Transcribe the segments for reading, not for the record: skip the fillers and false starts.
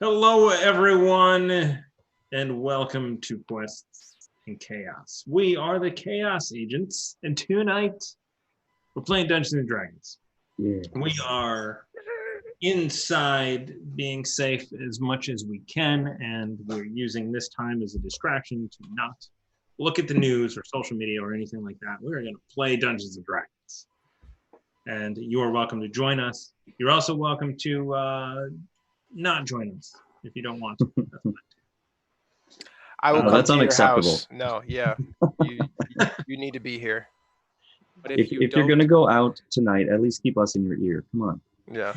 Hello, everyone, and welcome to Quests in Chaos. We are the Chaos Agents, and tonight we're playing Dungeons and Dragons. Yeah. We are inside, being safe as much as we can, and we're using this time as a distraction to not look at the news or social media or anything like that. We're going to play Dungeons and Dragons, and you are welcome to join us. You're also welcome to not join us if you don't want to. I will come that's to your unacceptable. house. No, yeah, you need to be here. But If you're gonna go out tonight, at least keep us in your ear. Come on. Yeah.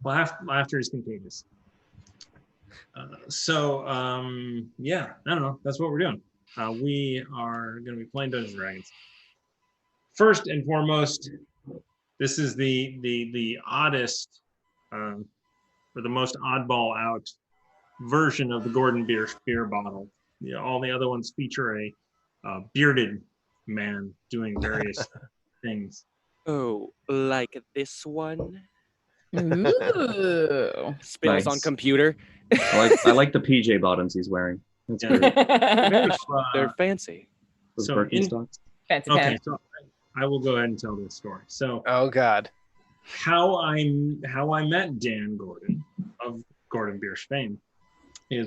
Well, laughter is contagious. Yeah, I don't know. That's what we're doing. We are going to be playing Dungeons and Dragons. First and foremost, this is the oddest or the most oddball out version of the Gordon beer bottle. All the other ones feature a bearded man doing various things. Oh, like this one? Ooh. Spills Nice. on computer. I like the PJ bottoms he's wearing. That's Yeah. great. They're fancy. Those So Birkenstocks. Fancy Okay, pants. so I will go ahead and tell this story. So Oh God. how I met Dan Gordon of Gordon Beer's fame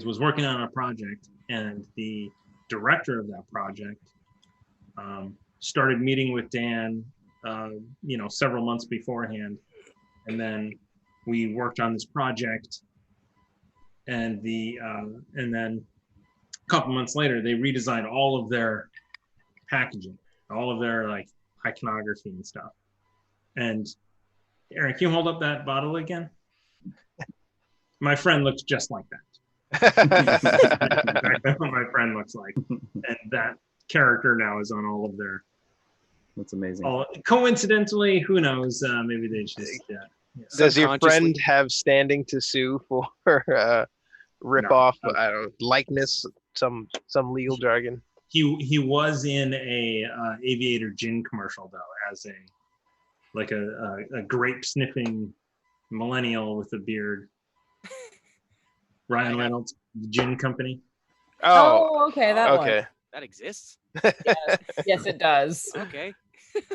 was working on a project, and the director of that project started meeting with Dan several months beforehand, and then we worked on this project, and then a couple months later they redesigned all of their packaging, all of their like iconography and stuff. And Aaron, can you hold up that bottle again? My friend looks just like that. Exactly what my friend looks like. And that character now is on all of their. That's amazing. Coincidentally, who knows? Maybe they just. Does your Subconsciously. friend have standing to sue for rip No. off? I don't know, likeness, some legal jargon. He was in a Aviator gin commercial though, as a grape sniffing millennial with a beard. Ryan Reynolds, the gin company. Oh, Okay, that okay. That exists? one. Yes, it does. Okay.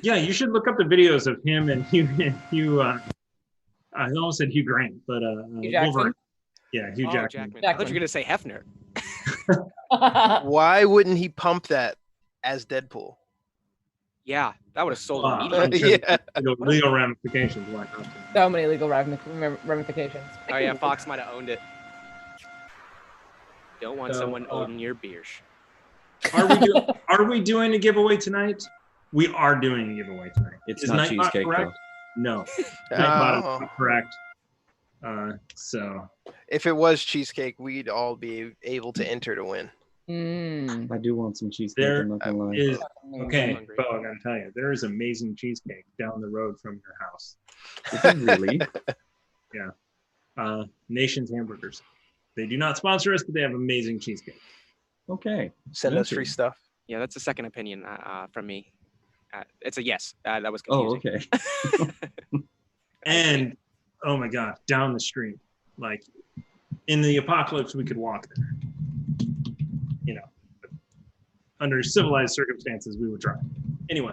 Yeah, you should look up the videos of him and Hugh. I almost said Hugh Grant, but Hugh Jackman? Wolverine. Yeah, Hugh Oh, Jackman. I thought you were going to say Hefner. Why wouldn't he pump that as Deadpool? Yeah, that would have sold Wow. immediately. Yeah. Legal ramifications. Why not? So many legal ramifications. Oh, yeah, Fox might have owned it. Don't want So, someone owning your beers. Are we doing a giveaway tonight? We are doing a giveaway tonight. It's Is not Nightbot cheesecake correct? though. No, Nightbot is Oh. not correct. So If it was cheesecake, we'd all be able to enter to win. Mm. I do want some cheesecake. there I'm not gonna lie. is okay, hungry. Bo. I gotta tell you, there is amazing cheesecake down the road from your house. Is it really? Nation's Hamburgers. They do not sponsor us, but they have amazing cheesecake. Okay. Send us free stuff. Yeah, that's a second opinion from me. It's a yes. That was Oh, confusing. okay. And oh my God, down the street, like in the apocalypse, we could walk there. Under civilized circumstances, we would try. Anyway,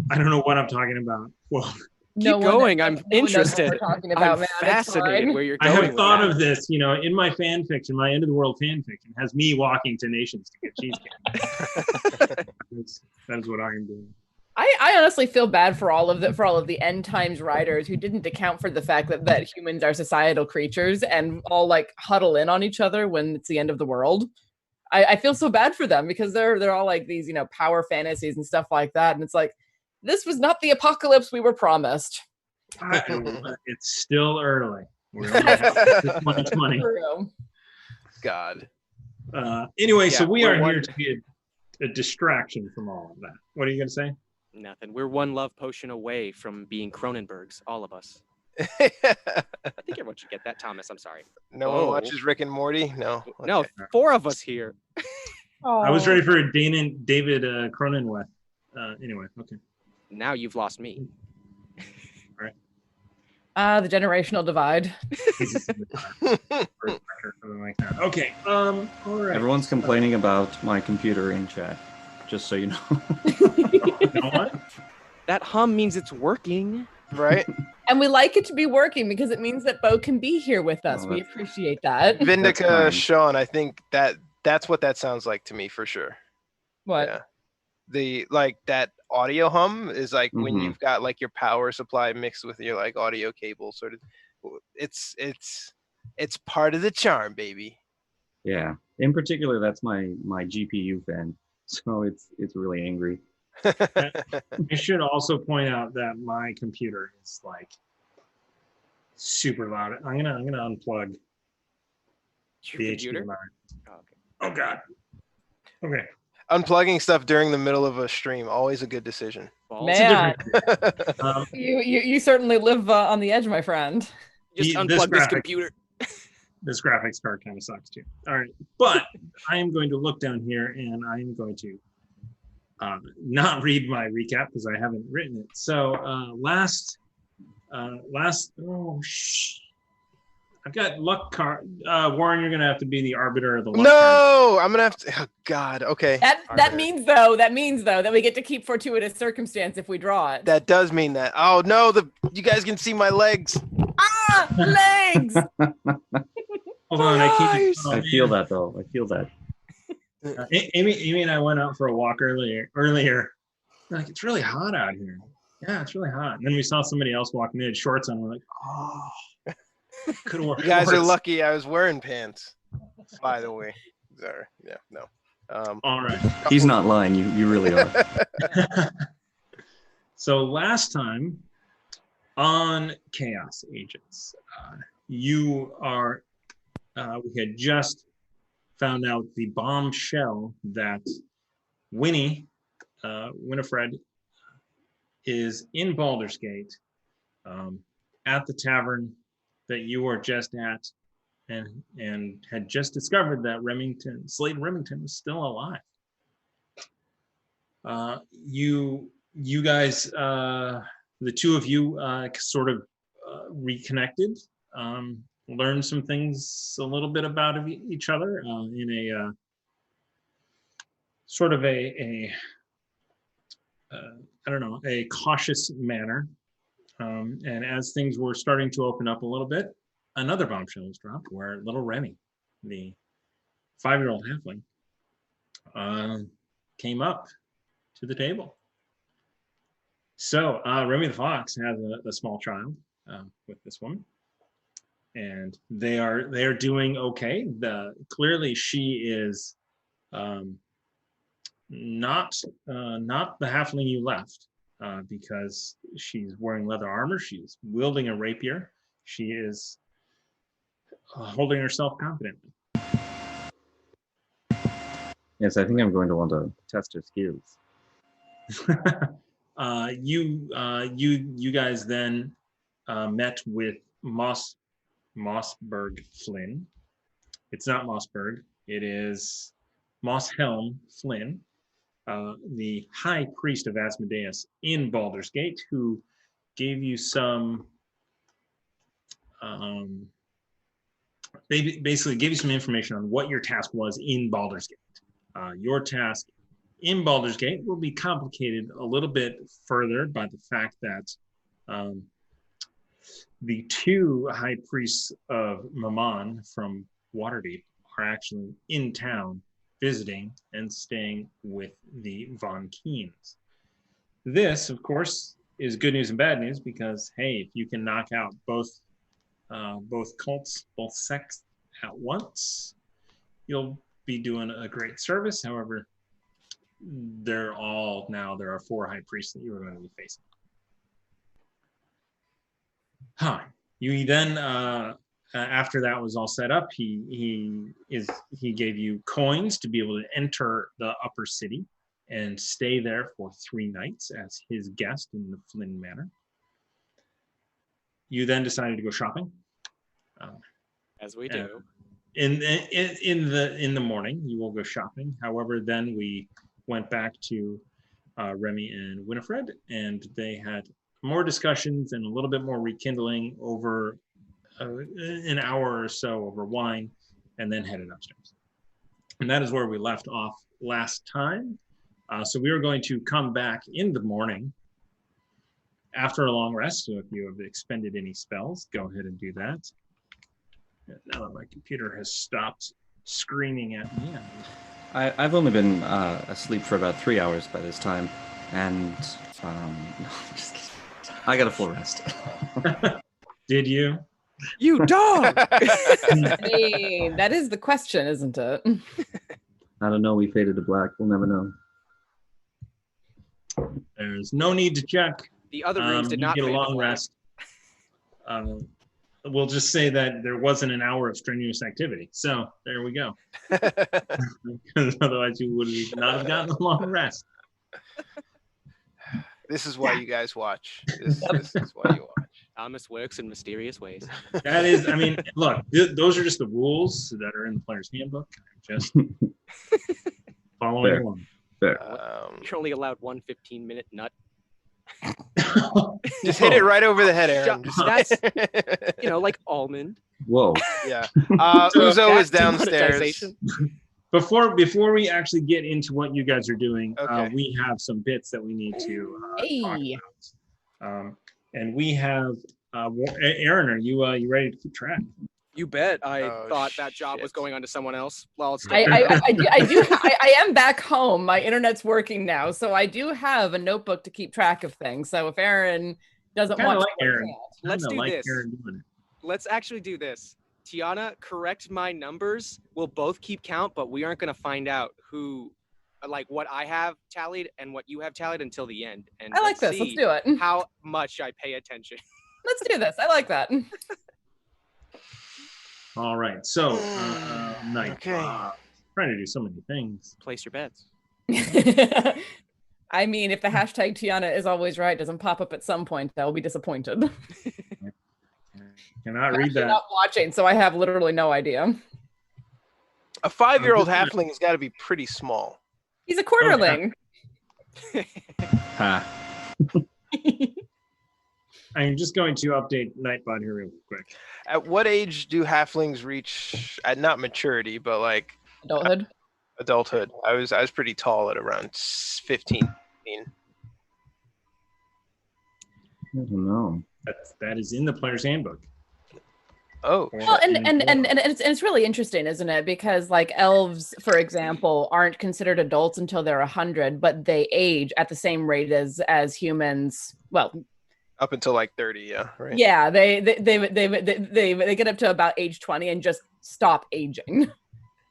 I don't know what I'm talking about. Well, Keep going. I'm No one knows what interested. we're talking about, I'm man. It's fascinated fine. where you're I going. have with thought that. of this, in my fan fiction, my end of the world fan fiction has me walking to Nations to get cheesecake. That is what I am doing. I honestly feel bad for all of the end times writers who didn't account for the fact that humans are societal creatures and all like huddle in on each other when it's the end of the world. I feel so bad for them because they're all like these, power fantasies and stuff like that. And it's like, this was not the apocalypse we were promised. It's still early. We're only halfway through 2020. True. God. Anyway, so Yeah, we we're are one- here to be a distraction from all of that. What are you going to say? Nothing. We're one love potion away from being Cronenbergs, all of us. I think everyone should get that, Thomas. I'm sorry. No Oh. one watches Rick and Morty? No. No, Okay. 4 of us here. I was ready for a David Cronenweth. Anyway, okay. Now you've lost me. The generational divide. Okay. All right. Everyone's complaining about my computer in chat, just so you know. You know what? That hum means it's working. Right? And we like it to be working because it means that Bo can be here with us. Oh, We that's- appreciate that. Vindica, kind. Sean, I think that's what that sounds like to me for sure. What? Yeah. The like that audio hum is like when Mhm. you've got like your power supply mixed with your like audio cable sort of. It's part of the charm, baby. Yeah. In particular, that's my GPU fan. So it's really angry. I should also point out that my computer is like super loud. I'm gonna unplug Your the computer? HDMI. Oh, okay. Oh God. Okay. Unplugging stuff during the middle of a stream, always a good decision. Balls. It's a Man, different. you certainly live on the edge, my friend. Just This unplug this graphic- computer. This graphics card kind of sucks too. All right, but I am going to look down here and I am going to not read my recap because I haven't written it. So I've got luck card. Warren, you're gonna have to be the arbiter of the luck card. No, I'm gonna have to. Oh God. Okay. That Arbiter. means though that we get to keep fortuitous circumstance if we draw it. That does mean that. Oh no, you guys can see my legs. Ah, legs. Hold on, I can't. Nice. Oh, I feel man. that though. I feel that. Amy and I went out for a walk earlier. We're like, it's really hot out here. Yeah, it's really hot. And then we saw somebody else walking. They had shorts on. We're like, oh, could have worn You guys are shorts. lucky I was wearing pants. By the way. Sorry. Yeah. No. All right. He's not lying. You really are. So last time on Chaos Agents, we had just found out the bombshell that Winifred is in Baldur's Gate at the tavern that you were just at and had just discovered that Slade Remington was still alive. You guys, the two of you sort of reconnected, learned some things a little bit about each other in a sort of a cautious manner. And as things were starting to open up a little bit, another bombshell was dropped where little Remy, the 5-year-old halfling, came up to the table. So Remy the Fox has a small child with this woman, and they are doing okay. Clearly she is not the halfling you left, because she's wearing leather armor. She's wielding a rapier. She is holding herself confidently. Yes, I think I'm going to want to test her skills. You guys then met with Mossberg Flynn. It's not Mossberg. It is Mosshelm Flynn, the high priest of Asmodeus in Baldur's Gate, who gave you some. They basically gave you some information on what your task was in Baldur's Gate. Your task in Baldur's Gate will be complicated a little bit further by the fact that the two high priests of Mammon from Waterdeep are actually in town visiting and staying with the Von Keens. This, of course, is good news and bad news because, hey, if you can knock out both cults, both sects at once, you'll be doing a great service. However, there are 4 high priests that you are going to be facing. You then, after that was all set up, he gave you coins to be able to enter the upper city and stay there for 3 nights as his guest in the Flynn Manor. You then decided to go shopping. As we do. In the morning, you will go shopping. However, then we went back to Remy and Winifred, and they had more discussions and a little bit more rekindling over an hour or so over wine, and then headed upstairs. And that is where we left off last time. So we are going to come back in the morning after a long rest. So if you have expended any spells, go ahead and do that. Now that my computer has stopped screaming at me. I've only been asleep for about 3 hours by this time, and just kidding. I got a full rest. Did you? You dog! Hey, that is the question, isn't it? I don't know. We faded to black. We'll never know. There's no need to check. The other rooms did not get a fade to long black. rest. We'll just say that there wasn't an hour of strenuous activity. So there we go. Because otherwise you would not have gotten a long rest. This is why you guys watch. This is why you watch. Thomas works in mysterious ways. That is, I mean, look, those are just the rules that are in the player's handbook. Just following Fair. along. Fair. You're only allowed one 15-minute nut. Just hit it right over the head, Aaron. That's, like almond. Whoa. Yeah. Uzo is That's downstairs. demonetization. Before we actually get into what you guys are doing, Okay. we have some bits that we need to talk Hey. about. And we have Aaron. Are you ready to keep track? You bet. I Oh, thought that job was shit. going on to someone else. Well, it's I am back home. My internet's working now, so I do have a notebook to keep track of things. So if Aaron doesn't Kinda want like to, Aaron. Let's Kinda do like this. Aaron doing it. Let's actually do this. Tiana, correct my numbers. We'll both keep count, but we aren't going to find out who, what I have tallied and what you have tallied until the end. And I like this. Let's see do it. how much I pay attention. Let's do this. I like that. All right. So, night. Okay. Trying to do so many things. Place your bets. I mean, if the hashtag Tiana is always right doesn't pop up at some point, I'll be disappointed. Cannot I'm read actually that. not watching, so I have literally no idea. A 5-year-old halfling has got to be pretty small. He's a quarterling. Ha. I'm just going to update Nightbot here real quick. At what age do halflings reach, at not maturity, but like Adulthood. adulthood? I was pretty tall at around 15. 16. I don't know. That is in the player's handbook. Oh, Well, and it's really interesting, isn't it? Because like elves, for example, aren't considered adults until they're 100, but they age at the same rate as humans. Well, up until like 30, yeah, right? yeah, they get up to about age 20 and just stop aging.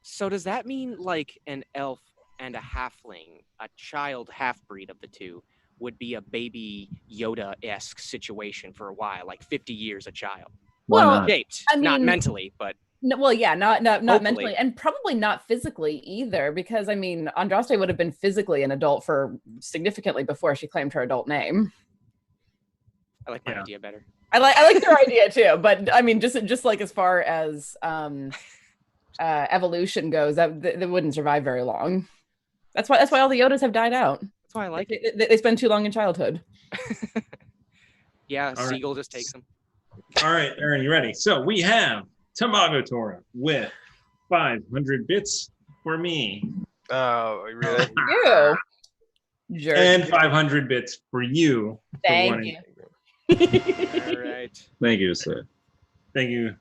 So does that mean like an elf and a halfling, a child half-breed of the two, would be a baby Yoda-esque situation for a while, like 50 years a child? Why Well, not? Shaped, I not mean- mentally, but No, well, yeah, not Hopefully. mentally, and probably not physically either, because I mean, Andraste would have been physically an adult for significantly before she claimed her adult name. I like my Yeah. idea better. I like their idea too, but I mean, just like as far as evolution goes, that they wouldn't survive very long. That's why all the Yodas have died out. That's why I like it. They spend too long in childhood. Yeah, All right. Siegel just takes them. All right, Aaron, you ready? So we have Tamago Tora with 500 bits for me. Oh, really? You jerk. And 500 bits for you. for Thank wanting- you. All right. Thank you, sir. Thank you,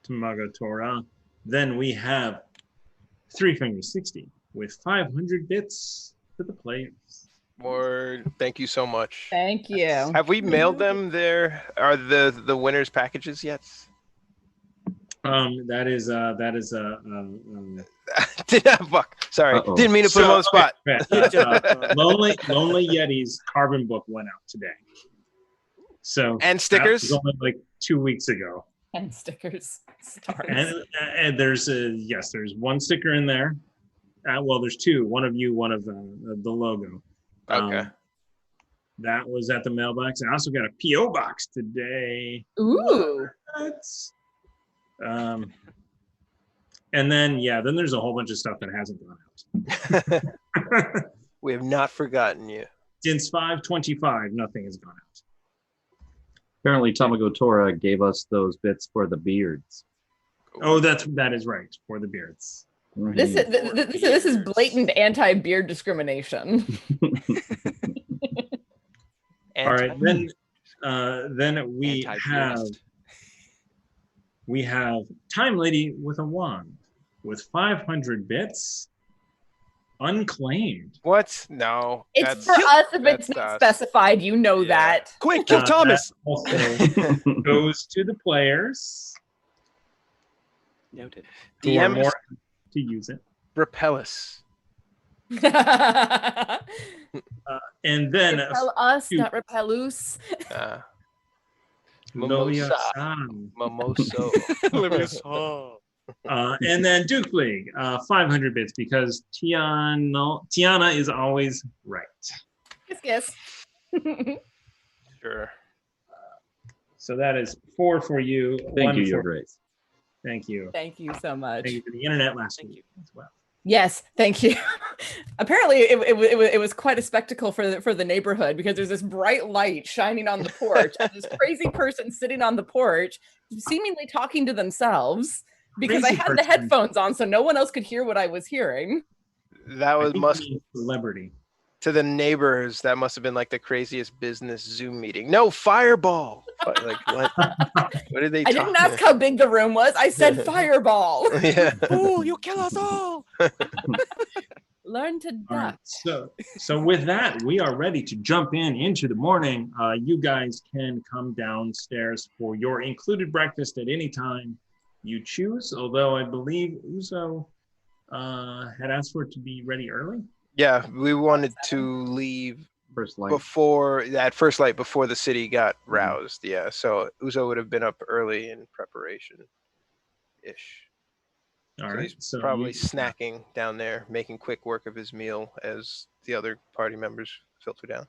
Tamago Tora. Then we have 360 with 500 bits for the players. More. Thank you so much. Thank you. Have we mailed them are the winners packages yet? That is Fuck. Sorry. Uh-oh. Didn't mean to put him on the spot. Lonely Yeti's carbon book went out today. So And that stickers. was only like 2 weeks ago. And stickers. Stars. And there's one sticker in there. Well, there's two. One of you, one of the logo. Okay. That was at the mailbox. I also got a PO box today. Ooh. And then there's a whole bunch of stuff that hasn't gone out. We have not forgotten you. Since 5/25, nothing has gone out. Apparently, Tamago Tora gave us those bits for the beards. Oh, that is right for the beards. This is blatant anti-beard discrimination. All right, then we have Time Lady with a wand with 500 bits unclaimed. What? No. It's for us if it's not us. specified. You know that. Quick, kill Thomas. That also goes to the players. Noted. Who are DM more to use it. repel us. And then Repel us, not repelus. Loya-san. Mimoso. And then Duke League, 500 bits because Tiana is always right. Kiss. Sure. So that is 4 for you. Thank you, for Your Grace. Thank you. Thank you so much. Thank you for the internet last week as well. Yes, thank you. Apparently, it was quite a spectacle for the neighborhood because there's this bright light shining on the porch and this crazy person sitting on the porch, seemingly talking to themselves because I had the headphones on, so no one else could hear what I was hearing. That was celebrity. To the neighbors. That must have been like the craziest business Zoom meeting. No fireball. Like what? What did they? I didn't ask how big the room was. I said fireball. Yeah. Fool, you kill us all. Learn to duck. Right. So with that, we are ready to jump into the morning. You guys can come downstairs for your included breakfast at any time you choose. Although I believe Uzo had asked for it to be ready early. Yeah, we wanted to leave First light. before the city got roused. Yeah, so Uzo would have been up early in preparation ish. All right. He's probably snacking down there, making quick work of his meal as the other party members filter down.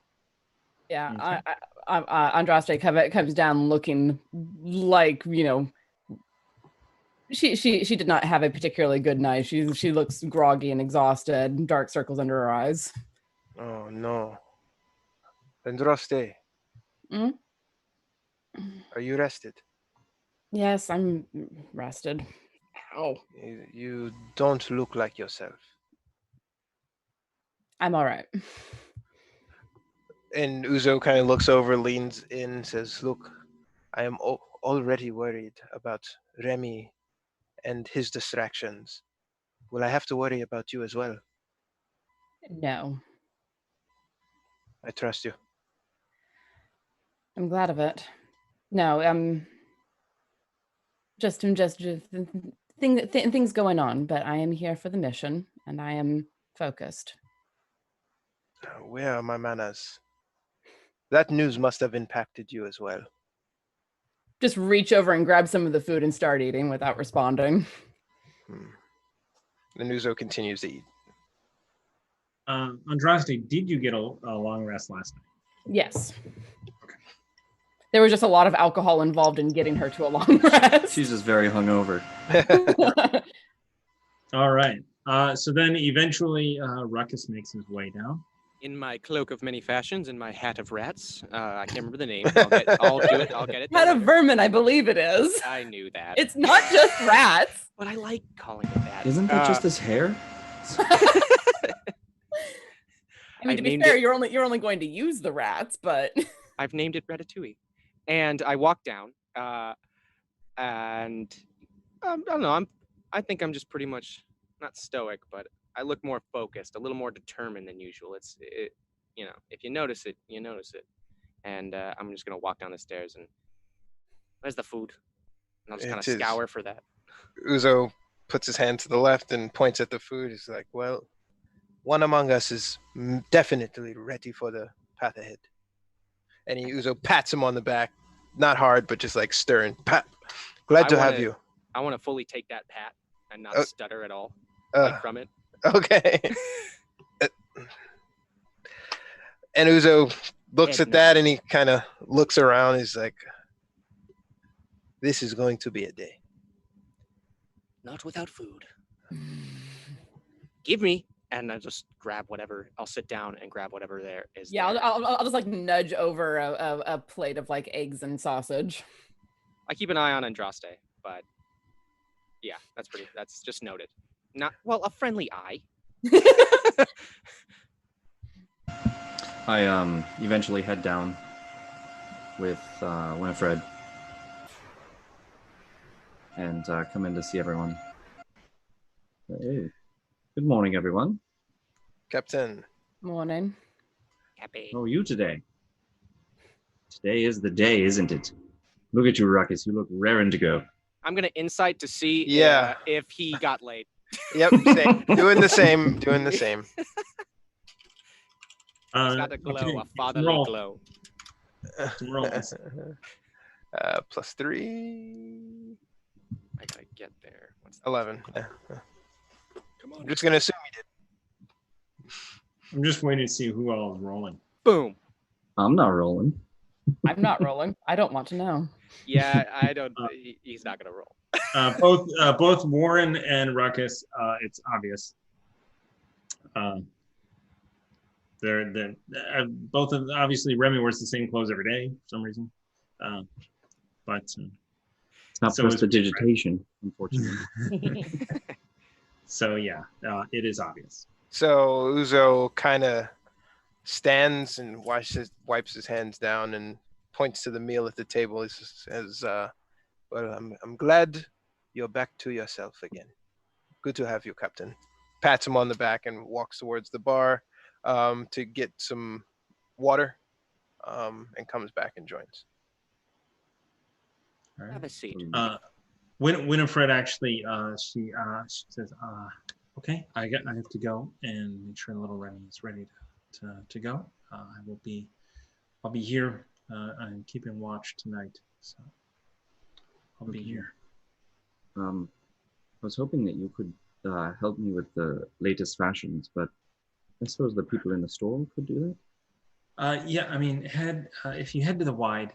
Yeah, okay. Andraste comes down looking like, she did not have a particularly good night. She looks groggy and exhausted, dark circles under her eyes. Oh no. Andraste. Mm? Are you rested? Yes, I'm rested. Ow. You don't look like yourself. I'm all right. And Uzo kind of looks over, leans in, says, "Look, I am already worried about Remy and his distractions. Will I have to worry about you as well?" No. I trust you. I'm glad of it. No, just things going on, but I am here for the mission and I am focused. Where are my manners? That news must have impacted you as well. Just reach over and grab some of the food and start eating without responding. The Uzo continues to eat. Andraste, did you get a long rest last night? Yes. Okay. There was just a lot of alcohol involved in getting her to a long rest. She's just very hungover. All right. So then eventually Ruckus makes his way down. In my cloak of many fashions and my hat of rats. I can't remember the name. I'll do it. I'll get it. Hat of vermin, I believe it is. I knew that. It's not just rats. But I like calling it that. Isn't that just his hair? I mean, to be fair, you're only going to use the rats, but I've named it Ratatouille. And I walk down, and I don't know. I think I'm just pretty much not stoic, but I look more focused, a little more determined than usual. If you notice it, you notice it. And I'm just gonna walk down the stairs and where's the food? And I'll just kind of scour for that. Uzo puts his hand to the left and points at the food. He's like, "Well, one among us is definitely ready for the path ahead." And Uzo pats him on the back, not hard, but just like stern. Pat, glad to have you. I want to fully take that pat and not stutter at all from it. Okay. And Uzo looks at that and he kind of looks around. He's like, "This is going to be a day. Not without food. Give me and I just grab whatever. I'll sit down and grab whatever there is. Yeah, there. I'll just like nudge over a plate of like eggs and sausage. I keep an eye on Andraste, but yeah, that's just noted. Not well, a friendly eye. I eventually head down with Winifred and come in to see everyone. Hey, good morning, everyone. Captain. Morning. Happy. How are you today? Today is the day, isn't it? Look at you, Ruckus. You look raring to go. I'm gonna insight to see if he got laid. Yep, same. Doing the same. Doing the same. He's got a glow, okay, a fatherly roll. glow. Rolls. +3. I gotta get there. What's that? 11. Yeah. Come I'm on. just gonna assume he did. I'm just waiting to see who all is rolling. Boom. I'm not rolling. I'm not rolling. I don't want to know. Yeah, I don't. He's not gonna roll. Both Warren and Ruckus, it's obvious. They're both of obviously Remy wears the same clothes every day for some reason, but It's not So prestidigitation, unfortunately. so yeah, it is obvious. So Uzo kind of stands and wipes his hands down and points to the meal at the table. He says, "Well, I'm glad you're back to yourself again. Good to have you, Captain." Pats him on the back and walks towards the bar to get some water, and comes back and joins. All right. Have a seat. Winifred actually, she says, "Okay, I have to go and make sure little Remy is ready to go. I'll be here. I'm keeping watch tonight, so I'll be here." I was hoping that you could help me with the latest fashions, but I suppose the people in the store could do that. Yeah, I mean, if you head to the wide,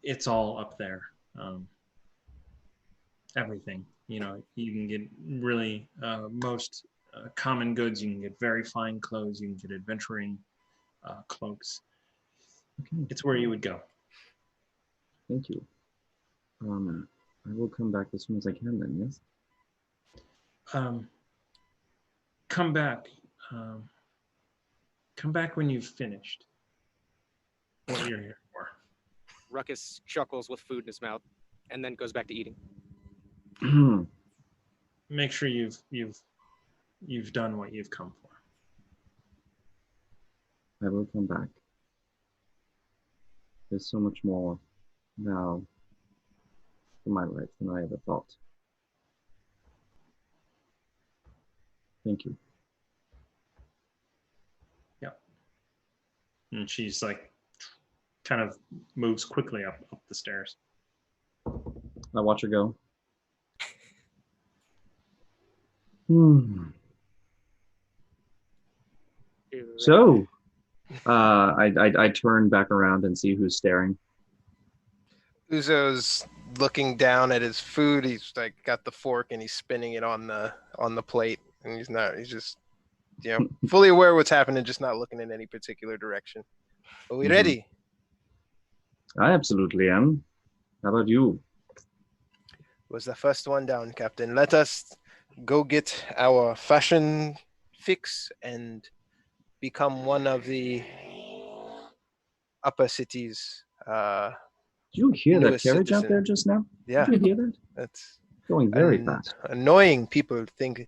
it's all up there. Everything, you can get really most common goods. You can get very fine clothes. You can get adventuring cloaks. Okay. It's where you would go. Thank you. I will come back as soon as I can then, yes? Come back. Come back when you've finished what you're here for. Ruckus chuckles with food in his mouth, and then goes back to eating. Make sure you've done what you've come for. I will come back. There's so much more now in my life than I ever thought. Thank you. Yeah. And she's like, kind of moves quickly up the stairs. I watch her go. So, I turn back around and see who's staring. Uzo's looking down at his food. He's like got the fork and he's spinning it on the plate, and he's just fully aware of what's happening, just not looking in any particular direction. Are we ready? I absolutely am. How about you? Was the first one down, Captain. Let us go get our fashion fix and become one of the upper cities. Did you hear that newest carriage out citizen. there just now? Yeah, Did you hear that? that's Going very fast. annoying. People think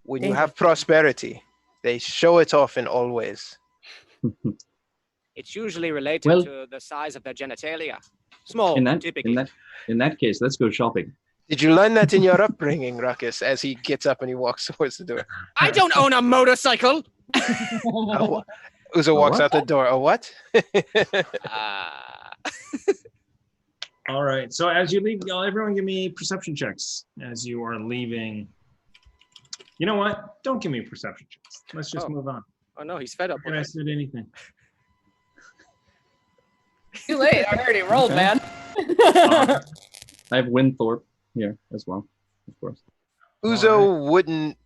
when you have prosperity, they show it off in all ways. It's usually related Well- to the size of their genitalia. Small, typically. In that case, let's go shopping. Did you learn that in your upbringing, Ruckus? As he gets up and he walks towards the door. I don't own a motorcycle. Uzo walks what? out the door. A what? All right. So as you leave, everyone give me perception checks as you are leaving. You know what? Don't give me perception checks. Let's just move on. Oh no, he's fed up. Can I said anything? Too late. I already rolled, Okay. man. I have Winthorpe here as well, of course. Uzo wouldn't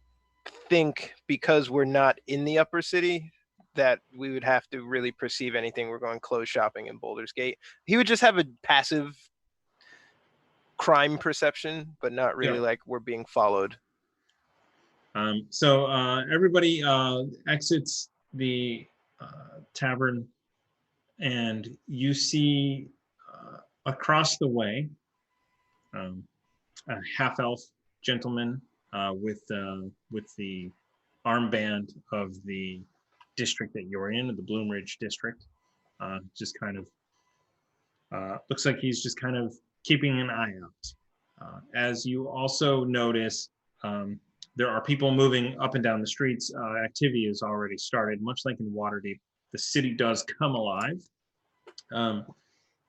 think, because we're not in the upper city, that we would have to really perceive anything. We're going clothes shopping in Baldur's Gate. He would just have a passive crime perception, but not really like we're being followed. So everybody exits the tavern, and you see across the way a half-elf gentleman with the armband of the district that you're in, the Bloom Ridge district. Just kind of looks like he's just kind of keeping an eye out. As you also notice, there are people moving up and down the streets. Activity has already started, much like in Waterdeep. The city does come alive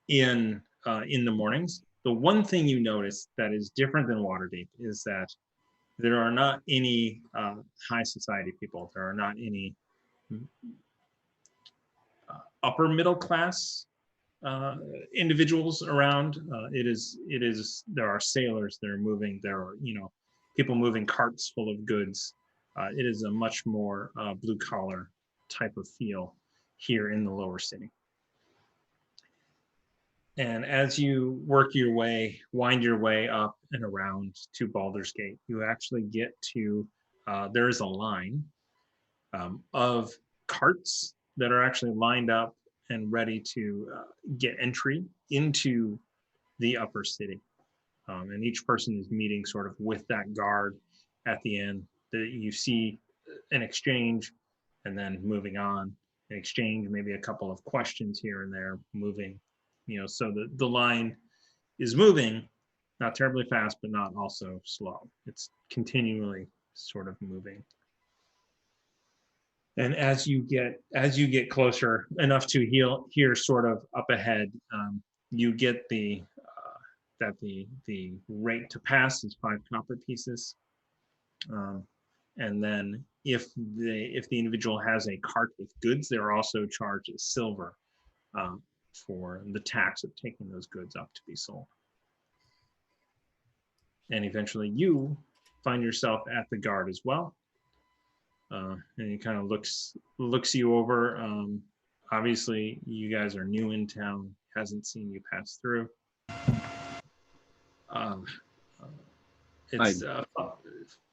in the mornings. The one thing you notice that is different than Waterdeep is that there are not any high society people. There are not any upper middle class individuals around. It is there are sailors that are moving. There are people moving carts full of goods. It is a much more blue collar type of feel here in the lower city. And as you wind your way up and around to Baldur's Gate, you actually get to there's a line of carts that are actually lined up and ready to get entry into the upper city. And each person is meeting sort of with that guard at the end. You see an exchange, and then moving on, an exchange, maybe a couple of questions here and there, moving, so the line is moving, not terribly fast, but not also slow. It's continually sort of moving. And as you get closer enough to hear sort of up ahead, you get that the rate to pass is 5 copper pieces, and then if the individual has a cart with goods, they're also charged as silver for the tax of taking those goods up to be sold. And eventually, you find yourself at the guard as well, and he kind of looks you over. Obviously, you guys are new in town; hasn't seen you pass through. It's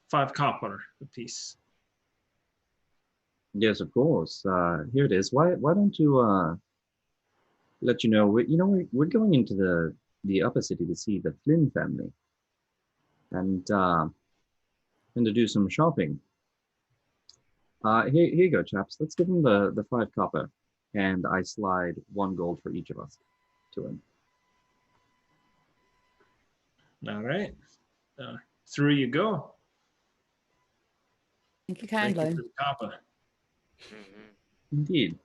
5 copper a piece. Yes, of course. Here it is. Why don't you let you know? We're going into the upper city to see the Flynn family, and to do some shopping. Here you go, chaps. Let's give him the 5 copper, and I slide 1 gold for each of us to him. All right. Through you go. Thank you kindly. Thank you for the copper. Indeed.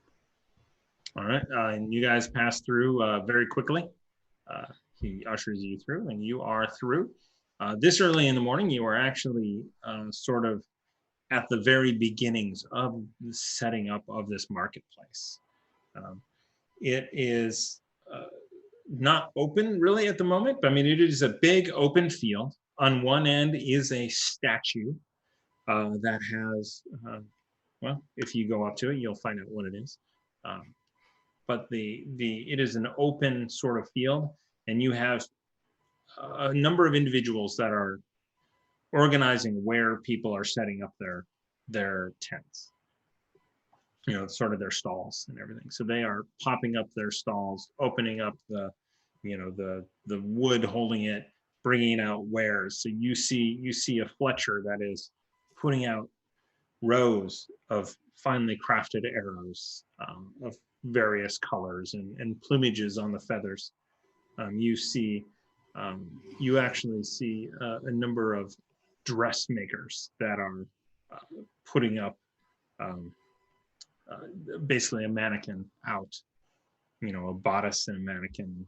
All right. And you guys pass through very quickly. He ushers you through, and you are through. This early in the morning, you are actually sort of at the very beginnings of the setting up of this marketplace. It is not open really at the moment, but I mean, it is a big open field. On one end is a statue that has, well, if you go up to it, you'll find out what it is. But it is an open sort of field, and you have a number of individuals that are organizing where people are setting up their tents, sort of their stalls and everything. So they are popping up their stalls, opening up the wood, holding it, bringing out wares. So you see a Fletcher that is putting out rows of finely crafted arrows of various colors and plumages on the feathers. You actually see a number of dressmakers that are putting up basically a mannequin out, a bodice and a mannequin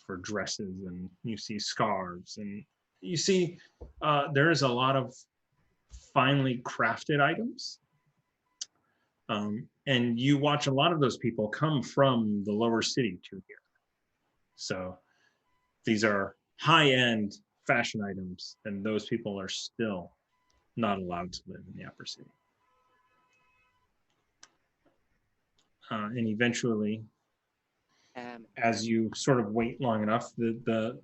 for dresses, and you see scarves, and you see there is a lot of finely crafted items, and you watch a lot of those people come from the lower city to here. So these are high-end, fashion items, then those people are still not allowed to live in the upper city. And eventually, as you sort of wait long enough, the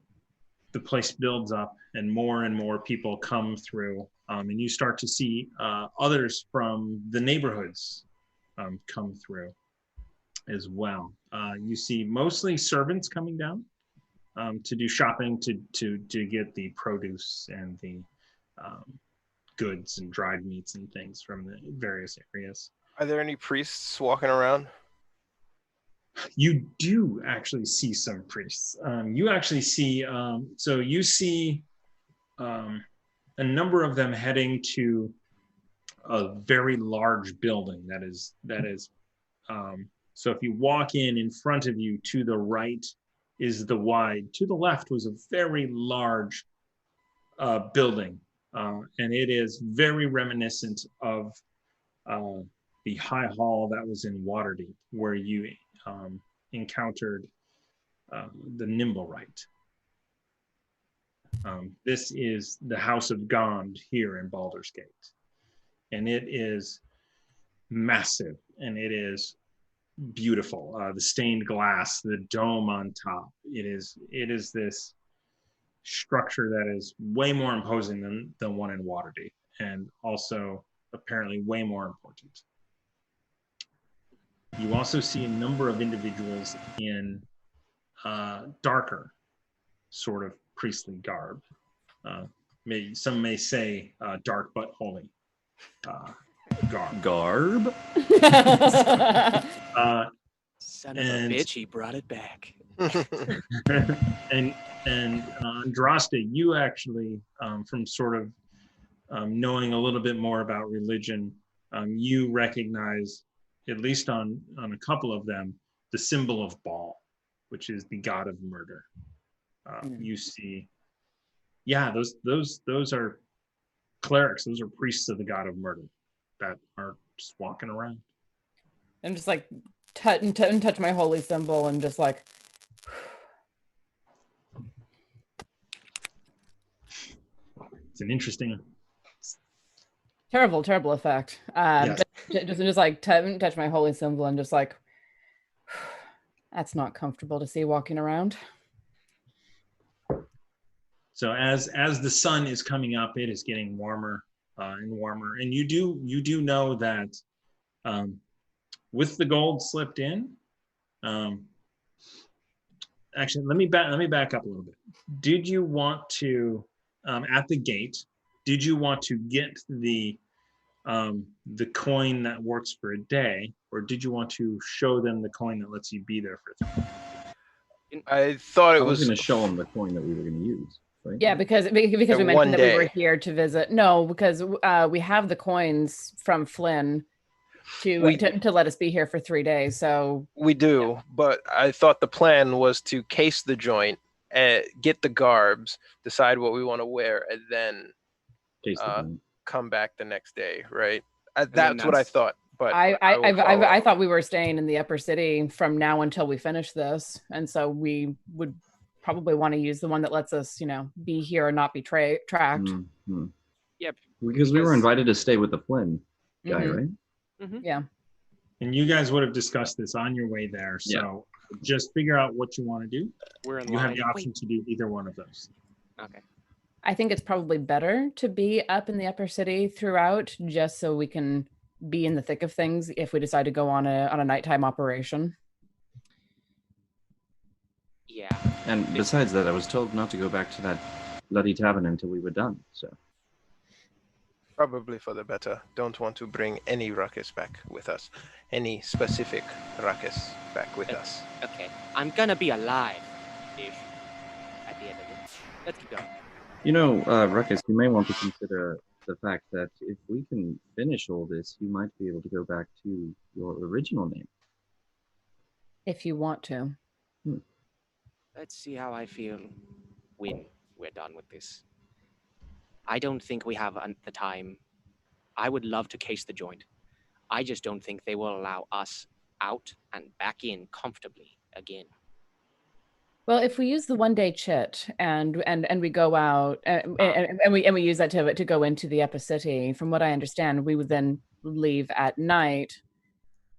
place builds up and more people come through, and you start to see others from the neighborhoods come through as well. You see mostly servants coming down to do shopping, to get the produce and the goods and dried meats and things from the various areas. Are there any priests walking around? You do actually see some priests. You actually see, so you see a number of them heading to a very large building that is, so if you walk in front of you, to the right is the wide, to the left was a very large building. And it is very reminiscent of the high hall that was in Waterdeep, where you encountered the Nimblewright. This is the House of Gond here in Baldur's Gate. And it is massive, and it is beautiful. The stained glass, the dome on top. It is this structure that is way more imposing than the one in Waterdeep, and also apparently way more important. You also see a number of individuals in darker sort of priestly garb. Some may say dark but holy garb. Son of a bitch, he brought it back. and Andraste, you actually, from sort of knowing a little bit more about religion, you recognize, at least on a couple of them, the symbol of Baal, which is the god of murder. You see, yeah, those are clerics. Those are priests of the god of murder that are just walking around. I'm just like touch my holy symbol and just like. It's an interesting, terrible effect. Yes. Just like touch my holy symbol and just like, that's not comfortable to see walking around. So as the sun is coming up, it is getting warmer and warmer, and you do know that with the gold slipped in. Actually, let me back up a little bit. Did you want to at the gate? Did you want to get the coin that works for a day, or did you want to show them the coin that lets you be there for 3 days? I thought it was was going to show them the coin that we were going to use. Right? Yeah, because we mentioned that we were here to visit. No, because we have the coins from Flynn to let us be here for 3 days. So we do, but I thought the plan was to case the joint, get the garbs, decide what we want to wear, and then come back the next day. Right? That's what I thought. But I thought we were staying in the upper city from now until we finish this, and so we would probably want to use the one that lets us, be here and not be tracked. Mm-hmm. Yep. Because we were invited to stay with the Flynn guy, right? Mm-hmm. Yeah. And you guys would have discussed this on your way there. So just figure out what you want to do. You have the option to do either one of those. Okay. I think it's probably better to be up in the upper city throughout, just so we can be in the thick of things if we decide to go on a nighttime operation. Yeah. And besides that, I was told not to go back to that bloody tavern until we were done. So probably for the better. Don't want to bring any ruckus back with us. Any specific ruckus back with us. Okay. I'm gonna be alive, ish, at the end of it. Let's keep going. Ruckus, you may want to consider the fact that if we can finish all this, you might be able to go back to your original name. If you want to. Let's see how I feel when we're done with this. I don't think we have the time. I would love to case the joint. I just don't think they will allow us out and back in comfortably again. Well, if we use the 1 day chit and we go out and we use that to go into the Upper City, from what I understand, we would then leave at night.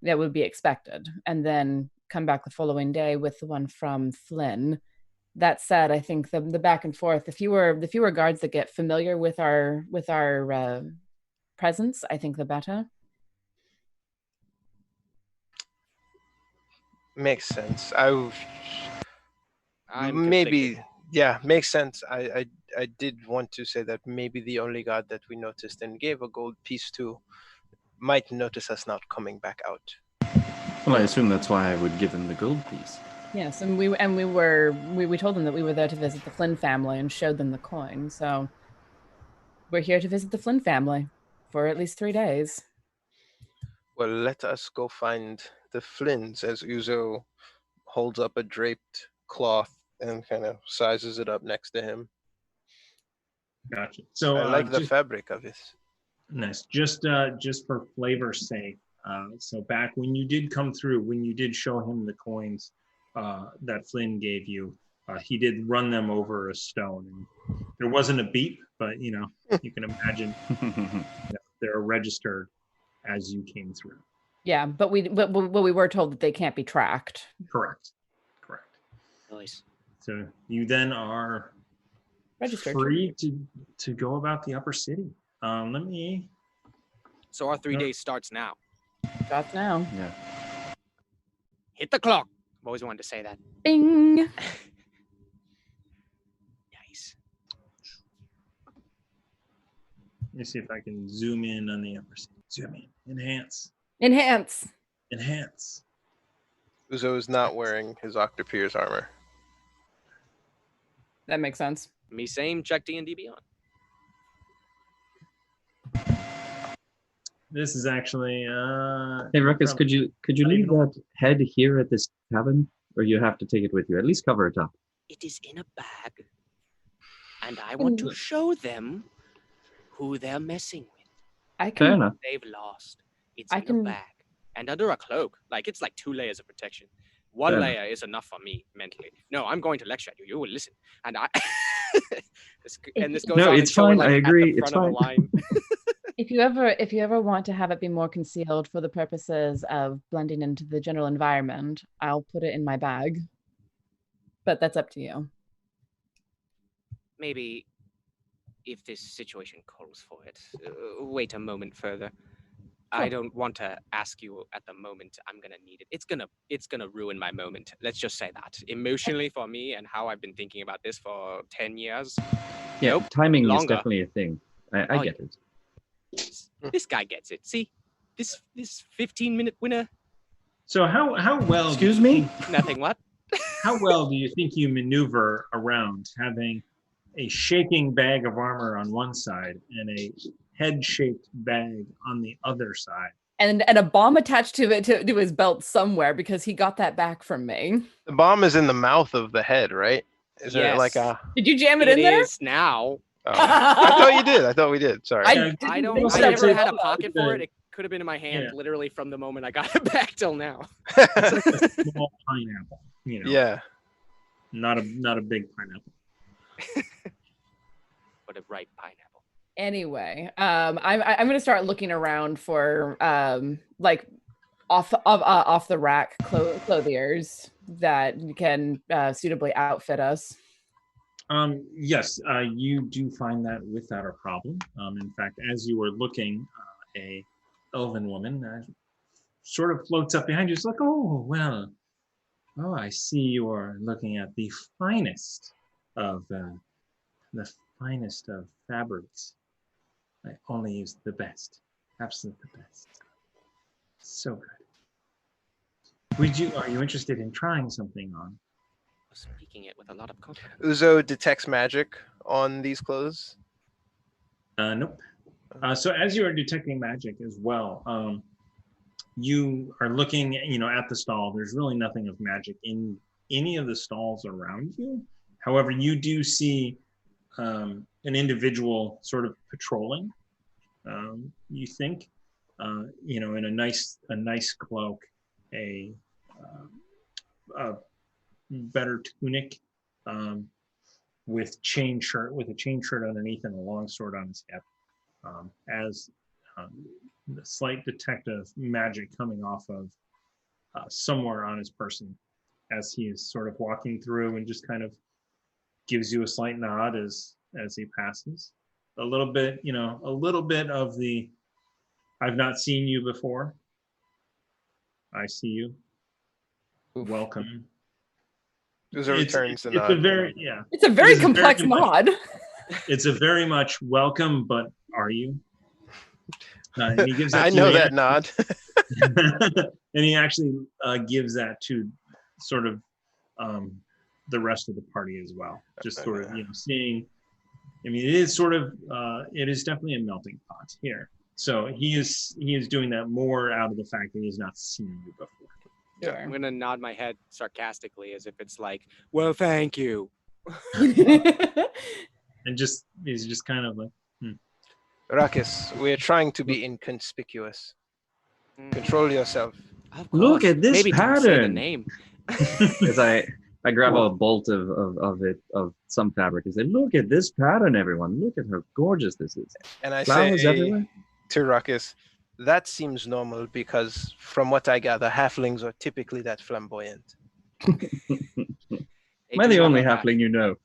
That would be expected, and then come back the following day with the one from Flynn. That said, I think the back and forth, the fewer guards that get familiar with our presence, I think the better. Makes sense. I'm Maybe, conflicted. yeah, makes sense. I did want to say that maybe the only guard that we noticed and gave a gold piece to might notice us not coming back out. Well, I assume that's why I would give him the gold piece. Yes, and we told them that we were there to visit the Flynn family and showed them the coin. So we're here to visit the Flynn family for at least 3 days. Well, let us go find the Flynns, as Uzo holds up a draped cloth and kind of sizes it up next to him. Gotcha. So I like the just, fabric of this. nice. Just for flavor's sake. So back when you did come through, when you did show him the coins that Flynn gave you, he did run them over a stone. And there wasn't a beep, but you can imagine they're registered as you came through. Yeah, but we were told that they can't be tracked. Correct. Nice. So you then are Registered. free to go about the Upper City. Let me. So our 3 days starts now. Shots now. Yeah. Hit the clock. I've always wanted to say that. Bing. Nice. Let me see if I can zoom in on the Upper City. Zoom in. Enhance. Uzo is not wearing his Octopier's armor. That makes sense. Me same. Check D&D Beyond. This is actually. Hey, Ruckus, could you leave that head here at this cabin, or you have to take it with you? At least cover it up. It is in a bag, and I want to show them who they're messing with. I Fair can. enough. They've lost. It's I in a can- bag and under a cloak. Like it's like 2 layers of protection. One Fair layer is enough for me mentally. No, I'm going to lecture at you. You will listen, and I. this goes No, on it's until we're, fine. like, I at the agree. It's front of the line. If you ever want to have it be more concealed for the purposes of blending into the general environment, I'll put it in my bag. But that's up to you. Maybe, if this situation calls for it, wait a moment further. I don't want to ask you at the moment. I'm gonna need it. It's gonna ruin my moment. Let's just say that emotionally for me and how I've been thinking about this for 10 years. Yeah, Nope, timing is longer. definitely a thing. I Oh, get it. This guy gets it. See, this 15-minute winner. So how well? Excuse me? Nothing. What? How well do you think you maneuver around having a shaking bag of armor on one side and a head-shaped bag on the other side? And a bomb attached to it to his belt somewhere because he got that back from me. The bomb is in the mouth of the head, right? Isn't it like Yes. a? Did you jam it It in there? is now. Oh. I thought you did. I thought we did. Sorry. I don't. Well, I so never it's had a a- pocket for it. It could have been in my hand literally from the moment I got it back till now. It's like a small pineapple, Yeah. not a big pineapple. But a ripe pineapple. Anyway, I'm gonna start looking around for like off the rack clothiers that can suitably outfit us. Yes, you do find that without a problem. In fact, as you were looking, a elven woman sort of floats up behind you. It's like, oh, well, I see you are looking at the finest of fabrics. I only use the best, absolute the best. So good. Are you interested in trying something on? Speaking it with a lot of confidence. Uzo detects magic on these clothes. Nope. So as you are detecting magic as well, you are looking, at the stall. There's really nothing of magic in any of the stalls around you. However, you do see an individual sort of patrolling. You think, in a nice cloak, a better tunic, with a chain shirt underneath and a long sword on his hip, as the slight detective magic coming off of somewhere on his person, as he is sort of walking through and just kind of gives you a slight nod as he passes. A little bit of the "I've not seen you before. I see you. Oof. Welcome." Uzo returns the It's nod. a very It's a very complex nod. It's a very much welcome, but are you? And he gives that I to know you, that nod. and he actually gives that to sort of the rest of the party as well. Just sort of seeing. I mean, it is sort of it is definitely a melting pot here. So he is doing that more out of the fact that he's not seen you before. Yeah, I'm gonna nod my head sarcastically as if it's like, well, thank you. And he's just kind of like, Ruckus, we're trying to be inconspicuous. Control yourself. Of Look course. at this Maybe don't say the pattern. name. As I grab a bolt of some fabric and say, look at this pattern, everyone. Look at how gorgeous this is. And I Flowers say everywhere. to Ruckus, that seems normal because from what I gather, halflings are typically that flamboyant. Am I the only halfling you know?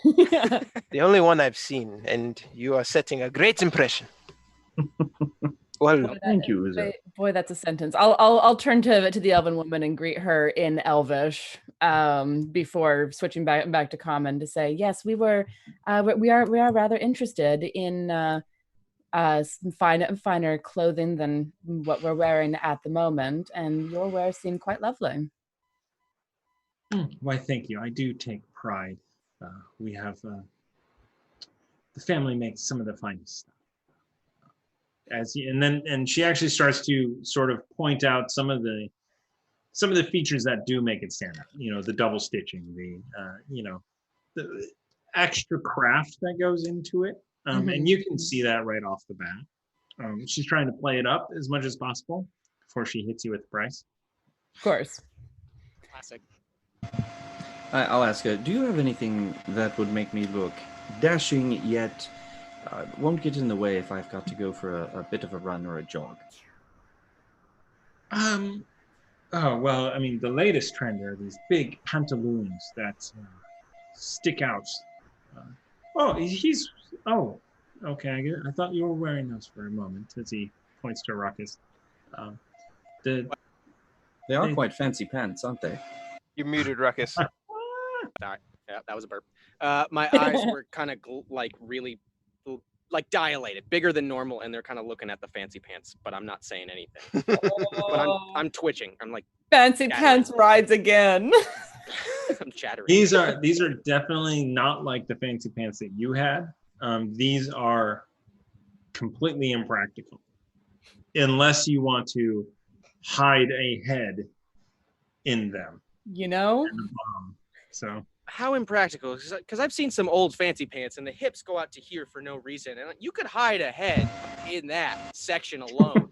The only one I've seen, and you are setting a great impression. Well, Thank you, Uzo. Boy, that's a sentence. I'll turn to the elven woman and greet her in Elvish, before switching back to common to say, yes, we are rather interested in some finer clothing than what we're wearing at the moment, and your wares seem quite lovely. why, thank you. I do take pride. We have the family makes some of the finest stuff. And she actually starts to sort of point out some of the features that do make it stand out. The double stitching, the extra craft that goes into it, and you can see that right off the bat. She's trying to play it up as much as possible before she hits you with the price. Of course. Classic. I'll ask her, do you have anything that would make me look dashing yet won't get in the way if I've got to go for a bit of a run or a jog? Oh, well, I mean, the latest trend are these big pantaloons that stick out. Okay. I thought you were wearing those for a moment, as he points to Ruckus. They are quite fancy pants, aren't they? you muted Ruckus. Sorry. Yeah, that was a burp. My eyes were kind of really dilated, bigger than normal, and they're kind of looking at the fancy pants, but I'm not saying anything. But I'm twitching. I'm like, fancy chattering. pants rides again. I'm chattering. These are definitely not like the fancy pants that you had. These are completely impractical, unless you want to hide a head in them. So how impractical? Because I've seen some old fancy pants and the hips go out to here for no reason, and you could hide a head in that section alone.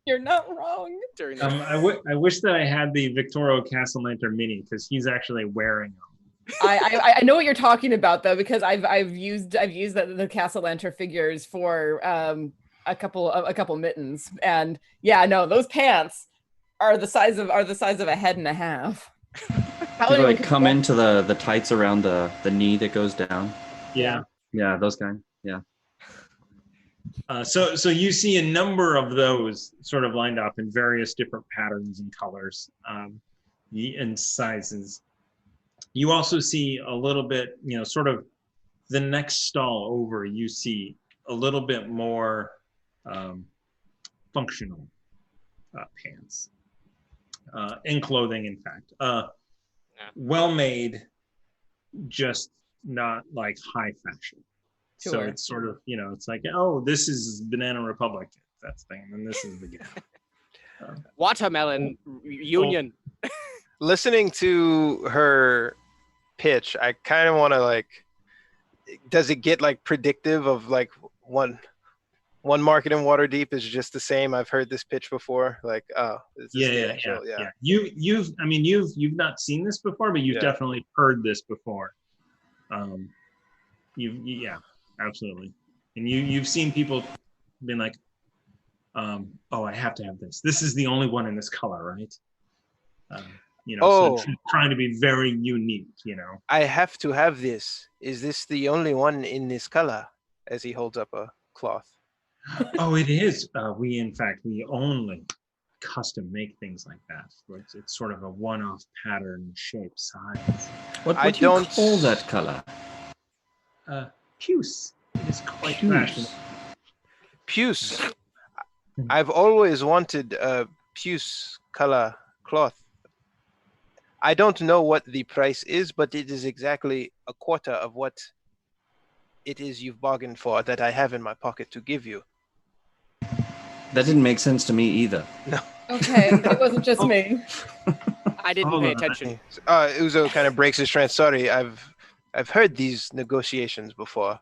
You're not wrong. During I wish that I had the Victorio Castellanter mini, because he's actually wearing them. I know what you're talking about though, because I've used the Castellanter figures for a couple mittens, and yeah, no, those pants are the size of a head and a half. Do they come into the tights around the knee that goes down? Yeah, those kind. Yeah. So you see a number of those sort of lined up in various different patterns and colors, and sizes. You also see a little bit, sort of the next stall over, you see a little bit more functional pants and clothing, in fact. Well made, just not like high fashion. Sure. So it's sort of, it's like, oh, this is Banana Republic, that's thing, and this is the Watermelon Union. Listening to her pitch, I kind of want to does it get predictive of one one market in Waterdeep is just the same. I've heard this pitch before. Like, oh, is this the actual? Yeah. You've not seen this before, but you've Yeah. definitely heard this before. Yeah, absolutely. And you've seen people being like, oh, I have to have this. This is the only one in this color, right? So trying to be very unique, I have to have this. Is this the only one in this color? As he holds up a cloth. Oh, it is. We only custom make things like that. It's sort of a one-off pattern, shape, size. What do you call that color? Puce. It is quite Puce. fashionable. Puce. I've always wanted a puce color cloth. I don't know what the price is, but it is exactly a quarter of what it is you've bargained for that I have in my pocket to give you. That didn't make sense to me either. No. Okay, it wasn't just me. I didn't pay attention. Uzo kind of breaks his trance. Sorry, I've heard these negotiations before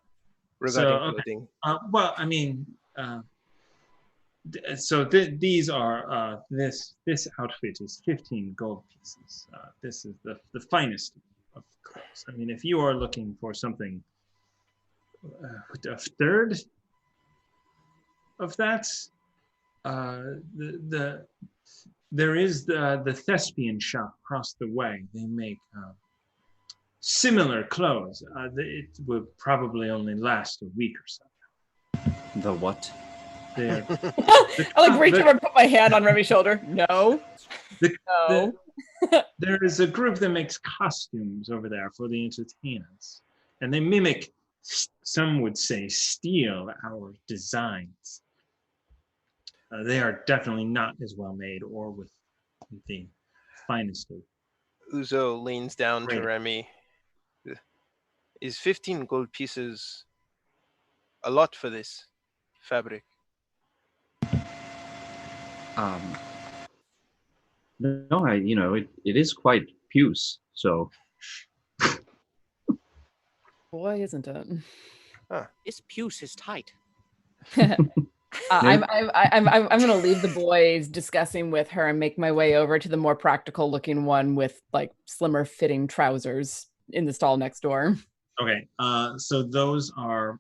regarding clothing. These are this outfit is 15 gold pieces. This is the finest of clothes. I mean, if you are looking for something a third of that, there is the thespian shop across the way. They make similar clothes. It will probably only last a week or so. The what? I reach over and put my hand on Remy's shoulder. No. There is a group that makes costumes over there for the entertainers, and they mimic, some would say, steal our designs. They are definitely not as well made or with the finest of. Uzo leans down to Remy. Is 15 gold pieces a lot for this fabric? No, it is quite puce, so. Boy, isn't it? This puce is tight. I'm going to leave the boys discussing with her and make my way over to the more practical looking one with slimmer fitting trousers in the stall next door. Okay, so those are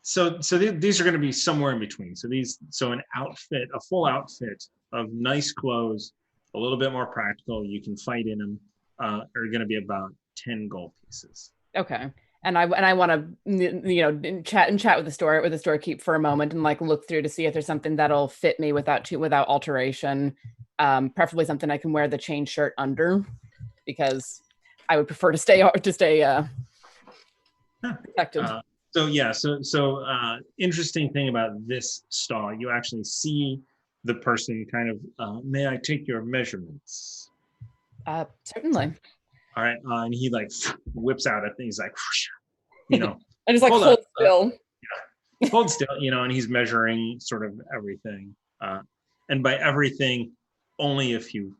these are going to be somewhere in between. So an outfit, a full outfit of nice clothes, a little bit more practical, you can fight in them, are going to be about 10 gold pieces. Okay. And I want to chat with the storekeep for a moment and look through to see if there's something that'll fit me without alteration, preferably something I can wear the chain shirt under, because I would prefer to stay protected. Interesting thing about this stall, you actually see the person kind of, may I take your measurements? Certainly. All right, and he whips out a thing. He's like, I just hold still. Hold still, and he's measuring sort of everything. And by everything, only a few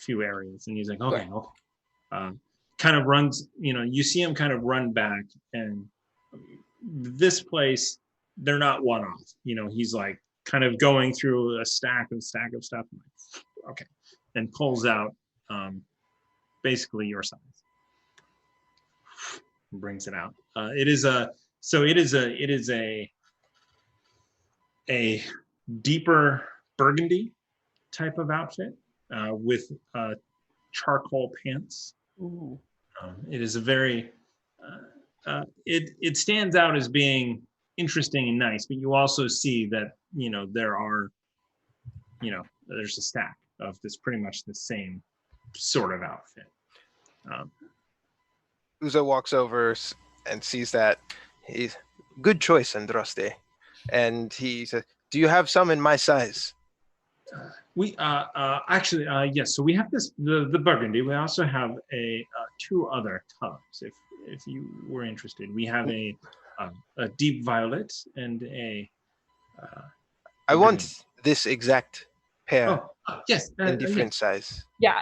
areas. And he's like, okay. Kind of runs, you see him kind of run back, and this place, they're not one off. He's kind of going through a stack of stuff. Okay, and pulls out basically your size. Brings it out. It is a deeper burgundy type of outfit with charcoal pants. Ooh. It is a very it stands out as being interesting and nice, but you also see that there are there's a stack of this pretty much the same sort of outfit. Uzo walks over and sees that. He's good choice, Andraste. And he says, "Do you have some in my size?" We actually yes. So we have the burgundy. We also have two other colors. If you were interested, we have a deep violet and a. I want this exact pair. Yes, in different size. Yeah.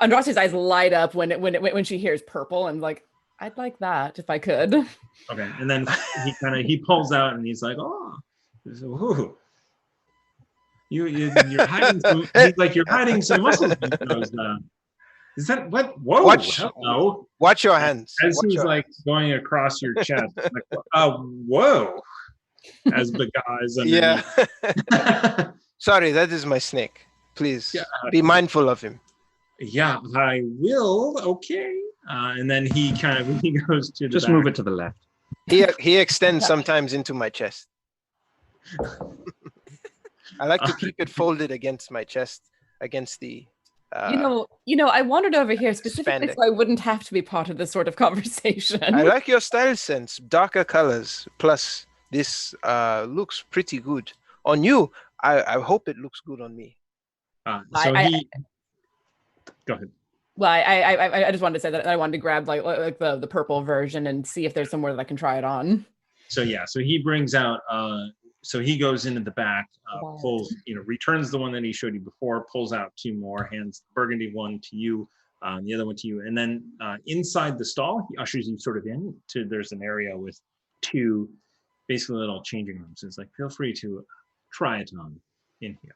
Andraste's eyes light up when she hears purple, and I'd like that if I could. Okay, and then he pulls out and he's like, Ooh. You're hiding some. He's like, you're hiding some muscles. Is that what? Whoa! Hello. Watch your hands. As Watch he's your like going across your chest, like, whoa! As the guys underneath. Yeah. Sorry, that is my snake. Please be mindful of him. Yeah, I will. Okay. And then he goes to the Just back. move it to the left. He extends sometimes into my chest. I like to keep it folded against my chest, against the. I wandered over here specifically spandex. so I wouldn't have to be part of this sort of conversation. I like your style sense. Darker colors. Plus, this looks pretty good on you. I hope it looks good on me. Go ahead. Well, I just wanted to say that I wanted to grab like the purple version and see if there's somewhere that I can try it on. So he brings out. So he goes into the back, pulls, returns the one that he showed you before, pulls out 2 more, hands the burgundy one to you, the other one to you, and then inside the stall, he ushers you sort of in to. There's an area with 2, basically little changing rooms. It's like, feel free to try it on in here.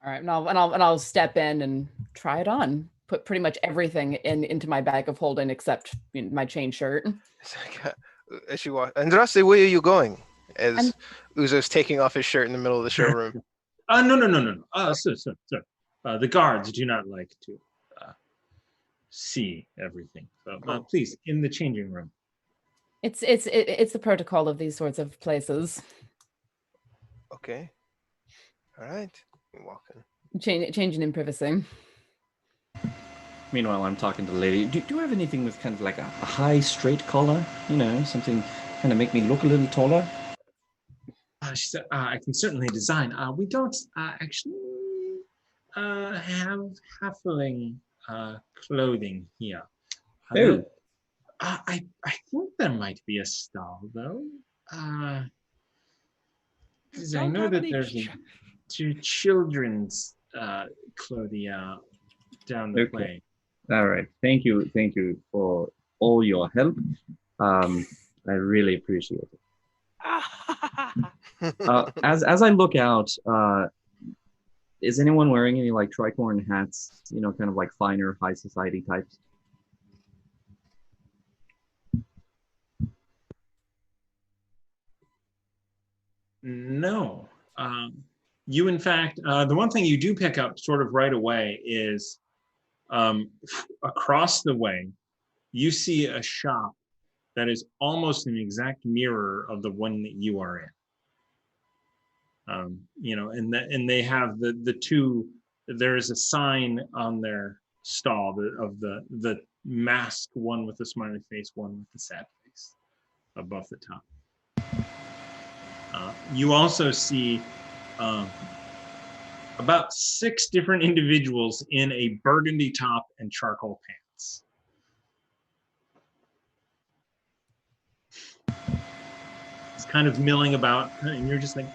All right, and I'll step in and try it on. Put pretty much everything into my bag of holding except my chain shirt. It's like, as you walk, Andraste, where are you going? As Uzo's taking off his shirt in the middle of the showroom. No. Sir. The guards do not like to see everything. So please, in the changing room. It's the protocol of these sorts of places. Okay. All right. You're walking. Changing in privacy. Meanwhile, I'm talking to the lady. Do you have anything with kind of like a high straight collar? Something kind of make me look a little taller? She said, I can certainly design. We don't actually have halfling clothing here. I think there might be a stall, though. Because I know that there's 2 children's clothing down the way. All right. Thank you for all your help. I really appreciate it. As I look out, is anyone wearing any like tricorn hats? Kind of like finer high society types. No. You, in fact, the one thing you do pick up sort of right away is across the way, you see a shop that is almost an exact mirror of the one that you are in. And they have the 2. There is a sign on their stall of the masked one with the smiley face, one with the sad face above the top. You also see about 6 different individuals in a burgundy top and charcoal pants. It's kind of milling about, and you're just like,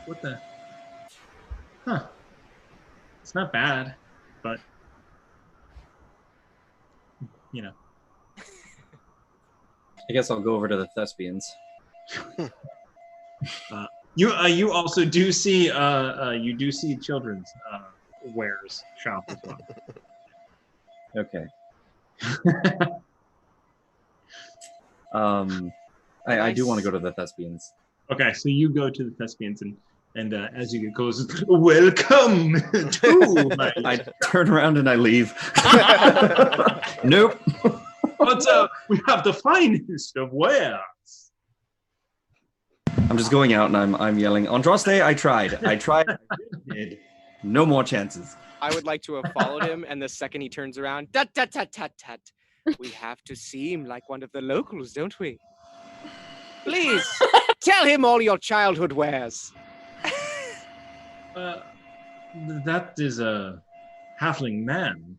what the? Huh? It's not bad, but I guess I'll go over to the thespians. You also do see children's wares shop as well. Okay. I do want to go to the thespians. Okay, so you go to the thespians and as you get close, welcome to my. I turn around and I leave. Nope. But we have the finest of wares. I'm just going out and I'm yelling, Andraste, I tried. I did. No more chances. I would like to have followed him, and the second he turns around, tut. We have to seem like one of the locals, don't we? Please, tell him all your childhood wares. That is a halfling man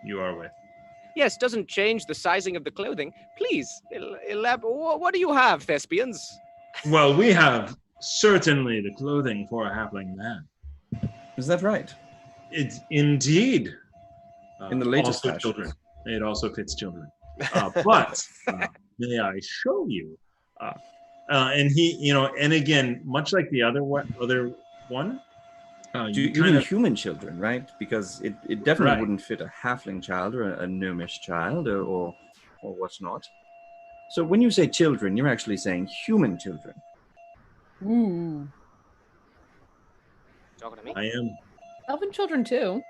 you are with. Yes, doesn't change the sizing of the clothing. Please, what do you have, thespians? Well, we have certainly the clothing for a halfling man. Is that right? It's indeed. In the latest also fashion. children. It also fits children. But may I show you? And he, and again, much like the other one, You mean human children, right? Because it definitely Right. wouldn't fit a halfling child or a gnomish child or whatnot. So when you say children, you're actually saying human children. Ooh. Talking to me? I am. Elven children too.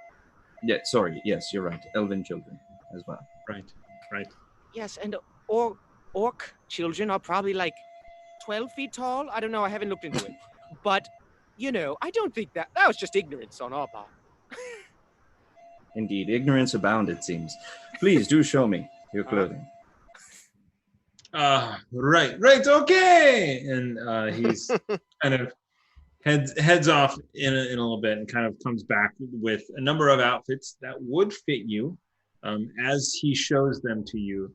Yeah, sorry. Yes, you're right. Elven children as well. Right. Yes, and orc children are probably like 12 feet tall. I don't know. I haven't looked into it. But, I don't think that was just ignorance on our part. Indeed, ignorance abound, it seems. Please do show me your clothing. Right, okay. And he's kind of heads off in a little bit and kind of comes back with a number of outfits that would fit you. As he shows them to you,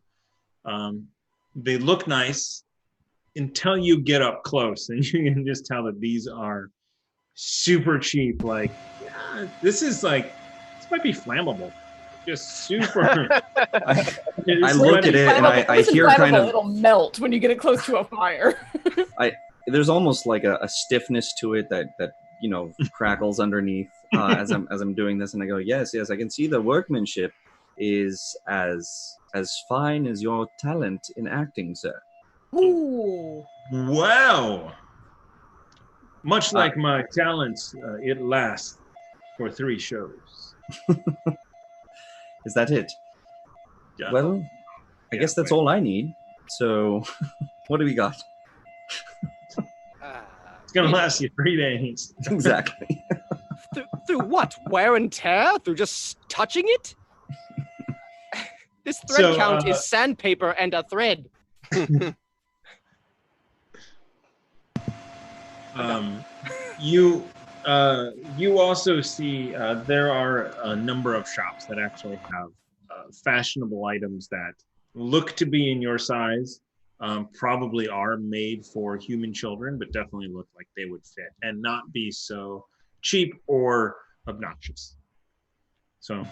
they look nice until you get up close, and you can just tell that these are super cheap. Like, this might be flammable. Just super. I look at it and I hear kind of. It'll melt when you get it close to a fire. There's almost like a stiffness to it that crackles underneath as I'm doing this, and I go, yes, I can see the workmanship is as fine as your talent in acting, sir. Ooh. Wow. Much like my talents, it lasts for 3 shows. Is that it? Yeah. Well, I guess that's all I need. So, what do we got? It's going to last you 3 days. Exactly. Through what? Wear and tear? Through just touching it? This thread count is sandpaper and a thread. You also see there are a number of shops that actually have fashionable items that look to be in your size, probably are made for human children, but definitely look like they would fit and not be so cheap or obnoxious. So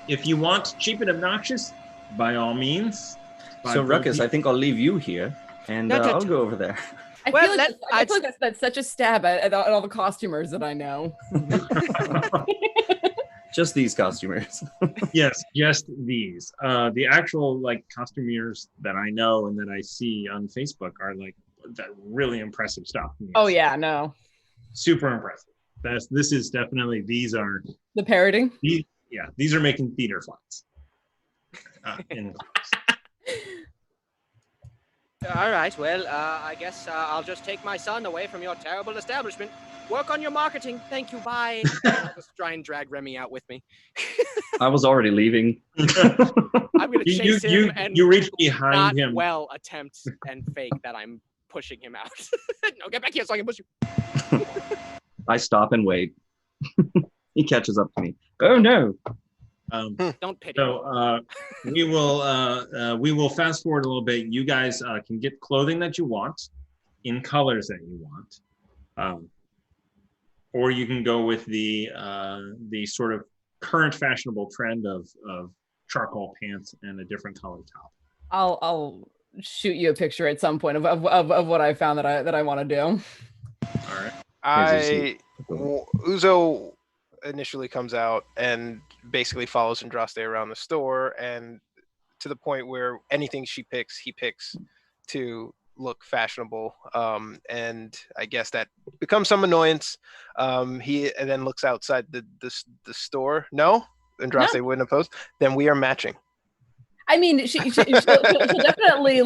if you want cheap and obnoxious, by all means. So Ruckus, I think I'll leave you here and I'll go over there. I feel like that's such a stab at all the costumers that I know. Just these costumers. Yes, just these. The actual costumiers that I know and that I see on Facebook are that really impressive stuff. Yes. Oh yeah, no. Super impressive. This is definitely, these are the parroting. These are making theater flights. In All right, well, I guess I'll just take my son away from your terrible establishment. Work on your marketing. Thank you, bye. I'll just try and drag Remy out with me. I was already leaving. I'm going to chase him and you reach behind him. Well, attempt and fake that I'm pushing him out. No, get back here so I can push you. I stop and wait. He catches up to me. Oh, no. Don't pity. So we will fast forward a little bit. You guys can get clothing that you want in colors that you want, or you can go with the sort of current fashionable trend of charcoal pants and a different color top. I'll shoot you a picture at some point of what I found that I want to do. All right. Uzo initially comes out and basically follows Andraste around the store, and to the point where anything he picks to look fashionable, and I guess that becomes some annoyance. He then looks outside the store. No, Andraste wouldn't oppose. Then we are matching. I mean, she'll definitely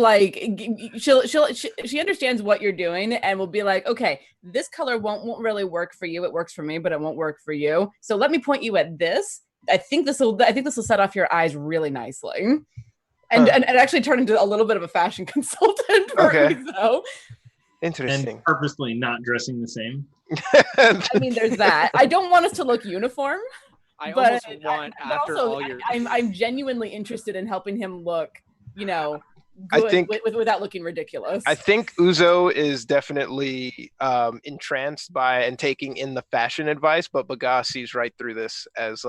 she understands what you're doing and will be like, okay, this color won't really work for you. It works for me, but it won't work for you. So let me point you at this. I think this will set off your eyes really nicely, and actually turn into a little bit of a fashion consultant. So interesting. And purposely not dressing the same. I mean, there's that. I don't want us to look uniform. I'm genuinely interested in helping him look, good without looking ridiculous. I think Uzo is definitely entranced by and taking in the fashion advice, but Baga sees right through this as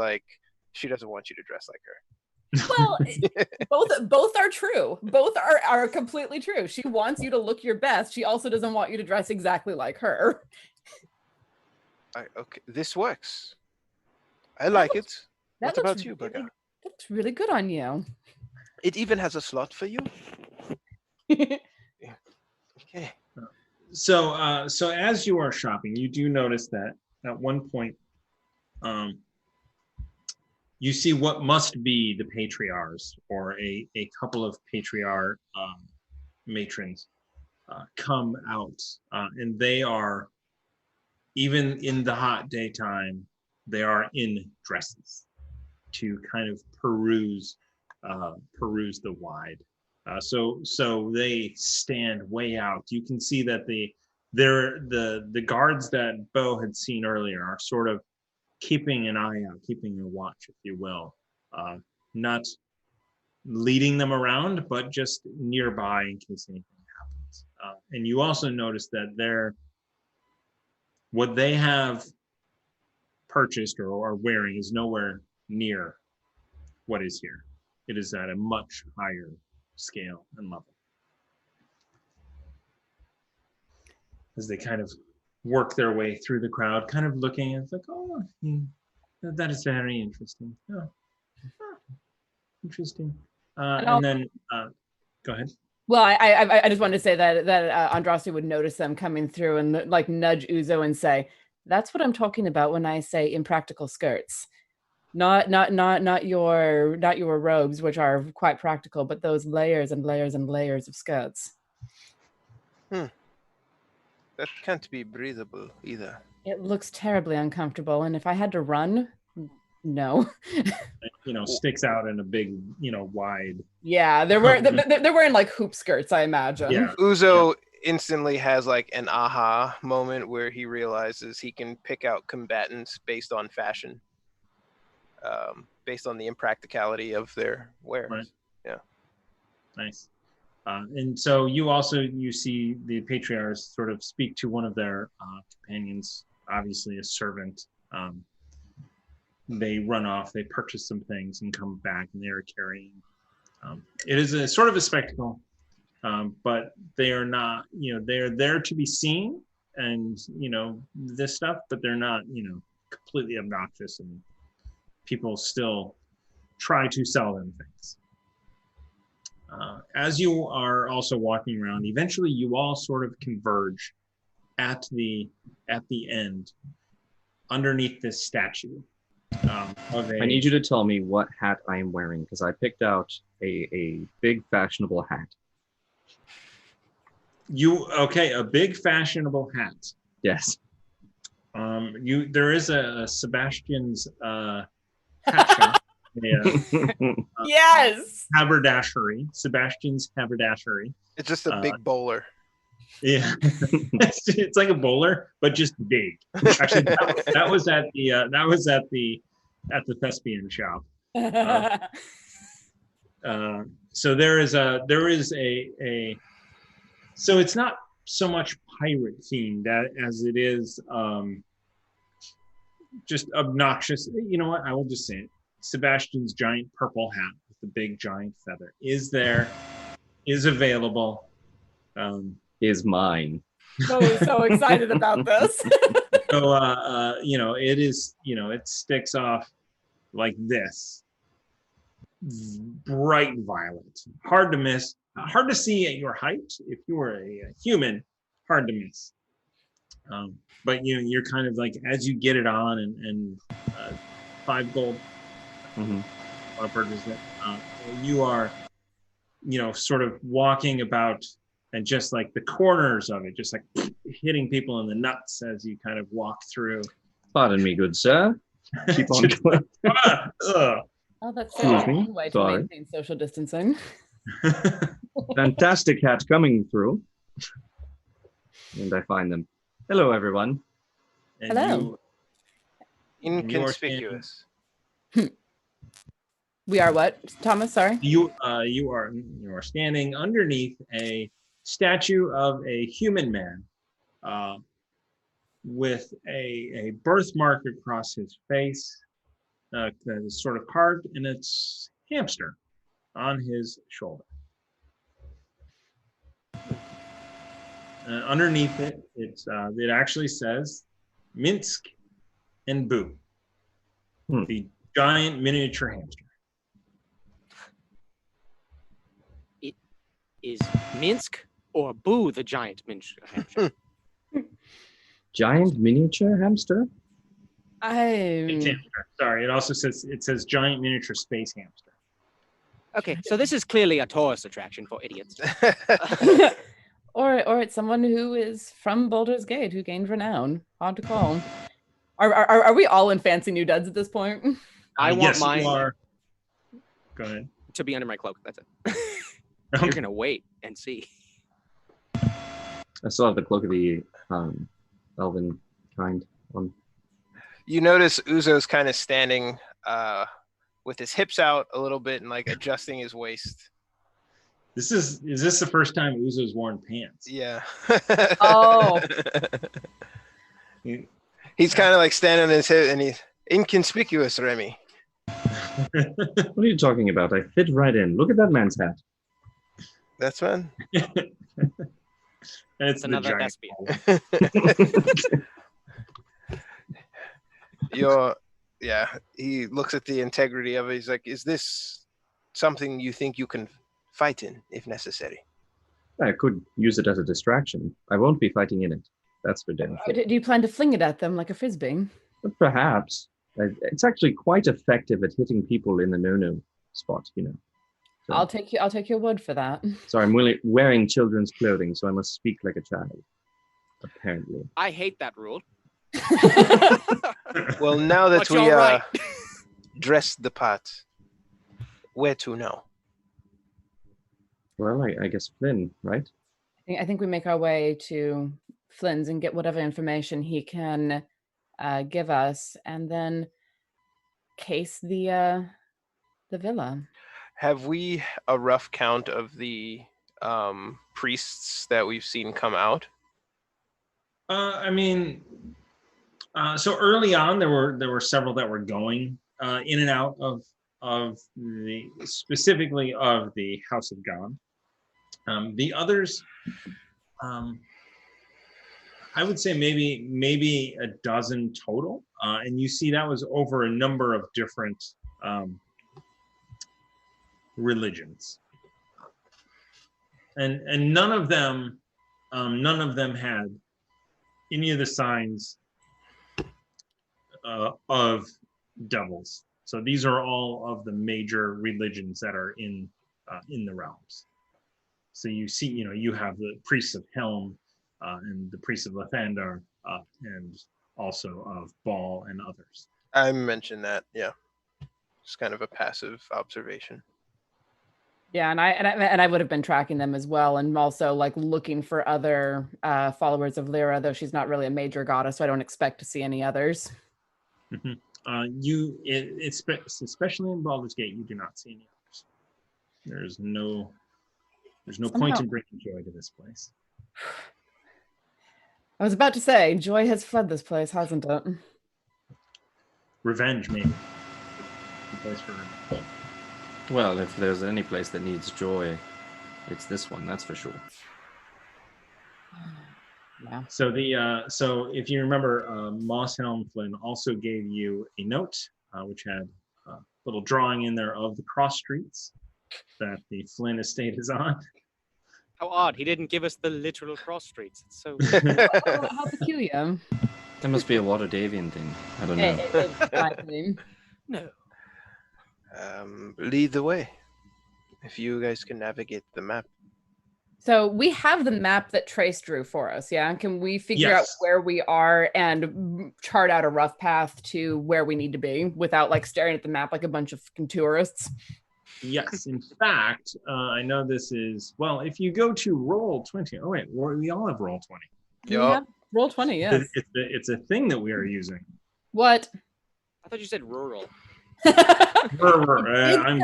she doesn't want you to dress like her. Well, both are true. Both are completely true. She wants you to look your best. She also doesn't want you to dress exactly like her. Okay, this works. I like it. What about you, Burger? That looks really good on you. It even has a slot for you. Okay. So as you are shopping, you do notice that at one point, you see what must be the patriarchs or a couple of patriarch matrons come out, and they are, even in the hot daytime, they are in dresses to kind of peruse the wide. So they stand way out. You can see that the guards that Bo had seen earlier are sort of keeping an eye out, keeping a watch, if you will, not leading them around, but just nearby in case anything happens. And you also notice that what they have purchased or are wearing is nowhere near what is here. It is at a much higher scale and level. As they kind of work their way through the crowd, kind of looking, it's like, oh, that is very interesting. Oh, interesting. And then, go ahead. Well, I just wanted to say that Andraste would notice them coming through and like nudge Uzo and say, "That's what I'm talking about when I say impractical skirts. Not your robes, which are quite practical, but those layers and layers and layers of skirts." That can't be breathable either. It looks terribly uncomfortable, and if I had to run, no. Sticks out in a big, wide. Yeah, they're wearing like hoop skirts, I imagine. Yeah. Uzo instantly has like an aha moment where he realizes he can pick out combatants based on fashion, based on the impracticality of their wares. Right. Yeah. Nice. And so you see the patriarchs sort of speak to one of their companions, obviously a servant. They run off, they purchase some things and come back, and they are carrying. It is a sort of a spectacle, but they are not, they're there to be seen and, this stuff, but they're not, completely obnoxious, and people still try to sell them things. As you are also walking around, eventually you all sort of converge at the end underneath this statue. I need you to tell me what hat I am wearing, because I picked out a big fashionable hat. A big fashionable hat. Yes. There is a Sebastian's hat shop. Yes. Haberdashery. Sebastian's haberdashery. It's just a big bowler. Yeah, it's like a bowler, but just big. Actually, that was at the thespian shop. So there is a so it's not so much pirate themed as it is just obnoxious. You know what? I will just say it. Sebastian's giant purple hat with the big giant feather is available. Is mine. So excited about this. So it is, it sticks off like this, bright violet, hard to miss, hard to see at your height. If you were a human, hard to miss. But you're kind of like, as you get it on and 5 gold. Mm-hmm. I'll purchase it. You are, sort of walking about, and just like the corners of it, just like hitting people in the nuts as you kind of walk through. Pardon me, good sir. Keep on going. Oh, that's so one way to maintain social distancing. Fantastic hat coming through. And I find them. Hello, everyone. And hello. Inconspicuous. We are what, Thomas? Sorry. You are standing underneath a statue of a human man, with a birthmark across his face, that is sort of carved, and it's hamster on his shoulder. Underneath it, it actually says Minsk and Boo, the giant miniature hamster. It is Minsk or Boo the giant miniature hamster? Giant miniature hamster? Space hamster. Sorry, it says giant miniature space hamster. Okay, so this is clearly a tourist attraction for idiots. Or it's someone who is from Baldur's Gate who gained renown. Hard to call. Are we all in fancy new duds at this point? I want yes, mine you are. Go ahead. to be under my cloak. That's it. You're gonna wait and see. I still have the cloak of the elven kind on. You notice Uzo's kind of standing with his hips out a little bit and like adjusting his waist. Is this the first time Uzo's worn pants? Yeah. Oh. He's kind of like standing on his hip and he's inconspicuous, Remy. What are you talking about? I fit right in. Look at that man's hat. That's fun. It's another giant thespian. He looks at the integrity of it. He's like, is this something you think you can fight in if necessary? I could use it as a distraction. I won't be fighting in it. That's for damn sure. Do you plan to fling it at them like a frisbee? But perhaps. It's actually quite effective at hitting people in the no-no spot, you know. So, I'll take your word for that. so I'm wearing children's clothing, so I must speak like a child. Apparently. I hate that rule. Well, now that But we you're right. dressed the part, where to now? Well, I guess Flynn, right? I think we make our way to Flynn's and get whatever information he can give us, and then case the villa. Have we a rough count of the priests that we've seen come out? So early on, there were several that were going in and out of specifically of the House of God. The others, I would say maybe a dozen total, and you see that was over a number of different religions, and none of them had any of the signs of devils. So these are all of the major religions that are in the realms. So you see, you have the priests of Helm and the priests of Lathander and also of Baal and others. I mentioned that, yeah. It's kind of a passive observation. Yeah, and I would have been tracking them as well, and also like looking for other followers of Lyra, though she's not really a major goddess, so I don't expect to see any others. Mm-hmm. Especially in Baldur's Gate, you do not see any others. There's no point in bringing joy to this place. I was about to say, joy has fled this place, hasn't it? Revenge, maybe. The place for revenge. Well, if there's any place that needs joy, it's this one, that's for sure. Yeah. So so if you remember, Mosshelm Flynn also gave you a note, which had a little drawing in there of the cross streets that the Flynn estate is on. How odd. He didn't give us the literal cross streets. It's so How peculiar. That must be a Waterdeepian thing. I don't know. It's my thing. no. Lead the way. If you guys can navigate the map. So we have the map that Trace drew for us, yeah? Can we figure out Yes. where we are and chart out a rough path to where we need to be without like staring at the map like a bunch of fucking tourists? Yes, in fact, I know this is, well, if you go to Roll20, oh wait, we all have Roll20. Yeah. Roll 20, yes. It's a thing that we are using. What? I thought you said rural. It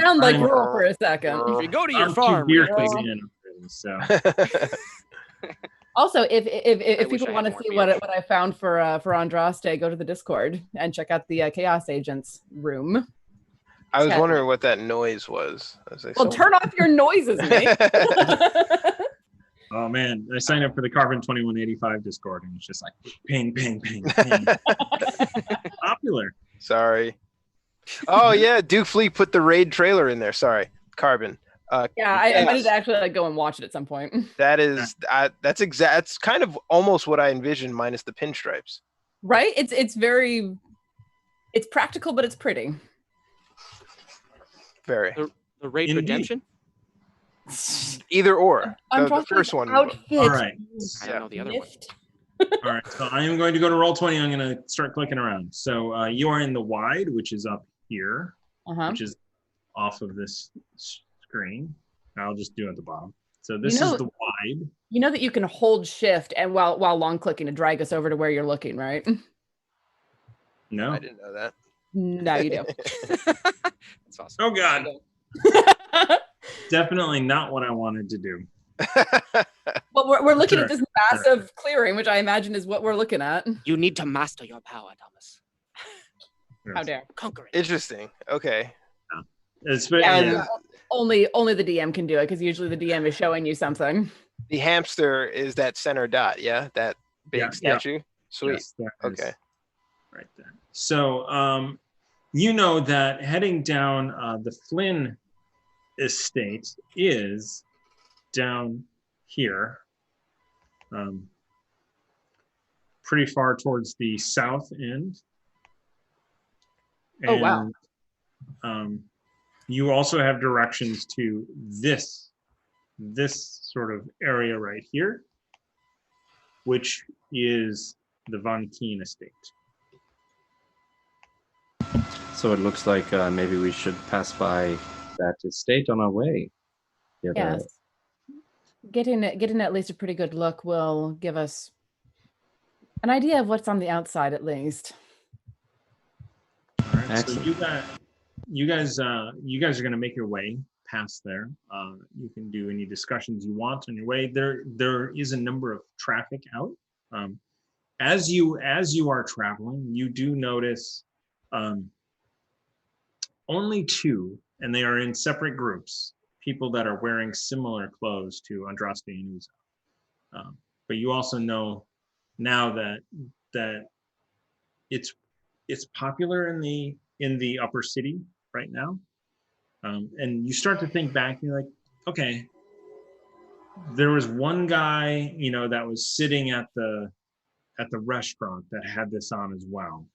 sounded like rural for a second. If you go to your I'm farm, too beer you're crazy busy. in, so. Also, if wish people I want had to more see beer. what I found for Andraste, go to the Discord and check out the Chaos Agents room. I was wondering what that noise was. I was like, Well, turn off your noises, mate. Oh man, I signed up for the Carbon 2185 Discord, and it's just like ping, ping, ping, ping. Popular. Sorry. Oh yeah, Duke Fleet put the raid trailer in there. Sorry, Carbon. Yeah, I might actually like go and watch it at some point. That's kind of almost what I envisioned, minus the pinstripes. Right? It's practical, but it's pretty. Very. The raid Indeed. redemption. Either or. I'm The first one. outfit. All right. I don't know the other one. All right, so I am going to go to Roll20. I'm going to start clicking around. So you are in the wide, which is up here, which is off of this screen. I'll just do it at the bottom. So this is the wide. You know that you can hold shift and while long clicking to drag us over to where you're looking, right? No. I didn't know that. No, you do. That's awesome. Oh, God. Definitely not what I wanted to do. Well, we're looking at this massive clearing, which I imagine is what we're looking at. You need to master your power, Thomas. How dare. Conquer it. Interesting. Okay. Only the DM can do it, because usually the DM is showing you something. The hamster is that center dot, yeah? That big statue? Sweet. Yes, okay. Right there. So you know that heading down the Flynn estate is down here, pretty far towards the south end. And, oh wow. You also have directions to this sort of area right here, which is the Von Keen estate. So it looks like maybe we should pass by that estate on our way. Yes. Getting at least a pretty good look will give us an idea of what's on the outside, at least. All right. Excellent. So you guys are going to make your way past there. You can do any discussions you want on your way. There is a number of traffic out. As you are traveling, you do notice only two, and they are in separate groups, people that are wearing similar clothes to Andraste and Uzo. But you also know now that it's popular in the upper city right now. And you start to think back, you're like, okay, there was one guy, that was sitting at the restaurant that had this on as well.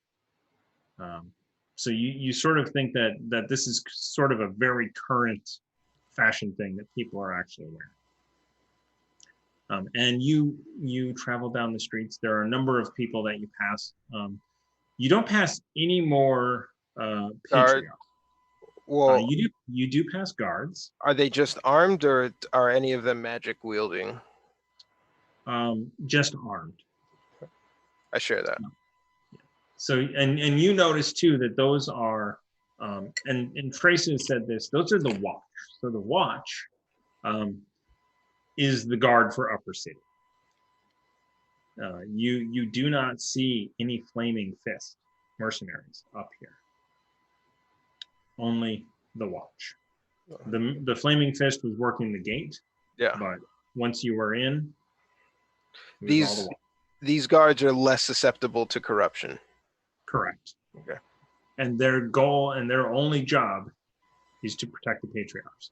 So you sort of think that this is sort of a very current fashion thing that people are actually wearing. And you travel down the streets. There are a number of people that you pass. You don't pass any more patriarchs. Well, you do pass guards. Are they just armed, or are any of them magic wielding? Just armed. I share that. So and you notice too that those are and Tracy said this, those are the watch. So the watch is the guard for Upper City. You do not see any flaming fist mercenaries up here. Only the watch. The flaming fist was working the gate. Yeah. But once you were in, these guards are less susceptible to corruption. Correct. Okay. And their goal and their only job is to protect the patriarchs.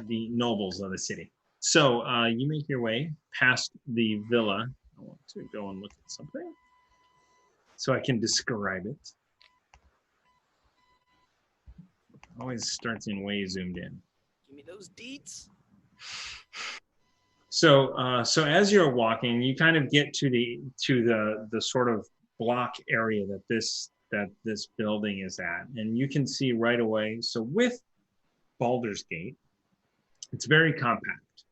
The nobles of the city. So you make your way past the villa. I want to go and look at something so I can describe it. Always starts in way zoomed in. Give me those deets. So as you're walking, you kind of get to the sort of block area that this building is at, and you can see right away. So with Baldur's Gate, it's very compact.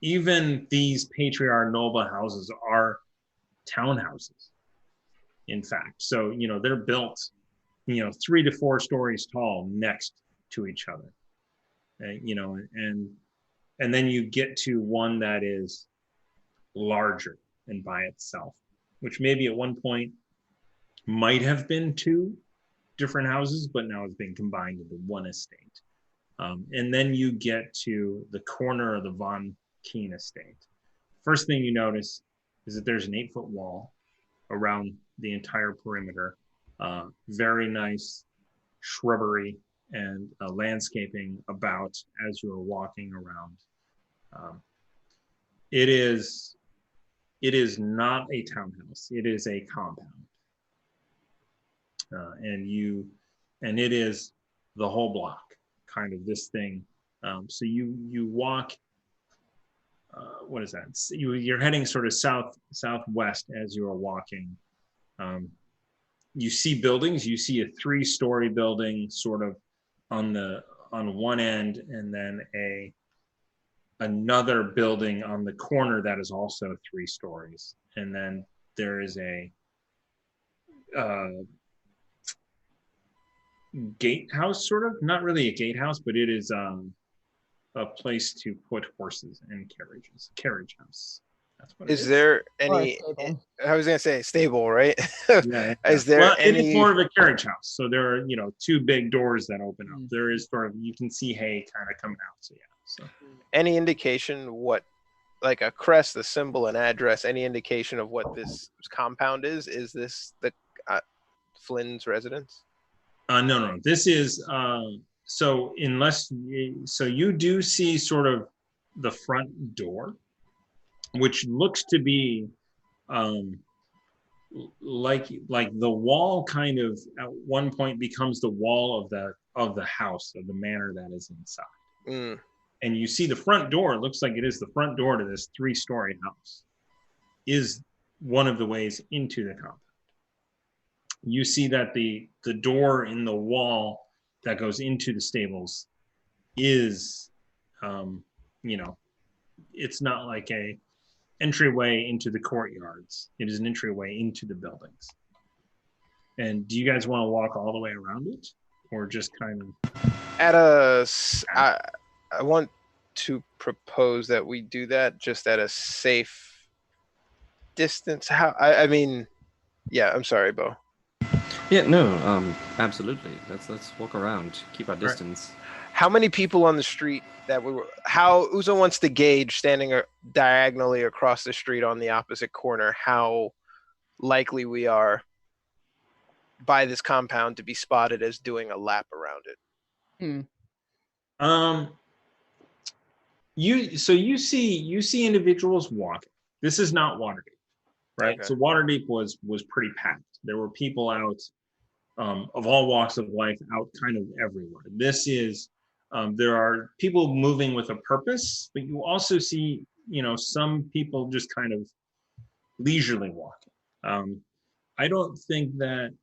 Even these patriarch noble houses are townhouses, in fact. So they're built 3 to 4 stories tall next to each other, and then you get to one that is larger and by itself, which maybe at one point might have been two different houses, but now it's been combined into one estate. And then you get to the corner of the Von Keen estate. First thing you notice is that there's an 8-foot wall around the entire perimeter. Very nice shrubbery and landscaping about as you're walking around. It is not a townhouse. It is a compound. And it is the whole block, kind of this thing. So you walk, what is that? You're heading sort of southwest as you are walking. You see buildings. You see a 3-story building sort of on one end, and then another building on the corner that is also 3 stories. And then there is a gatehouse, sort of, not really a gatehouse, but it is a place to put horses and carriage house. That's what Is there any? I was gonna say stable, right? Yeah. Is there any? It is more of a carriage house. So there are 2 big doors that open up. There is sort of, you can see hay kind of coming out. So yeah. So Any indication what, like a crest, a symbol, an address? Any indication of what this compound is? Is this the Flynn's residence? No. This is so you do see sort of the front door, which looks to be like the wall kind of at one point becomes the wall of the house, of the manor that is inside. And you see the front door, it looks like it is the front door to this 3-story house, is one of the ways into the compound. You see that the door in the wall that goes into the stables is, it's not like a entryway into the courtyards. It is an entryway into the buildings. And do you guys want to walk all the way around it, or just kind of? I want to propose that we do that just at a safe distance. I mean, yeah. I'm sorry, Bo. Yeah, no, absolutely. Let's walk around, keep our distance. Right. How many people on the street that we were? How Uzo wants to gauge, standing diagonally across the street on the opposite corner, how likely we are by this compound to be spotted as doing a lap around it. You see individuals walking. This is not Waterdeep, right? Okay. So Waterdeep was pretty packed. There were people out of all walks of life, out kind of everywhere. This is there are people moving with a purpose, but you also see some people just kind of leisurely walking. I don't think that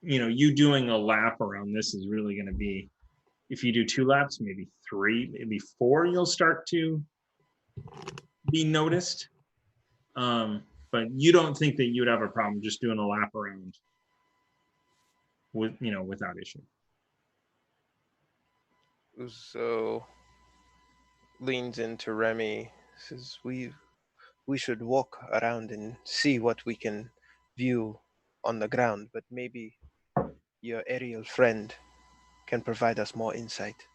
you doing a lap around this is really going to be. If you do 2 laps, maybe 3, maybe 4, you'll start to be noticed. But you don't think that you'd have a problem just doing a lap around without issue. Uzo leans into Remy, says, we should walk around and see what we can view on the ground, but maybe your aerial friend can provide us more insight.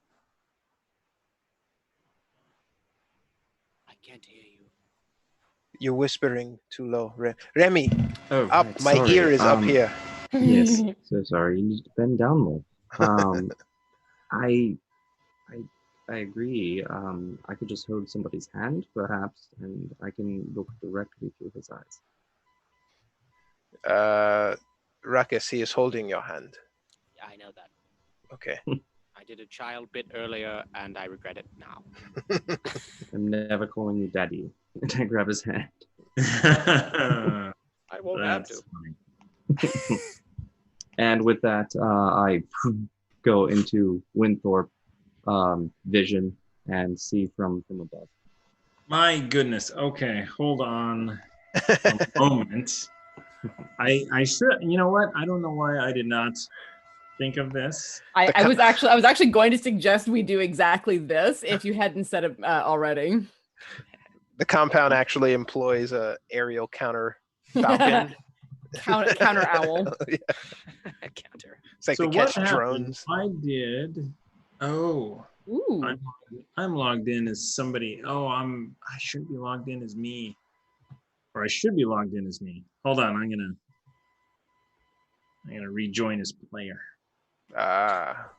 I can't hear you. You're whispering too low. Remy, Oh, up. right, My sorry. ear is up here. Yes, so sorry. You need to bend down more. I agree. I could just hold somebody's hand, perhaps, and I can look directly through his eyes. Ruckus, he is holding your hand. I know that. Okay. I did a child bit earlier, and I regret it now. I'm never calling you daddy. And I grab his hand. I won't have to. Funny. And with that, I go into Winthorpe vision and see from above. My goodness. Okay, hold on a moment. I should. You know what? I don't know why I did not think of this. I was actually going to suggest we do exactly this if you hadn't said it already. The compound actually employs a aerial counter falcon Counter owl. Yeah. Counter. It's like So to what catch happened? drones. I did. Oh, Ooh. I'm logged in as somebody. Oh, I should be logged in as me, or I should be logged in as me. Hold on, I'm gonna rejoin as player. Ah.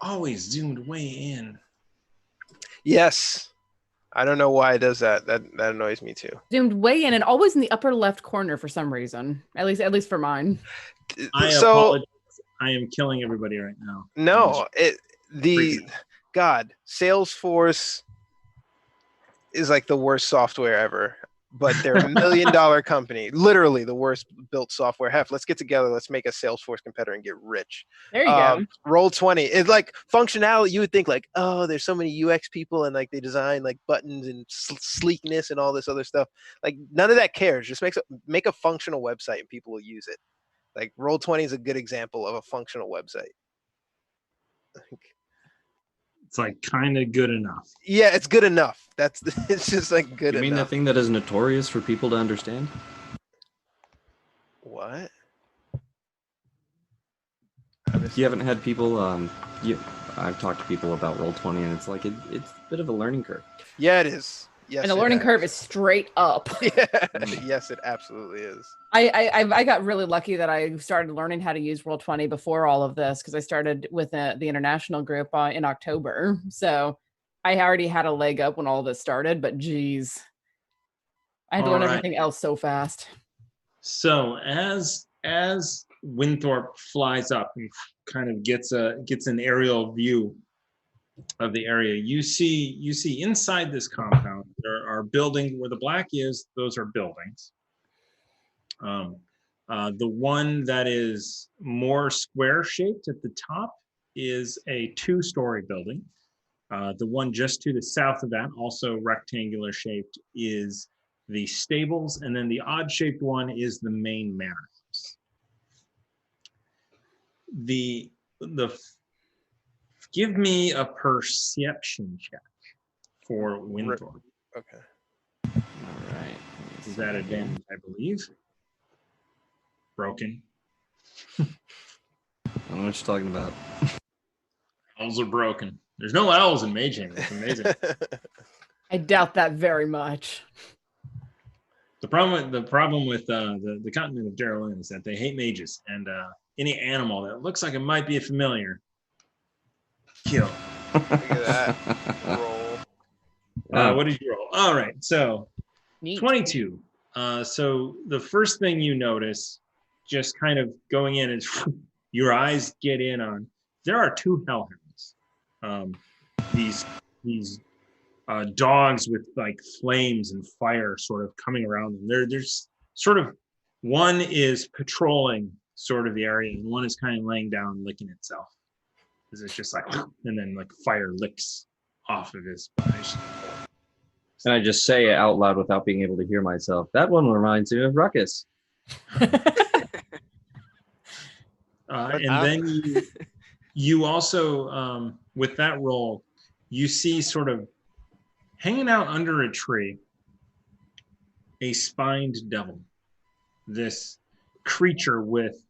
Always zoomed way in. Yes. I don't know why it does that. That annoys me too. Zoomed way in and always in the upper left corner for some reason. At least for mine. I So apologize. I am killing everybody right now. no, Freaking God, Salesforce is like the worst software ever. But they're $1 million company, literally the worst built software. Heck, let's get together. Let's make a Salesforce competitor and get rich. There you go. Roll20. It's like functionality. You would think like, oh, there's so many UX people and like they design like buttons and sleekness and all this other stuff. Like none of that cares. Just make a functional website and people will use it. Like Roll20 is a good example of a functional website. It's like kind of good enough. Yeah, it's good enough. It's just like good You mean enough. that thing that is notorious for people to understand? What? You haven't had people. I've talked to people about Roll20, and it's like it's a bit of a learning curve. Yeah, it is. Yes, And the it learning has. curve is straight up. Yeah. Yes, it absolutely is. I got really lucky that I started learning how to use Roll20 before all of this because I started with the international group in October. So I already had a leg up when all of this started, but geez, I had to All learn right. everything else so fast. So as Winthorpe flies up and kind of gets an aerial view of the area, you see inside this compound there are buildings where the black is. Those are buildings. The one that is more square shaped at the top is a 2-story building. The one just to the south of that, also rectangular shaped, is the stables, and then the odd shaped one is the main manor house. Give me a perception check for Winthorpe. Okay. All right. Is that advantage, I believe? Broken. I don't know what you're talking about. Owls are broken. There's no owls in Mage Hand. It's amazing. I doubt that very much. The problem with the continent of Darrellin is that they hate mages, and any animal that looks like it might be a familiar, kill. Look at that roll. What did you roll? All right, so Neat. 22. So the first thing you notice, just kind of going in, is your eyes get in on. There are 2 hellhounds. These dogs with like flames and fire sort of coming around them. There's sort of one is patrolling sort of the area, and one is kind of laying down, licking itself. Because it's just like, and then like fire licks off of his body. And I just say it out loud without being able to hear myself. That one reminds me of Ruckus. And then you also, with that roll, you see sort of hanging out under a tree, a spined devil. This creature with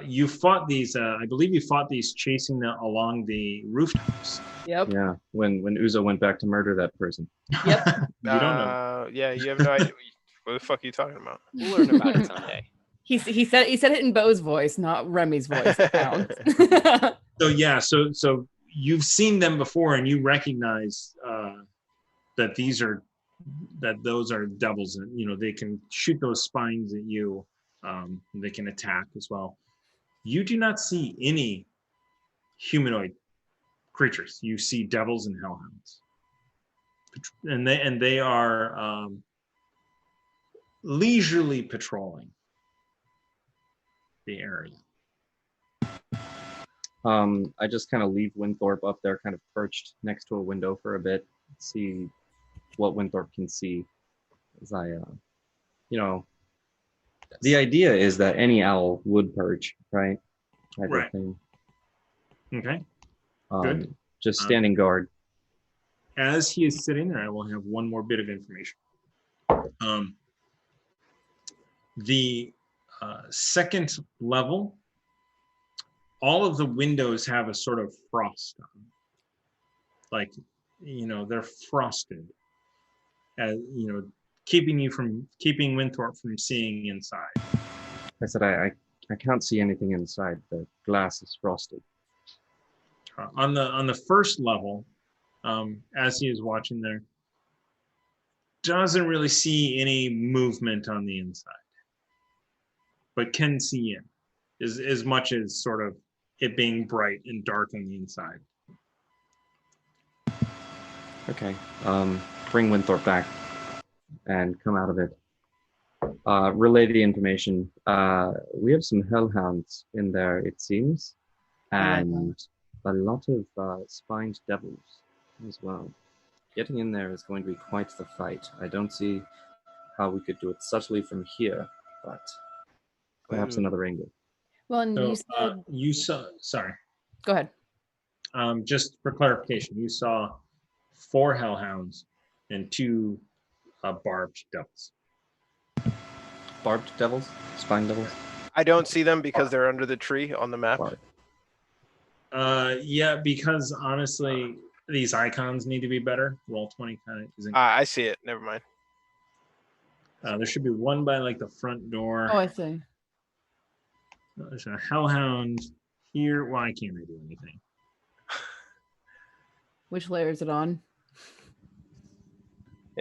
you fought these. I believe you fought these chasing them along the rooftops. Yep. Yeah, when Uzo went back to murder that person. Yep. You don't know. Yeah, you have no idea. What the fuck are you talking about? We'll learn about it someday. He said it in Bo's voice, not Remy's voice. It counts. So yeah, so you've seen them before, and you recognize that those are devils, and they can shoot those spines at you. They can attack as well. You do not see any humanoid creatures. You see devils and hellhounds, and they are leisurely patrolling the area. I just kind of leave Winthorpe up there, kind of perched next to a window for a bit, see what Winthorpe can see. As I, the idea is that any owl would perch, right? Type Right. of thing. Okay. Good. Just standing guard. As he is sitting there, I will have one more bit of information. The second level, all of the windows have a sort of frost on them. Like, they're frosted, keeping Winthorpe from seeing inside. I said I can't see anything inside. The glass is frosted. On the first level, as he is watching there, doesn't really see any movement on the inside, but can see in, as much as sort of it being bright and dark on the inside. Okay. Bring Winthorpe back and come out of it. Relay the information. We have some hellhounds in there, it seems, and a lot of spined devils as well. Getting in there is going to be quite the fight. I don't see how we could do it subtly from here, but perhaps another angle. Well, and So, you said sorry. Go ahead. Just for clarification, you saw 4 hellhounds and 2 barbed devils. Barbed devils? Spine devils? I don't see them because they're under the tree on the map. Yeah, because honestly, these icons need to be better. Roll20 kind of isn't. I see it. Never mind. There should be one by like the front door. Oh, I see. There's a hellhound here. Why can't I do anything? Which layer is it on?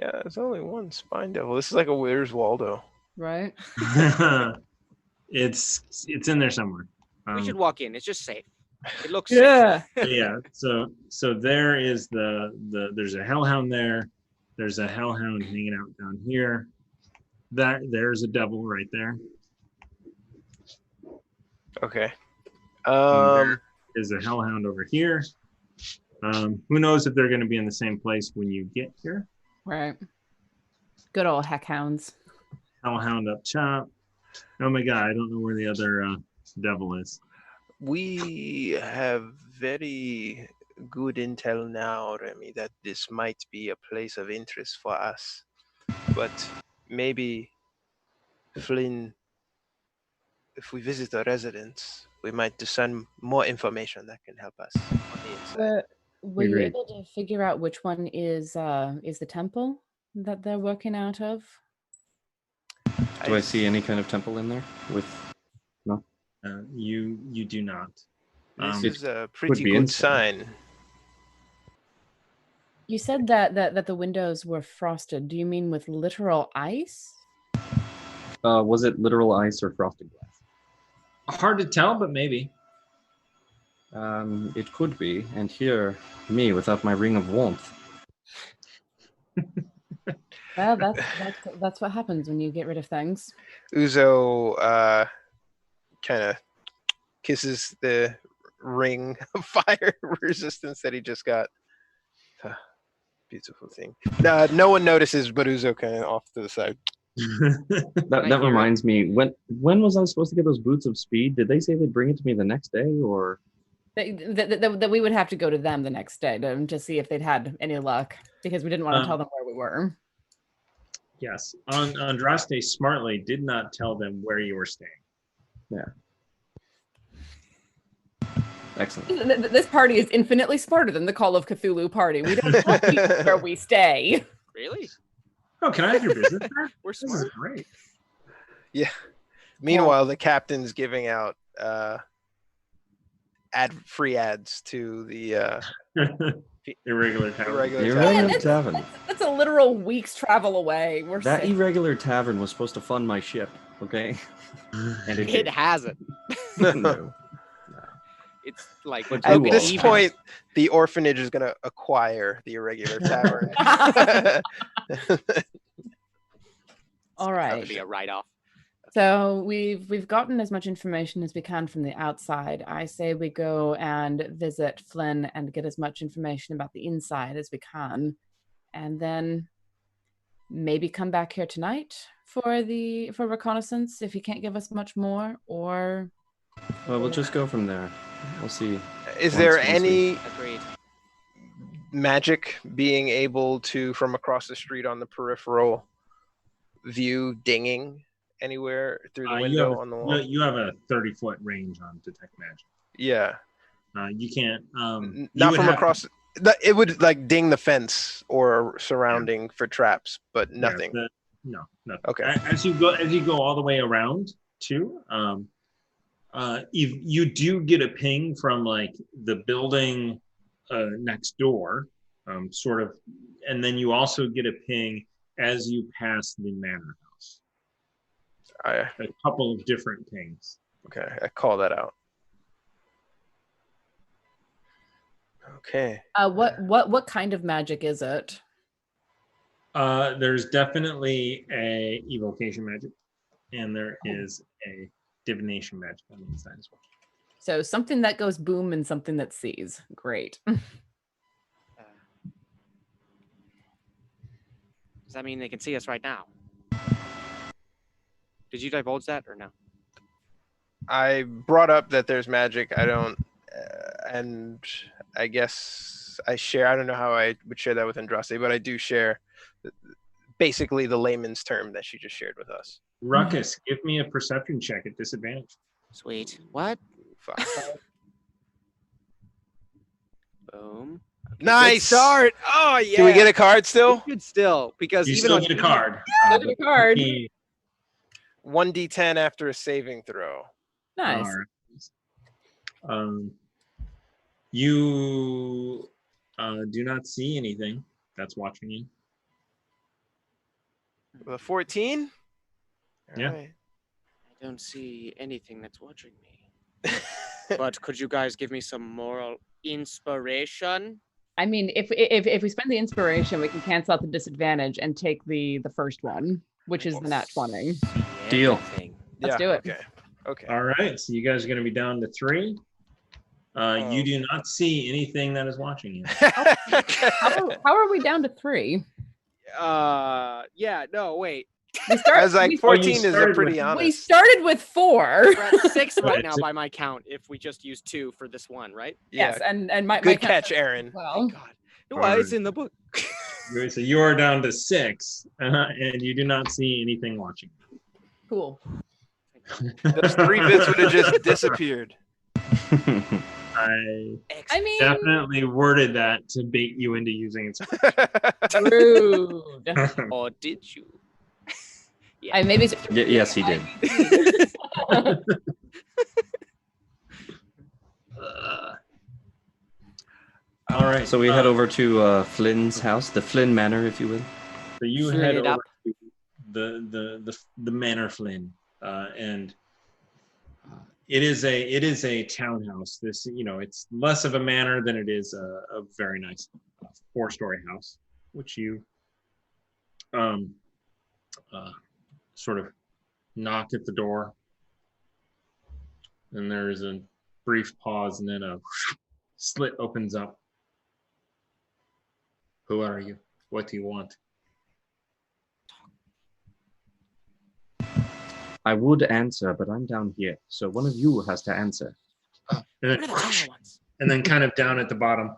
Yeah, there's only one spine devil. This is like a Where's Waldo. Right. It's in there somewhere. We should walk in. It's just safe. It looks Yeah. Yeah. So there is there's a hellhound there. There's a hellhound hanging out down here. There's a devil right there. Okay. There is a hellhound over here. Who knows if they're going to be in the same place when you get here? Right. Good old heckhounds. Hellhound up top. Oh my god, I don't know where the other devil is. We have very good intel now, Remy, that this might be a place of interest for us. But maybe, Flynn, if we visit the residence, we might discern more information that can help us on the inside. Were you Agreed. able to figure out which one is the temple that they're working out of? Do I see any kind of temple in there? You do not. This is a could pretty be good inside. sign. You said that the windows were frosted. Do you mean with literal ice? Was it literal ice or frosted glass? Hard to tell, but maybe. It could be. And here, me without my ring of warmth. Well, that's what happens when you get rid of things. Uzo kind of kisses the ring of fire resistance that he just got. Beautiful thing. No one notices, but Uzo kind of off to the side. That reminds me. When was I supposed to get those boots of speed? Did they say they'd bring it to me the next day, or That we would have to go to them the next day to see if they'd had any luck, because we didn't want to tell them where we were. Yes. Andraste smartly did not tell them where you were staying. Yeah. Excellent. This party is infinitely smarter than the Call of Cthulhu party. We don't tell you where we stay. Really? Oh, can I have your business card? We're This is smart. great. Yeah. Meanwhile, the captain's giving out free ads to the Irregular tavern. irregular The tavern. irregular tavern. That's a literal week's travel away. We're That safe. irregular tavern was supposed to fund my ship, okay? And it It did. hasn't. No. It's like But At you this all- point, the orphanage is going to acquire the irregular tavern. All that right. would be a write-off. So we've gotten as much information as we can from the outside. I say we go and visit Flynn and get as much information about the inside as we can, and then maybe come back here tonight for reconnaissance if he can't give us much more, or Well, we'll just go from there. We'll see. Is there Once we- any Agreed. magic being able to, from across the street on the peripheral, view dinging anywhere through the You window have, on the wall? you have a 30-foot range on detect magic. Yeah. You can't. Not from across. It would like ding the fence or surrounding for traps, but nothing. No, nothing. Okay. As you go all the way around too, if you do get a ping from like the building next door, sort of, and then you also get a ping as you pass the manor house. A couple of different pings. Okay, I call that out. Okay. What kind of magic is it? There's definitely a evocation magic, and there is a divination magic on the inside as well. So something that goes boom and something that sees. Great. Does that mean they can see us right now? Did you divulge that or no? I brought up that there's magic. I don't, and I guess I share. I don't know how I would share that with Andraste, but I do share basically the layman's term that she just shared with us. Ruckus, give me a perception check at disadvantage. Sweet. What? Fuck. Boom. Nice start. Oh yeah. Do we get a card still? We should still, because You even still on get a easy- card. Look at a card. 1d10 after a saving throw. Nice. You do not see anything that's watching you. With a 14? Yeah. Alright. I don't see anything that's watching me. But could you guys give me some moral inspiration? I mean, if we spend the inspiration, we can cancel out the disadvantage and take the first one, which is the nat 20. Deal. Everything. Let's do it. Okay. All right, so you guys are going to be down to 3. You do not see anything that is watching you. How are we down to 3? Yeah, no, wait. I was like, 14 is a started pretty with- honest. We started with 4. We're at 6 right Right. now by my count, if we just use 2 for this one, right? Yes, and my Good count catch, says Aaron. Well, Thank God. No, Alright. it's in the book. So you are down to 6, and you do not see anything watching. cool. Those 3 bits would have just disappeared. I I mean, definitely worded that to bait you into using it. rude. Or did you? I maybe. Yes, he did. All right. So we head over to Flynn's house, the Flynn Manor, if you will. So you Flynn head it over up. to the Manor Flynn, and it is a townhouse. This, it's less of a manor than it is a very nice 4-story house, which you sort of knock at the door, and there is a brief pause, and then a slit opens up. Who are you? What do you want? I would answer, but I'm down here, so one of you has to answer. And One then, of the tall ones. and then kind of down at the bottom,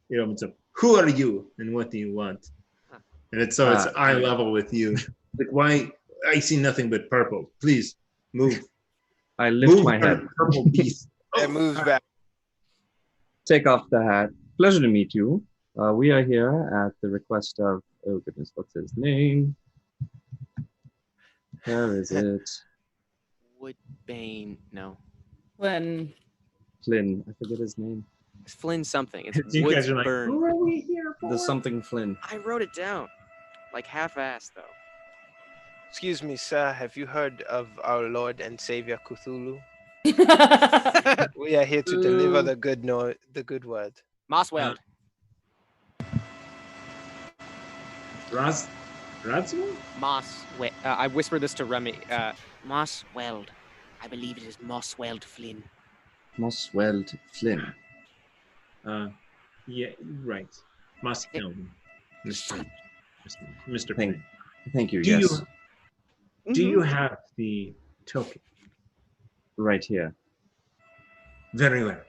it opens up. Who are you and what do you want? And it's eye level with you. Like, why? I see nothing but purple. Please move. I lift Move, my head, purple beast. It moves back. take off the hat. Pleasure to meet you. We are here at the request of, oh goodness, what's his name? Where is it? Woodbane. No. Flynn. Flynn. I forget his name. It's Flynn something. It's You guys are like, Woodsburn. who are we here for? The something Flynn. I wrote it down. Like half-assed, though. Excuse me, sir. Have you heard of our Lord and Savior Cthulhu? We are here to deliver the good word. Mossweld. Radziwill? I whisper this to Remy. Mossweld. I believe it is Mossweld Flynn. Mossweld Flynn. Yeah, right. Must kill him. Mr. Thank, Flynn. thank you. Do Yes, Do you have the token? right here. Very well.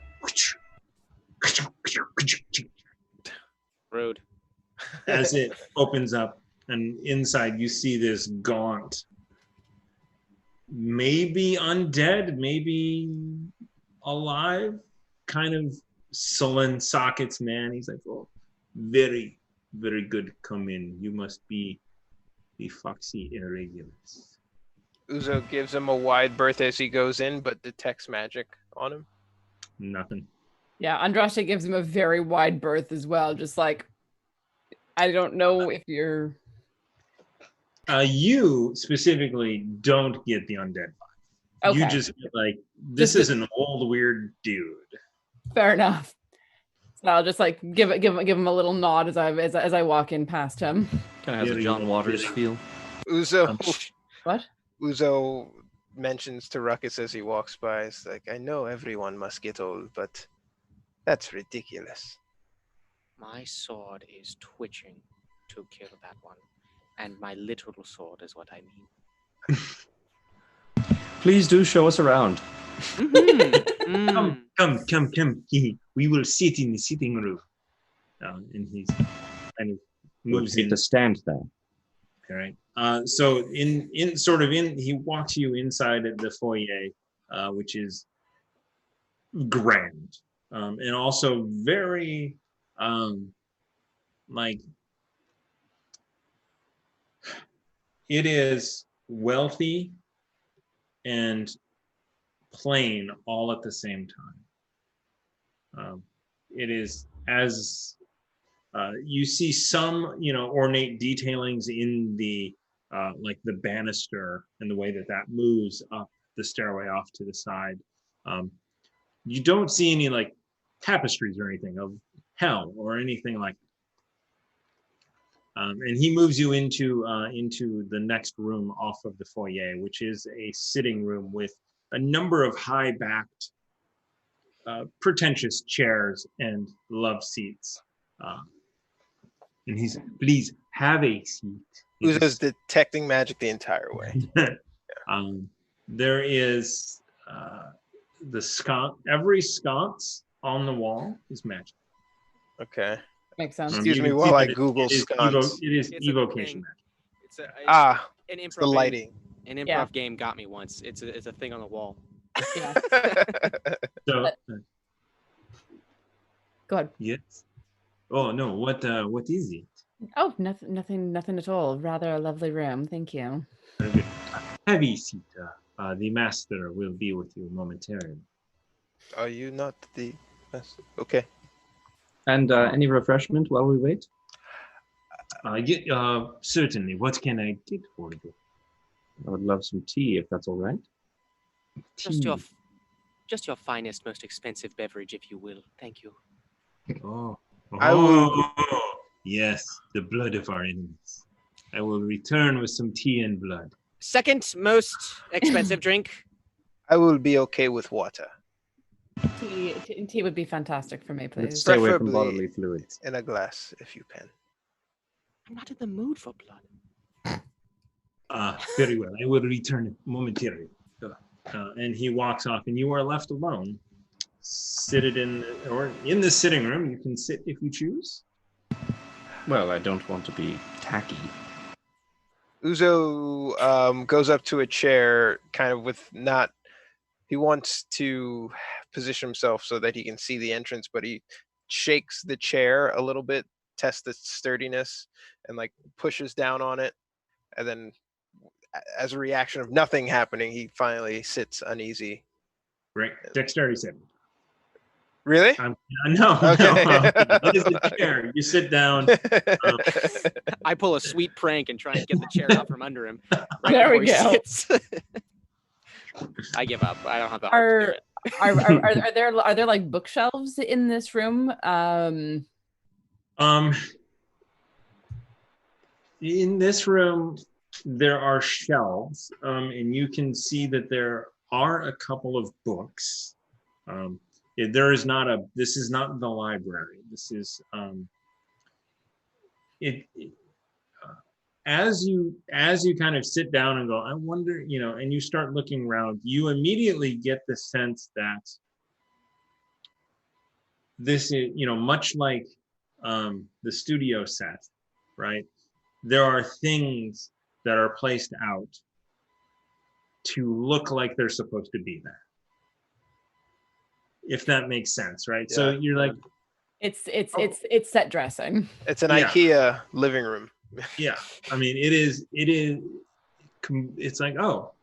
Rude. As it opens up, and inside you see this gaunt, maybe undead, maybe alive, kind of sullen sockets man. He's like, oh, very, very good. Come in. You must be the Foxy Irregulars. Uzo gives him a wide berth as he goes in, but detects magic on him. Nothing. Yeah, Andraste gives him a very wide berth as well. Just like, I don't know if you're. You specifically don't get the undead vibe. Okay. You just get like, this is an old weird dude. Fair enough. So I'll just like give him a little nod as I walk in past him. Kind of has a John Waters feel. Uzo, What? Uzo mentions to Ruckus as he walks by, it's like, I know everyone must get old, but that's ridiculous. My sword is twitching to kill that one. And my literal sword is what I mean. Please do show us around. Come. We will sit in the sitting room. And he's kind of moves in to stand there. All right. So he walks you inside of the foyer, which is grand, and also very like it is wealthy and plain all at the same time. It is as you see some, ornate detailings in the like the banister and the way that moves up the stairway off to the side. You don't see any like tapestries or anything of hell or anything like that. And he moves you into the next room off of the foyer, which is a sitting room with a number of high-backed, pretentious chairs and love seats. And he's, please have a seat. Uzo's detecting magic the entire way. There is every sconce on the wall is magic. Okay. Makes sense. Excuse me while I Google sconce. It is It's a evocation thing. magic. An improv the lighting. An improv game got me once. It's a thing on the wall. Yeah. So, Go ahead. yes. Oh no! What is it? Oh, nothing at all. Rather a lovely room. Thank you. Very good. Have a seat. The master will be with you momentarily. Are you not the master? Okay. And any refreshment while we wait? Certainly. What can I get for you? I would love some tea if that's all right. Just your finest, most expensive beverage, if you will. Thank you. Yes, the blood of our enemies. I will return with some tea and blood. Second most expensive drink. I will be okay with water. Tea would be fantastic for me, please. Let's stay away from Preferably bodily fluids. in a glass, if you can. I'm not in the mood for blood. Very well. I will return momentarily. And he walks off, and you are left alone. Seated in the sitting room. You can sit if you choose. Well, I don't want to be tacky. Uzo goes up to a chair, kind of with not. He wants to position himself so that he can see the entrance, but he shakes the chair a little bit, tests the sturdiness, and like pushes down on it, and then, as a reaction of nothing happening, he finally sits uneasy. Right, dexterity saving. Really? No. Okay. It is a chair. You sit down. I pull a sweet prank and try and get the chair out from under him. Right There we before he go. sits. I give up. I don't have the heart to do it. Are there like bookshelves in this room? In this room, there are shelves, and you can see that there are a couple of books. This is not the library. This is as you kind of sit down and go, I wonder, and you start looking around, you immediately get the sense that this is, much like the studio set, right? There are things that are placed out to look like they're supposed to be there. If that makes sense, right? So Yeah. you're like, It's set dressing. It's an Yeah. IKEA living room. yeah. I mean, it is. It's like, oh,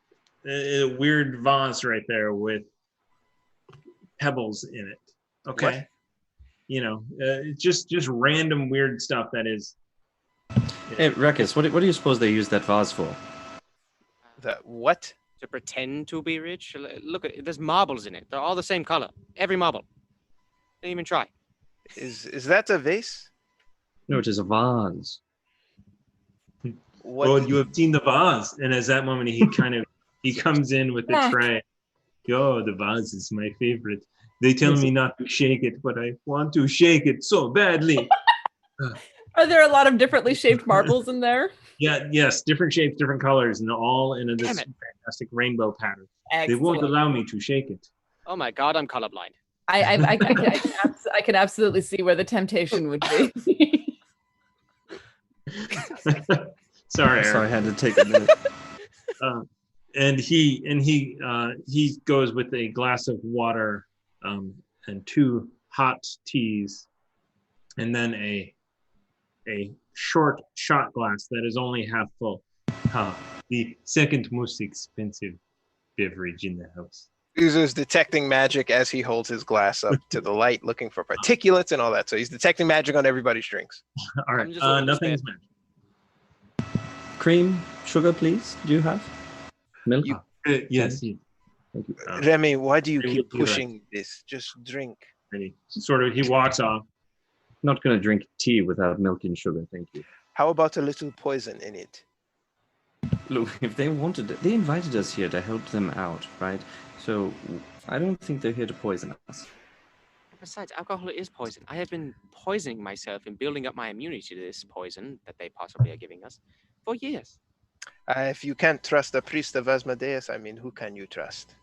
a weird vase right there with pebbles in it. Okay. What? You know, just random weird stuff that is. Hey, Ruckus, what do you suppose they use that vase for? That what? To pretend to be rich. Look at there's marbles in it. They're all the same color. Every marble. Didn't even try. Is that a vase? No, it is a vase. What? Oh, you have seen the vase, and at that moment he comes in with the Mac. tray. Yo, the vase is my favorite. They tell me not to shake it, but I want to shake it so badly. Are there a lot of differently shaped marbles in there? Yeah, yes, different shapes, different colors, and all in this Damn it. fantastic rainbow pattern. Excellent. They won't allow me to shake it. Oh my god, I'm colorblind. I can absolutely see where the temptation would be. Sorry, So I Eric. had to take a minute. And he goes with a glass of water and 2 hot teas, and then a short shot glass that is only half full. The second most expensive beverage in the house. Uzo's detecting magic as he holds his glass up to the light, looking for particulates and all that. So he's detecting magic on everybody's drinks. All right, I'm just a little nothing is spent. magic. Cream, sugar, please. Do you have milk? You- Yes, Thank you. Remy, why do you Drink keep it, do that. pushing this? Just drink. and he walks off. Not gonna drink tea without milk and sugar. Thank you. How about a little poison in it? Look, if they wanted it, they invited us here to help them out, right? So I don't think they're here to poison us. Besides, alcohol is poison. I have been poisoning myself and building up my immunity to this poison that they possibly are giving us for years. If you can't trust a priest of Asmodeus, I mean, who can you trust?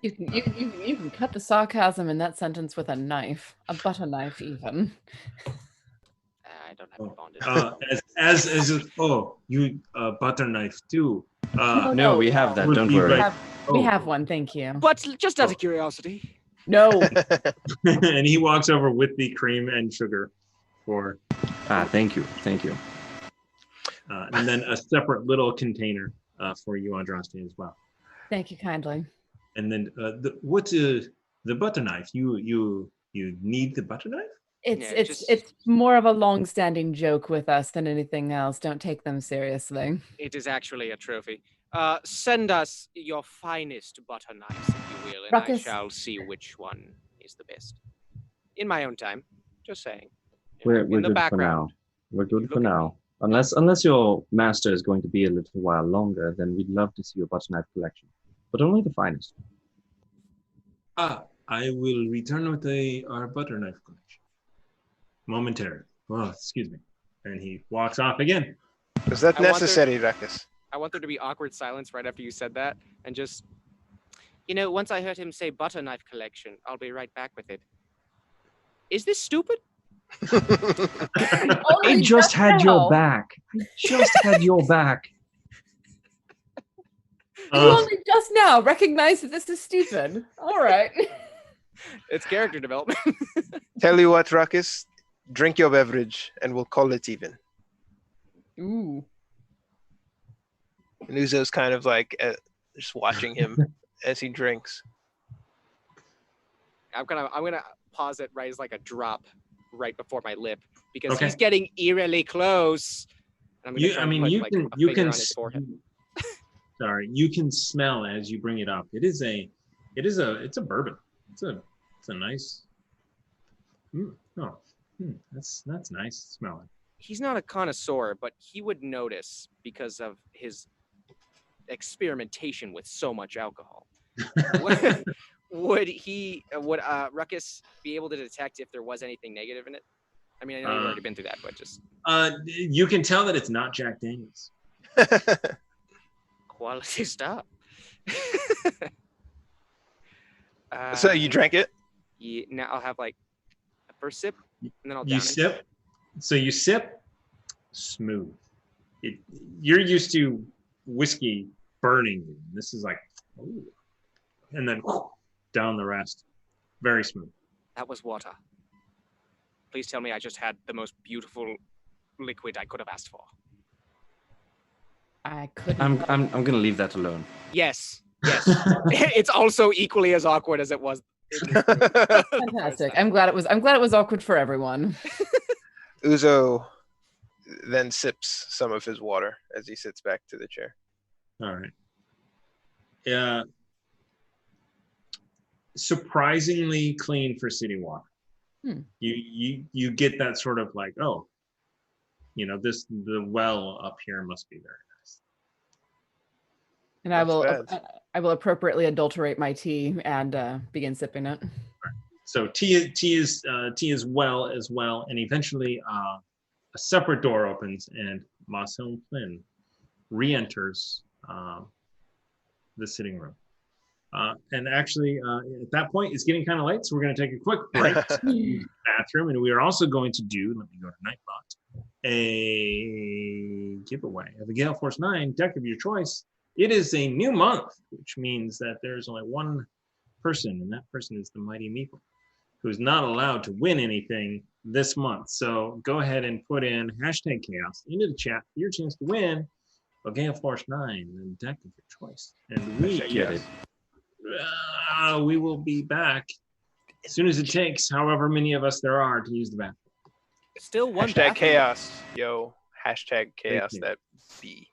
You can cut the sarcasm in that sentence with a knife, a butter knife even. I don't have a bondage. You butter knife too. No, we have that. would Don't be worry. like- We have one, thank you. But just out of curiosity, No, And he walks over with the cream and sugar for, Thank you. Thank you. and then a separate little container for you, Andraste, as well. thank you kindly. And then the butter knife? You need the butter knife? It's more of a long-standing joke with us than anything else. Don't take them seriously. it is actually a trophy. Send us your finest butter knives, if you will, and Ruckus. I shall see which one is the best. In my own time, just saying. We're in the good for now. background. We're good Look for at now. Unless your master is going to be a little while longer, then we'd love to see your butter knife collection, but only the finest. I will return with our butter knife collection momentarily. Oh, excuse me. And he walks off again. Is that I want necessary, Ruckus? I want there to be awkward silence right after you said that, and just, once I heard him say butter knife collection, I'll be right back with it. Is this stupid? I Only just had your now. back. I just had your back. You only just now recognize that this is stupid. All right. It's character development. Tell you what, Ruckus, drink your beverage and we'll call it even. Ooh. And Uzo's kind of like just watching him as he drinks. I'm gonna pause it right as like a drop right before my lip because Okay. he's getting eerily close. And I'm gonna try and put, you like, can a you finger can on his forehead. sorry, you can smell as you bring it up. It's a bourbon. It's a nice. That's nice smelling. He's not a connoisseur, but he would notice because of his experimentation with so much alcohol. Would Ruckus be able to detect if there was anything negative in it? I mean, I know you've already been through that, but just You can tell that it's not Jack Daniels. quality stuff. So you drank it? Yeah, now I'll have like a first sip, and then I'll You down it. sip. So you sip, smooth. You're used to whiskey burning you. This is like, ooh. And then down the rest. Very smooth. That was water. Please tell me I just had the most beautiful liquid I could have asked for. I couldn't. I'm gonna leave that alone. Yes. It's also equally as awkward as it was. Fantastic. I'm glad it was awkward for everyone. Uzo then sips some of his water as he sits back to the chair. All right. Yeah. Surprisingly clean for city water. You get that sort of like, oh, the well up here must be very nice. And I will appropriately adulterate my tea and begin sipping it. So tea is well, and eventually a separate door opens and Mason Flynn re-enters the sitting room. And actually, at that point, it's getting kind of late, so we're going to take a quick break to the bathroom, and we are also going to do, let me go to Nightbot, a giveaway of the Gale Force 9 deck of your choice. It is a new month, which means that there's only one person, and that person is the Mighty Meeple, who's not allowed to win anything this month. So go ahead and put in #chaos into the chat for your chance to win a Gale Force 9, the deck of your choice. And we Get it. We will be back as soon as it takes however many of us there are to use the bathroom. Still one # chaos, yo. # chaos that be.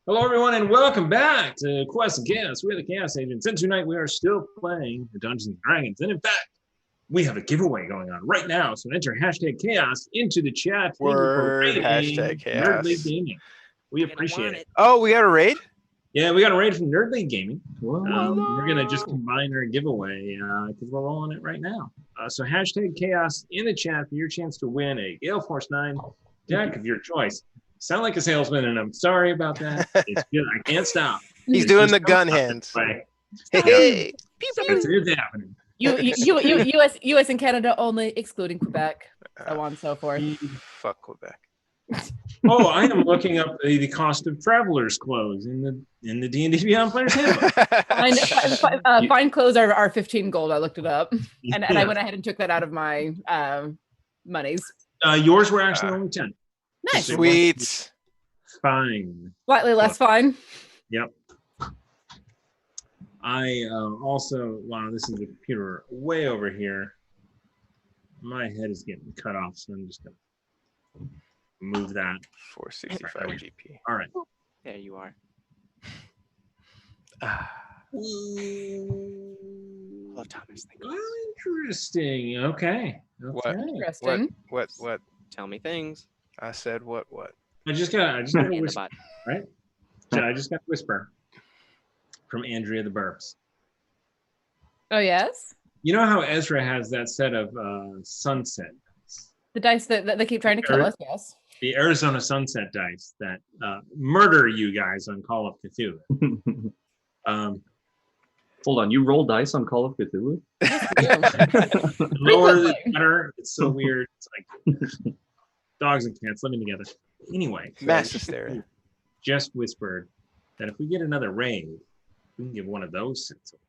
Hello, everyone, and welcome back to Quest and Chaos. We're the Chaos Agents, and tonight we are still playing the Dungeons and Dragons. And in fact, we have a giveaway going on right now. So enter hashtag Chaos into the chat. Word, hashtag Chaos. Nerdly Gaming. We appreciate it. Oh, we got a raid? Yeah, we got a raid from Nerdly Gaming. Whoa. We're going to just combine our giveaway because we're rolling it right now. So hashtag Chaos in the chat for your chance to win a Gale Force 9 deck of your choice. Sound like a salesman, and I'm sorry about that. It's good. I can't stop. He's It's doing just the gun hands. Hey, it's happening. U.S. and Canada only, excluding Quebec, so on and so forth. Fuck Quebec. Oh, I am looking up the cost of travelers' clothes in the D&D Beyond Players Handbook. Fine clothes are 15 gold. I looked it up, and I went ahead and took that out of my monies. Yours were actually only 10. Nice. Sweet. Fine. Slightly less fine. Yep. I also, wow, this is the computer way over here. My head is getting cut off, so I'm just going to move that. 465 GP. All right. There you are. Hello, Thomas. Thank you. Interesting. Okay. What? Interesting. What? Tell me things. I said what? I just got a In the whisper, butt. right? So I just got a whisper from Andrea the Burps. Oh yes. You know how Ezra has that set of sunset dice? The dice that they keep trying to kill us. Yes. The Arizona sunset dice that murder you guys on Call of Cthulhu. Hold on, you roll dice on Call of Cthulhu? The lower the better. It's so weird. It's like dogs and cats living together. Anyway, Mass hysteria. just whispered that if we get another raid, we can give one of those sets away.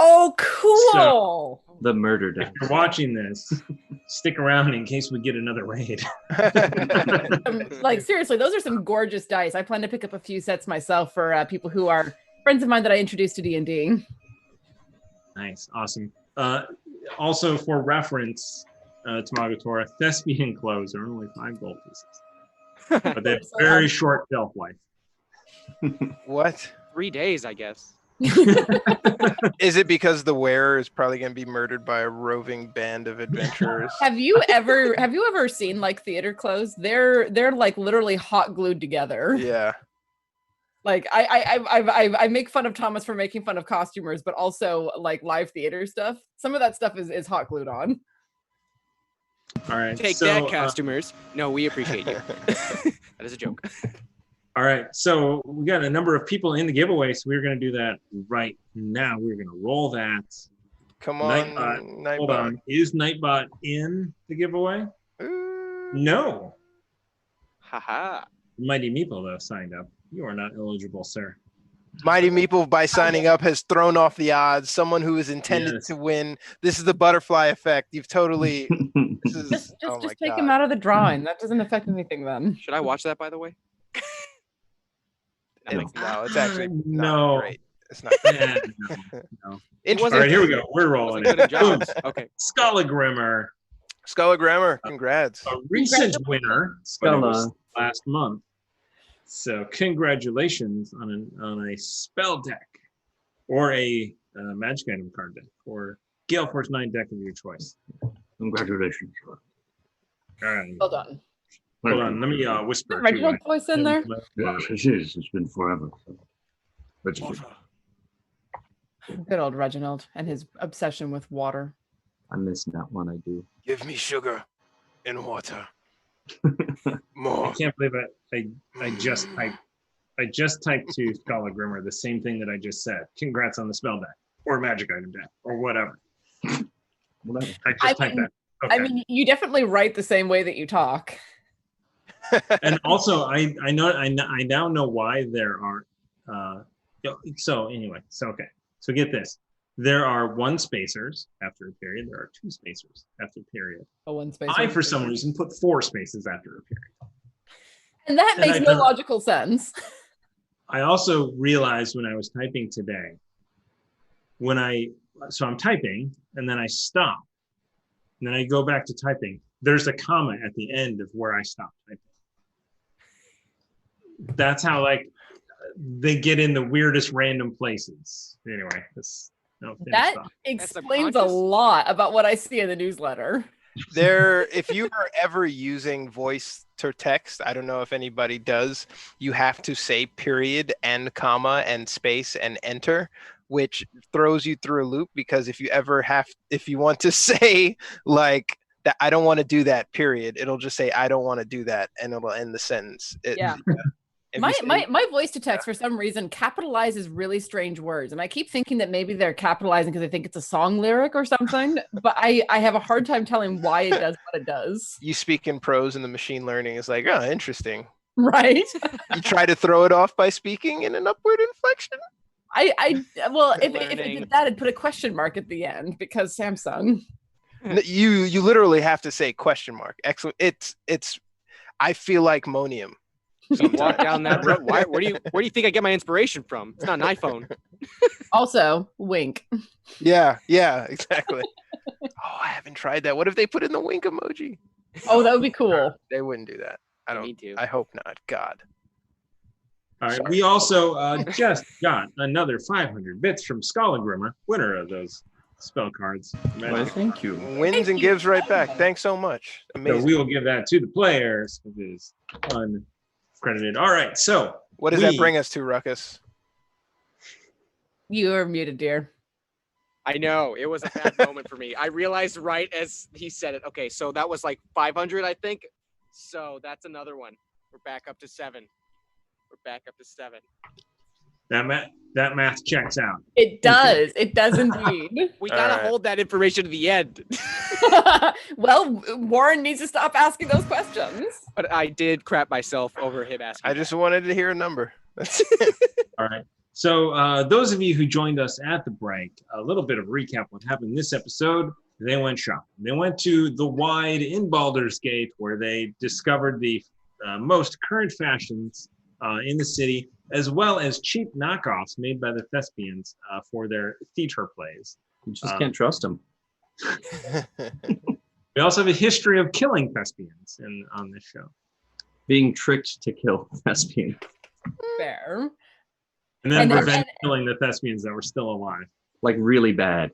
Oh, cool. The murder dice. If you're watching this, stick around in case we get another raid. Like seriously, those are some gorgeous dice. I plan to pick up a few sets myself for people who are friends of mine that I introduced to D&D. Nice, awesome. Also, for reference, Tamagatora, thespian clothes are only 5 gold pieces, but they have very short shelf life. What? 3 days, I guess. Is it because the wearer is probably going to be murdered by a roving band of adventurers? Have you ever seen like theater clothes? They're like literally hot glued together. Yeah. Like I make fun of Thomas for making fun of costumers, but also like live theater stuff. Some of that stuff is hot glued on. All right, Take so, that, costumers. No, we appreciate you. That is a joke. All right, so we got a number of people in the giveaway, so we're going to do that right now. We're going to roll that. Come on, Nightbot. Hold on. Is Nightbot in the giveaway? No. Haha. Mighty Meeple, though, signed up. You are not eligible, sir. Mighty Meeple, by signing up, has thrown off the odds. Someone who is intended to win. This is the butterfly effect. You've totally. This is, Just take him out of the drawing. That doesn't affect anything then. Should I watch that, by the way? No, it's actually no. not great. It's not great. No. Interesting. All right, here we go. We're rolling it. Boom. Okay. Skullagrimmer. Skullagrimmer, congrats. A recent winner, but it was last month. So congratulations on a spell deck or a magic item card deck or Gale Force 9 deck of your choice. Congratulations. All right. Well done. Hold on, let me whisper. Reginald voice in there? Yes, it is. It's been forever. Good old Reginald and his obsession with water. I miss that one, I do. Give me sugar and water. More. I can't believe it. I just typed to Skullagrimmer the same thing that I just said. Congrats on the spell deck or magic item deck or whatever. I just typed that. Okay. I mean, you definitely write the same way that you talk. And also, I now know why there are. So anyway, so get this. There are 1 spacers after a period. There are 2 spacers after a period. A 1 spacer. I, for some reason, put 4 spaces after a period. And that makes no logical sense. I also realized when I was typing today, so I'm typing and then I stop. And then I go back to typing. There's a comma at the end of where I stopped typing. That's how they get in the weirdest random places. Anyway, that's no That thought. explains a subconscious? lot about what I see in the newsletter. If you are ever using voice to text, I don't know if anybody does, you have to say period and comma and space and enter, which throws you through a loop, because if you want to say like that, I don't want to do that, period, it'll just say I don't want to do that, and it'll end the sentence. Yeah. If My, you say- my voice to text for some reason capitalizes really strange words, and I keep thinking that maybe they're capitalizing because they think it's a song lyric or something, but I have a hard time telling why it does what it does. you speak in prose and the machine learning is like, oh, interesting. Right? You try to throw it off by speaking in an upward inflection. Well, if it Learning. did that, it'd put a question mark at the end because Samsung. You literally have to say question mark. Excellent. It's I feel like monium. Walk down that road. Where do you think I get my inspiration from? It's not an iPhone. Also, wink. Yeah, exactly. Oh, I haven't tried that. What if they put in the wink emoji? Oh, that would be cool. They wouldn't do that. I don't. Need to. I hope not. God. All right, Sorry. we also just got another 500 bits from Skallagrimmer, winner of those spell cards. Well, thank you. Wins and gives right back. Thanks so much. So Amazing. we will give that to the players. It is uncredited. All right, so What does that bring us to, Ruckus? You are muted, dear. I know, it was a bad moment for me. I realized right as he said it. Okay, so that was like 500, I think. So that's another one. We're back up to 7. that math checks out. It does. It does indeed. We All gotta right. hold that information to the end. Well, Warren needs to stop asking those questions. But I did crap myself over him asking. I just wanted to hear a number. That's All right. So those of you who joined us at the break, a little bit of recap what happened in this episode. They went shopping. They went to the Wide in Baldur's Gate, where they discovered the most current fashions in the city, as well as cheap knockoffs made by the thespians for their theater plays. You just can't trust them. We also have a history of killing thespians on this show. Being tricked to kill thespian. Fair. And then And- revenge killing the thespians that were still alive. Like really bad.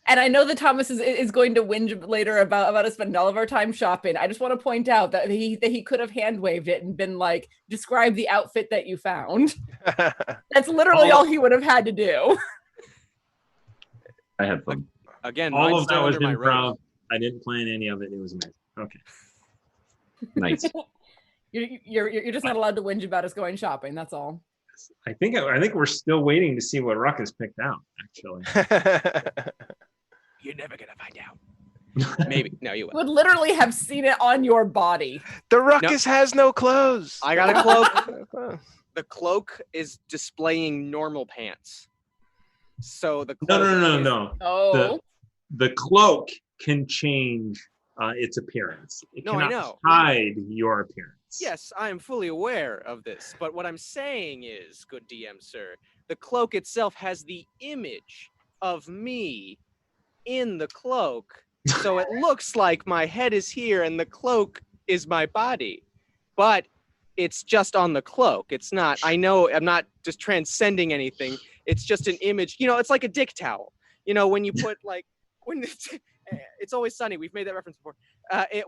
And I know that Thomas is going to whinge later about us spending all of our time shopping. I just want to point out that he could have hand waved it and been like, describe the outfit that you found. That's literally all he would have had to do. I had fun. Again, All mine's of that still was under my robe. improv. I didn't plan any of it. It was amazing. Okay. Nice. You're just not allowed to whinge about us going shopping. That's all. I think we're still waiting to see what Ruckus picked out, actually. You're never gonna find out. Maybe. No, you You will. would literally have seen it on your body. The Ruckus has no clothes. I got a cloak. The cloak is displaying normal pants. So the cloak No. Oh. The cloak can change its appearance. It No, I cannot know. hide your appearance. Yes, I am fully aware of this. But what I'm saying is, good DM sir, the cloak itself has the image of me in the cloak. So it looks like my head is here and the cloak is my body. But it's just on the cloak. It's not, I know I'm not just transcending anything. It's just an image. You know, it's like a dick towel. You know, when you put like, when it's Always Sunny. We've made that reference before.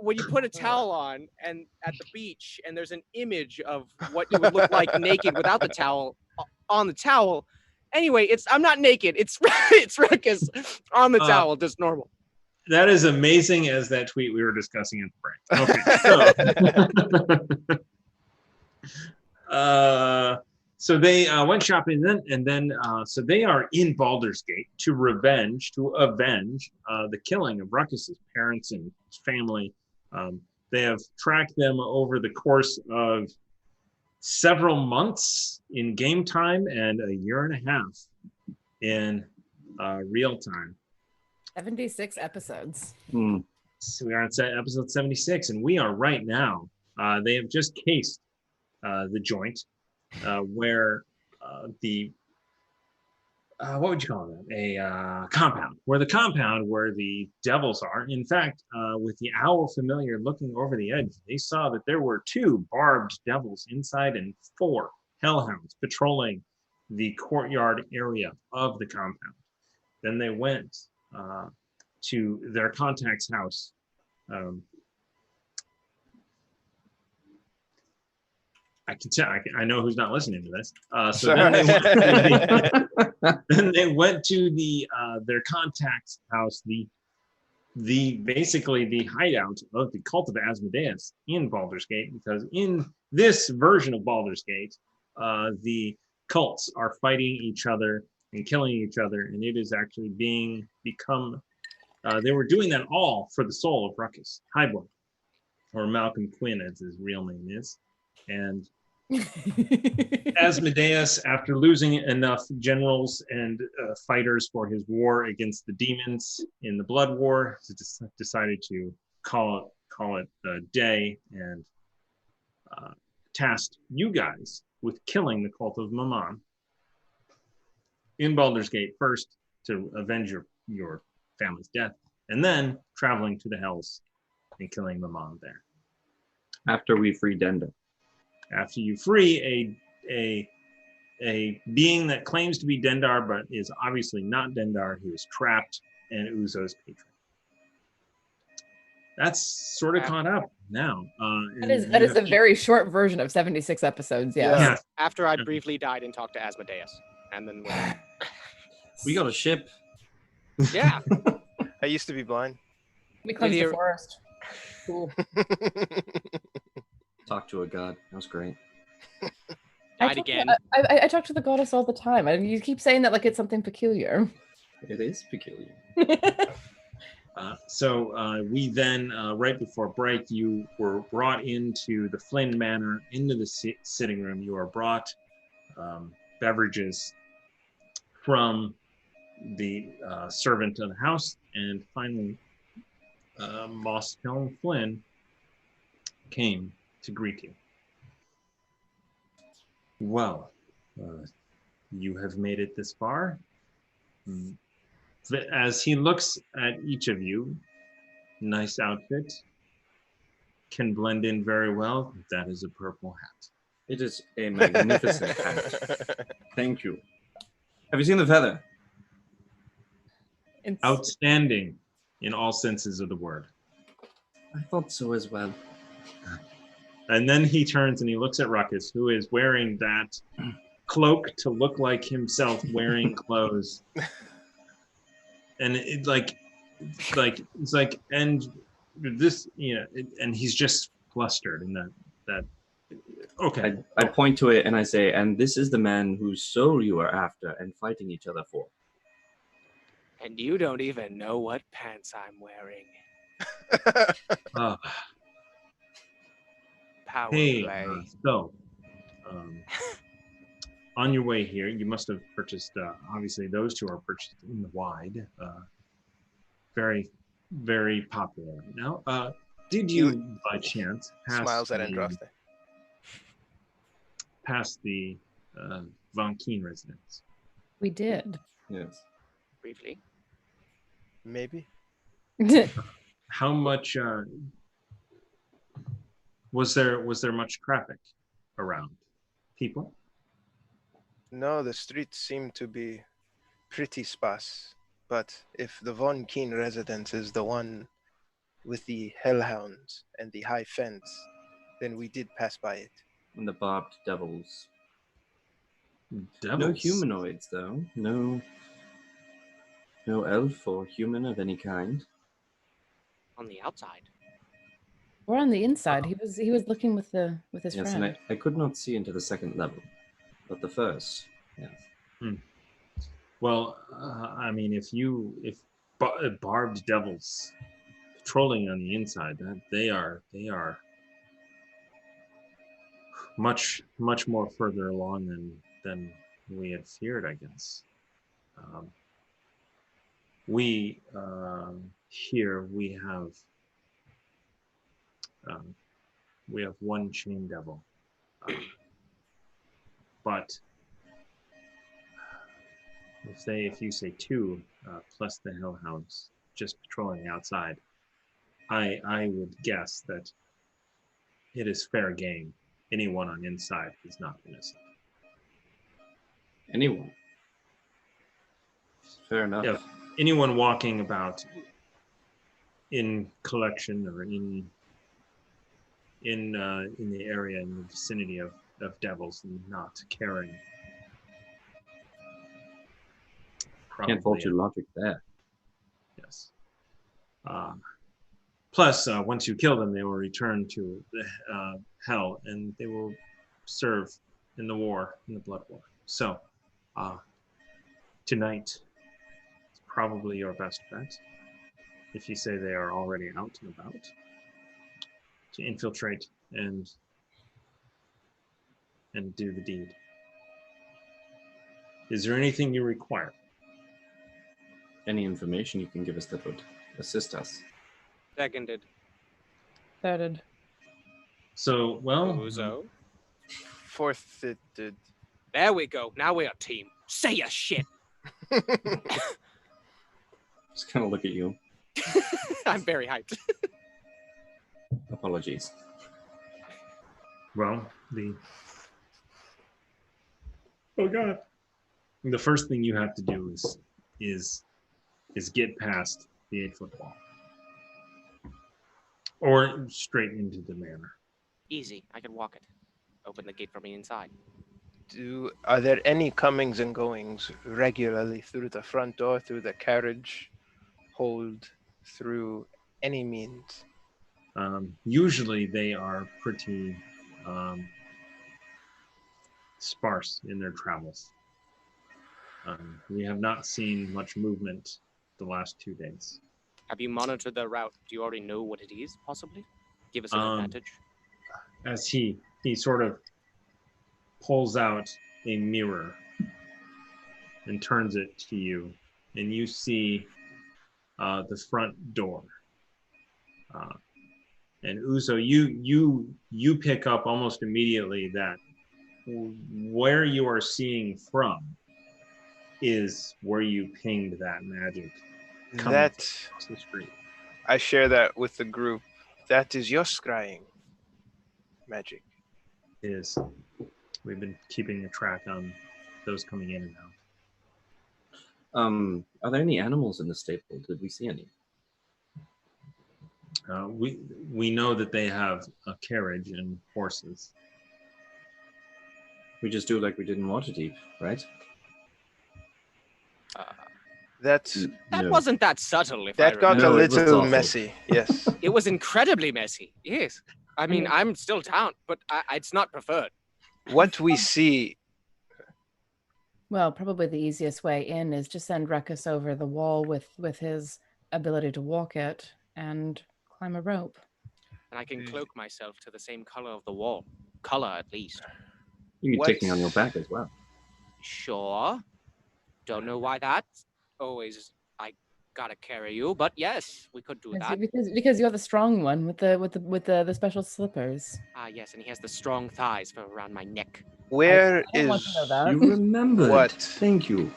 When you put a towel on and at the beach and there's an image of what you would look like naked without the towel on the towel. Anyway, I'm not naked. It's Ruckus on the towel, just normal. That is amazing as that tweet we were discussing at the break. Okay, so they went shopping and then so they are in Baldur's Gate to avenge the killing of Ruckus's parents and his family. They have tracked them over the course of several months in game time and a year and a half in real time. 76 episodes. So we are on episode 76, and we are right now. They have just cased the joint where what would you call that? A compound. Where the compound where the devils are. In fact, with the owl familiar looking over the edge, they saw that there were 2 barbed devils inside and 4 hellhounds patrolling the courtyard area of the compound. Then they went to their contact's house. I can tell. I know who's not listening to this. So then they went to the their contact's house, the basically the hideout of the cult of Asmodeus in Baldur's Gate, because in this version of Baldur's Gate, the cults are fighting each other and killing each other, and it is actually become. They were doing that all for the soul of Ruckus Highborn, or Malcolm Quinn, as his real name is, and. Asmodeus, after losing enough generals and fighters for his war against the demons in the Blood War, decided to call it a day and tasked you guys with killing the cult of Mammon in Baldur's Gate first to avenge your family's death, and then traveling to the Hells and killing Mammon there. After we free Denda. After you free a being that claims to be Dendar but is obviously not Dendar, who is trapped and Uzo's patron. That's sort of caught up now. That is a very short version of 76 episodes. Yeah. After I briefly died and talked to Asmodeus, and then we got a ship. Yeah. I used to be blind. We cleansed the forest. Cool. Talk to a god. That was great. I talk to the goddess all the time. You keep saying that like it's something peculiar. It is peculiar. So we then, right before break, you were brought into the Flynn Manor, into the sitting room. You are brought beverages from the servant of the house, and finally, Moss Helm Flynn came to greet you. Well, you have made it this far. As he looks at each of you, nice outfit, can blend in very well. That is a purple hat. It is a magnificent hat. Thank you. Have you seen the feather? It's outstanding in all senses of the word. I thought so as well. And then he turns and he looks at Ruckus, who is wearing that cloak to look like himself wearing clothes. And it's like, and this, and he's just flustered in that. Okay. I point to it and I say, and this is the man whose soul you are after and fighting each other for. And you don't even know what pants I'm wearing. Power play. So, on your way here, you must have purchased, obviously those two are purchased in the wide. Very, very popular. Now, did you by chance smiles at Andraste. Past the Von Keen residence? We did. Yes. Briefly. Maybe. How much was there much traffic around? People? No, the streets seem to be pretty sparse. But if the Von Keen residence is the one with the hellhounds and the high fence, then we did pass by it. And the barbed devils. Devils? No humanoids, though. No elf or human of any kind. On the outside. Or on the inside. He was looking with his yes, friend. And I could not see into the second level, but the first, yes. Well, I mean, if barbed devils patrolling on the inside, that they are much more further along than we had feared, I guess. We here we have one chain devil, if you say 2 plus the hellhounds just patrolling the outside, I would guess that it is fair game. Anyone on inside is not innocent. Anyone. Fair enough. If anyone walking about in collection or in the area in the vicinity of devils and not caring. Can't fault your logic there. Yes. Plus, once you kill them, they will return to the hell, and they will serve in the war, in the blood war. So, tonight is probably your best bet. If you say they are already out and about, to infiltrate and do the deed. Is there anything you require? Any information you can give us that would assist us. Seconded. Started. So, well, Uzo. Fourth. There we go. Now we're a team. Say your shit. Just kind of look at you. I'm very hyped. Apologies. well, oh god, the first thing you have to do is get past the 8-foot wall, or straight into the manor. Easy. I can walk it. Open the gate from the inside. Are there any comings and goings regularly through the front door, through the carriage hold, through any means? Usually they are pretty sparse in their travels. We have not seen much movement the last 2 days. Have you monitored the route? Do you already know what it is, possibly? Give us an advantage. As he sort of pulls out a mirror and turns it to you, and you see the front door. And Uzo, you pick up almost immediately that where you are seeing from is where you pinged that magic. That across the street. I share that with the group. That is your scrying magic. Is we've been keeping a track on those coming in and out. Are there any animals in the stable? Did we see any? We know that they have a carriage and horses. We just do like we did in Waterdeep, right? That That wasn't that subtle, if I that got remember. No, a it was little awful. messy. Yes. It was incredibly messy. Yes. I mean, I'm still down, but it's not preferred. What we see. Well, probably the easiest way in is to send Ruckus over the wall with his ability to walk it and climb a rope. And I can cloak myself to the same color of the wall. Color, at least. You can What? take me on your back as well. Sure. Don't know why that's always I gotta carry you, but yes, we could do that. Because you're the strong one with the special slippers. Ah, yes, and he has the strong thighs for around my neck. Where I don't want is to know that. You remembered. What? Thank you.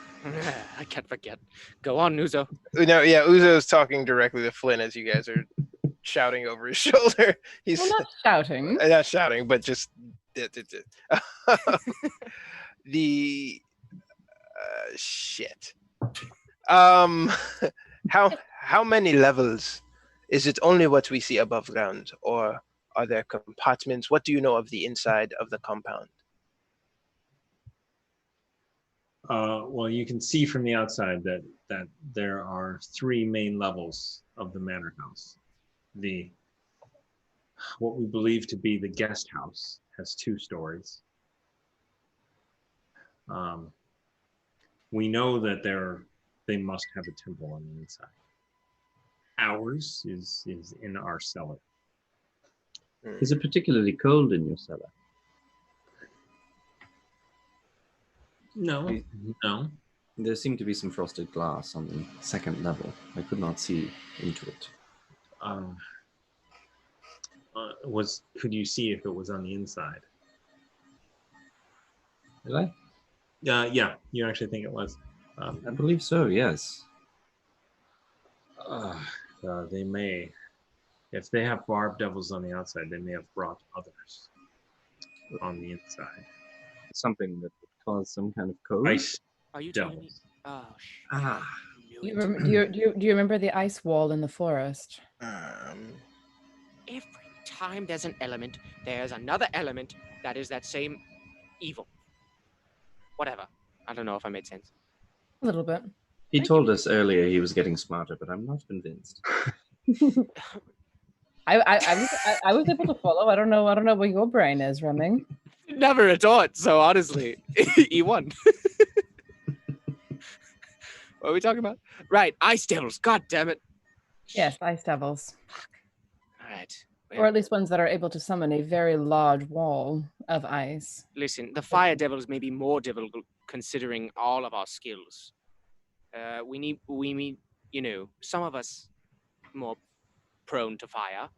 I can't forget. Go on, Nuzo. No, yeah, Uzo's talking directly to Flynn as you guys are shouting over his shoulder. He's We're not shouting. not shouting, but just the shit. How many levels? Is it only what we see above ground, or are there compartments? What do you know of the inside of the compound? Well, you can see from the outside that there are 3 main levels of the manor house. What we believe to be the guest house has 2 stories. We know that they must have a temple on the inside. Ours is in our cellar. Is it particularly cold in your cellar? No. There seemed to be some frosted glass on the second level. I could not see into it. Could you see if it was on the inside? Did I? Yeah, you actually think it was. I believe so, yes. They may, if they have barb devils on the outside, they may have brought others on the inside. Something that would cause some kind of code. Ice Are you telling me? devils. Oh, shit. Ah, Do you remember the ice wall in the forest? Every time there's an element, there's another element that is that same evil. Whatever. I don't know if I made sense. A little bit. he Thank told us earlier he was getting smarter, but I'm not convinced. I was able to follow. I don't know where your brain is, Remming. Never a thought. So honestly, he won. What are we talking about? Right, ice devils. God damn it. Yes, ice devils. All right. Or at least ones that are able to summon a very large wall of ice. Listen, the fire devils may be more difficult considering all of our skills. We need, you know, some of us more prone to fire,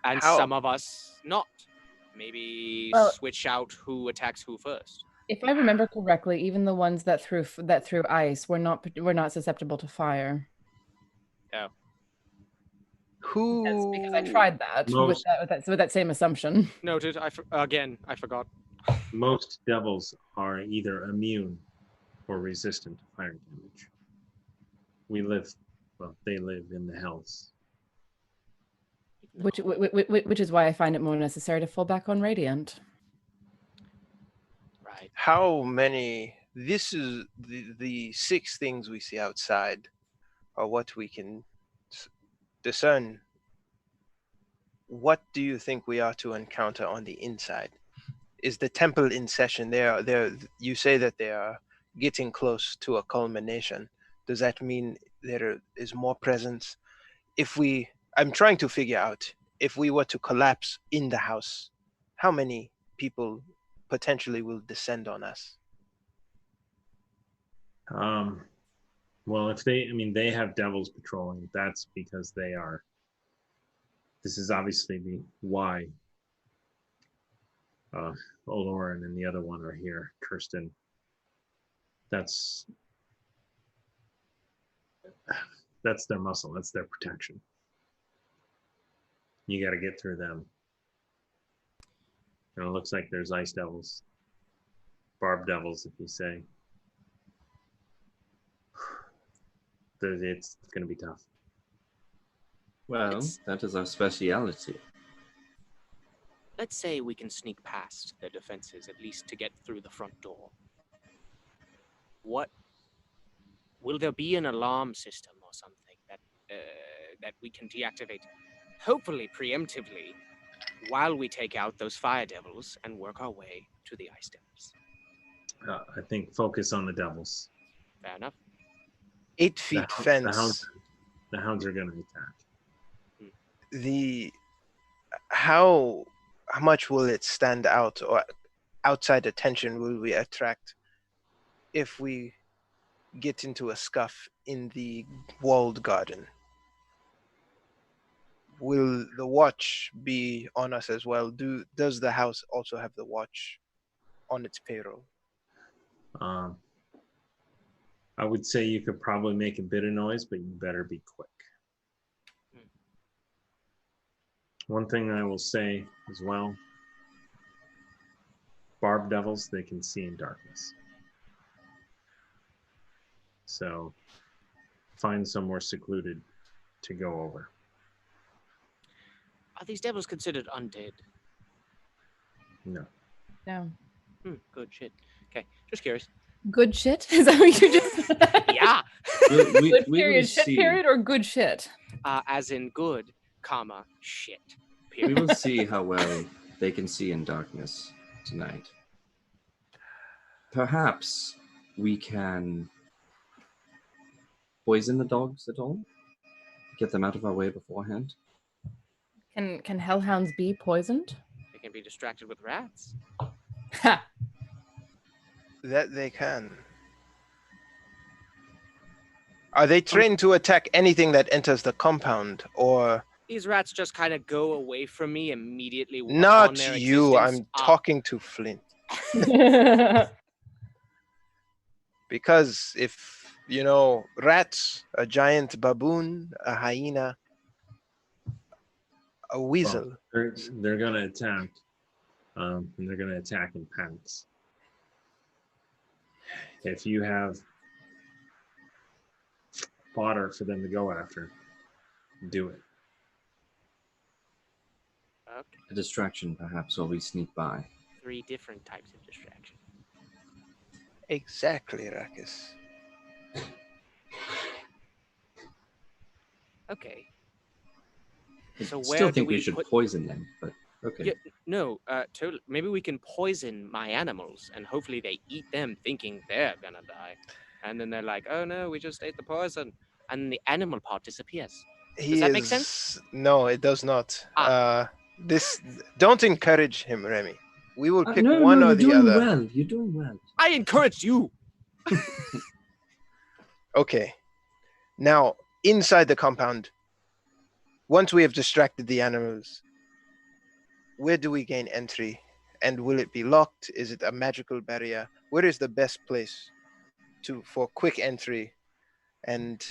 and some of us not. Maybe Well, switch out who attacks who first. If I remember correctly, even the ones that threw ice were not susceptible to fire. Oh. Because I tried that Most- with that same assumption. Noted. I forgot. Most devils are either immune or resistant to fire damage. They live in the hells. Which is why I find it more necessary to fall back on radiant. Right. How many? This is the 6 things we see outside, are what we can discern. What do you think we are to encounter on the inside? Is the temple in session? You say that they are getting close to a culmination. Does that mean there is more presence? I'm trying to figure out, if we were to collapse in the house, how many people potentially will descend on us? Well, they have devils patrolling. That's because this is obviously why Oloran and the other one are here, Kirsten. That's their muscle. That's their protection. You got to get through them. And it looks like there's ice devils, barb devils, if you say. It's going to be tough. Well, that is our speciality. Let's say we can sneak past their defenses, at least to get through the front door. Will there be an alarm system or something that we can deactivate, hopefully preemptively, while we take out those fire devils and work our way to the ice devils? I think focus on the devils. Fair enough. 8 feet fence. The hounds are going to attack. How much will it stand out, or outside attention will we attract if we get into a scuff in the walled garden? Will the watch be on us as well? Does the house also have the watch on its payroll? I would say you could probably make a bit of noise, but you better be quick. One thing I will say as well, barb devils, they can see in darkness. So find somewhere secluded to go over. Are these devils considered undead? No. No. Good shit. Okay, just curious. Good shit? Is that what you just said? Yeah. Good We period, will shit see. period, or good shit? As in good, comma, shit. We Period. will see how well they can see in darkness tonight. Perhaps we can poison the dogs at all? Get them out of our way beforehand? Can hellhounds be poisoned? They can be distracted with rats. Ha! That they can. Are they trained to attack anything that enters the compound, or These rats just kind of go away from me immediately. On not their you? existence. I'm talking to Flint. Because if, rats, a giant baboon, a hyena, a weasel. Well, they're going to attack, and they're going to attack in packs. If you have fodder for them to go after, do it. Okay. A distraction, perhaps, while we sneak by. 3 different types of distraction. Exactly, Ruckus. Okay. I So still where do think we we should put- poison them, but okay. Yeah, no, totally. Maybe we can poison my animals, and hopefully they eat them, thinking they're gonna die, and then they're like, "Oh no, we just ate the poison," and the animal part disappears. Does that make sense? No, it does not. Ah. Don't encourage him, Remy. We will pick no, one or you're the doing other. well. You're doing well. I encouraged you. Okay. Now, inside the compound, once we have distracted the animals, where do we gain entry? And will it be locked? Is it a magical barrier? Where is the best place for quick entry? And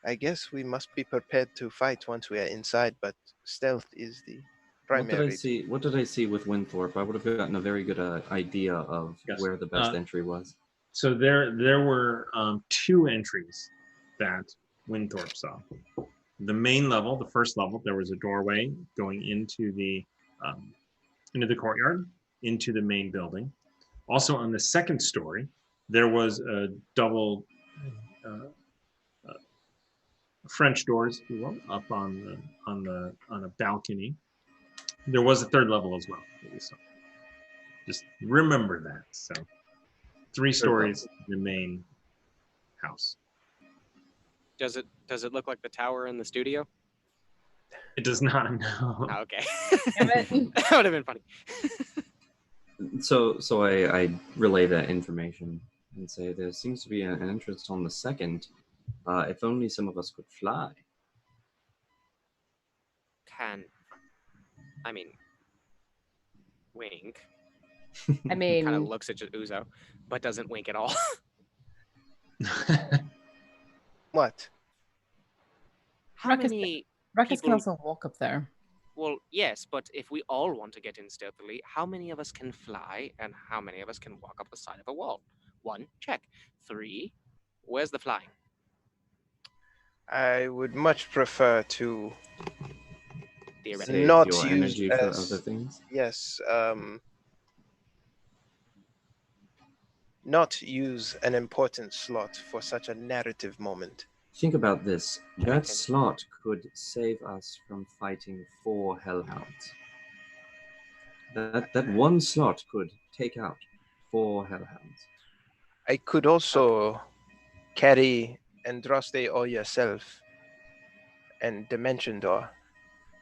I guess we must be prepared to fight once we are inside, but stealth is the primary. What did I see with Winthorpe? I would have gotten a very good idea of Yes. where the best entry was. So there were 2 entries that Winthorpe saw. The main level, the first level, there was a doorway going into the courtyard, into the main building. Also on the second story, there was a double French doors, if you will, up on a balcony. There was a third level as well that we saw. Just remember that. So 3 stories in the main house. Does it look like the tower in the studio? It does not. No. Oh, okay. Damn it. That would have been funny. So I relay that information and say there seems to be an entrance on the second. If only some of us could fly. Wink. I mean, Kind of looks at Uzo, but doesn't wink at all. What? How Ruckus- many Ruckus can people- also walk up there. Well, yes, but if we all want to get in stealthily, how many of us can fly and how many of us can walk up the side of a wall? 1, check. 3, where's the flying? I would much prefer to Theoretically. Save not your use energy for as- other things. yes, not use an important slot for such a narrative moment. Think about this. That Check-in. slot could save us from fighting 4 hellhounds. That one slot could take out 4 hellhounds. I could also carry Andraste or yourself and Dimension Door